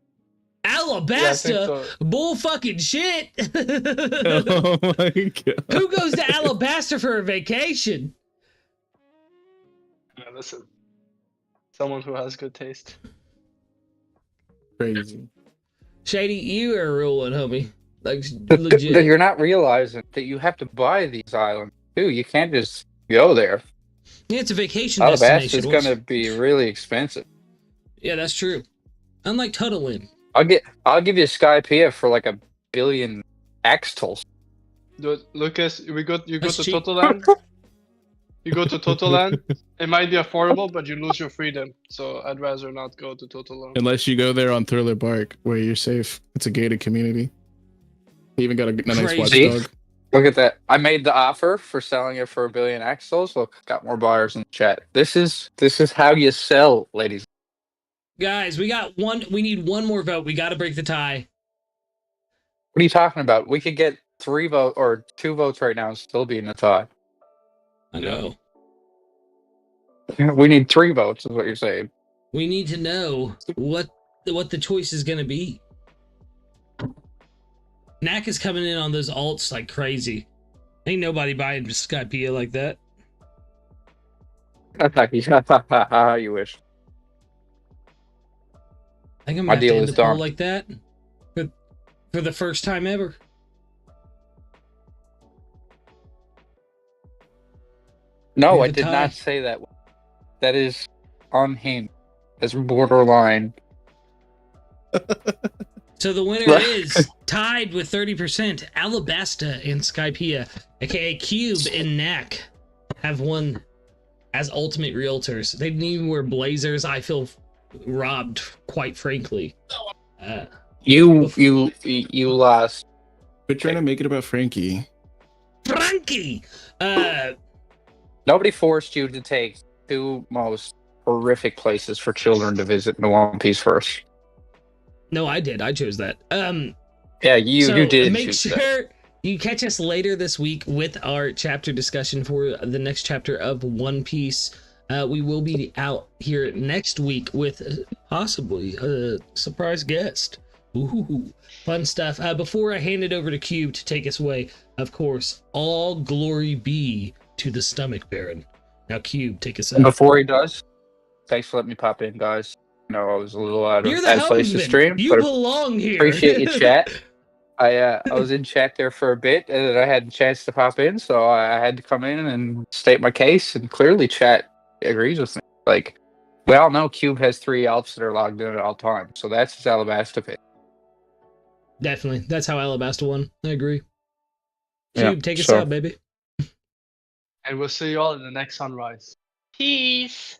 Yeah, I think Alabasta? so. Bull fucking shit. Oh my god. Who goes to Alabasta for a vacation? Yeah, listen, someone who has good taste. Crazy. Shady, you are a real one, homie. Like, legit. You're not realizing that you have to buy these islands too. You can't just go there. Yeah, it's a vacation Alabasta destination. is going to be really expensive. Yeah, that's true. Unlike Tuttlin. I'll give you Skypiea for like $1 billion Axtals. Dude, Lucas, you go That's to cheap. Totoland. You go to Totoland. It might be affordable, but you lose your freedom. So I'd rather not go to Totoland. Unless you go there on Thriller Bark, where you're safe. It's a gated community. You even got a nice Crazy. watchdog. Look at that. I made the offer for selling it for $1 billion Axtals. Look, got more buyers in the chat. This is how you sell, ladies. Guys, we need one more vote. We got to break the tie. What are you talking about? We could get 2 votes right now and still be in a tie. I know. We need 3 votes, is what you're saying. We need to know what the choice is going to be. Knack is coming in on those alts like crazy. Ain't nobody buying Skypiea like that. You wish. I think I'm My gonna have to deal end is the poll done. like that for the first time ever. No, We I have a did tie. not say that. That is unhinged. That's borderline. So the winner is tied with 30%. Alabasta and Skypiea, aka Cube and Knack, have won as ultimate realtors. They didn't even wear blazers. I feel robbed, quite frankly. You lost. Quit trying to make it about Frankie. Frankie! Nobody forced you to take two most horrific places for children to visit in the One Piece first. No, I did. I chose that. Yeah, you did make choose sure that. you catch us later this week with our chapter discussion for the next chapter of One Piece. We will be out here next week with possibly a surprise guest. Ooh, fun stuff. Before I hand it over to Cube to take us away, of course, all glory be to the Stomach Baron. Now, Cube, take us And out. before he does, thanks for letting me pop in, guys. No, I was a little out You're of the place to helmsman. stream, You but belong here. appreciate you, chat. I was in chat there for a bit, and then I had a chance to pop in, so I had to come in and state my case. And clearly, chat agrees with me. Like, we all know Cube has 3 elves that are logged in at all times, so that's his Alabasta pick. Definitely. That's how Alabasta won. I agree. Yeah, Cube, take us so- out, baby. And we'll see you all in the next sunrise. Peace.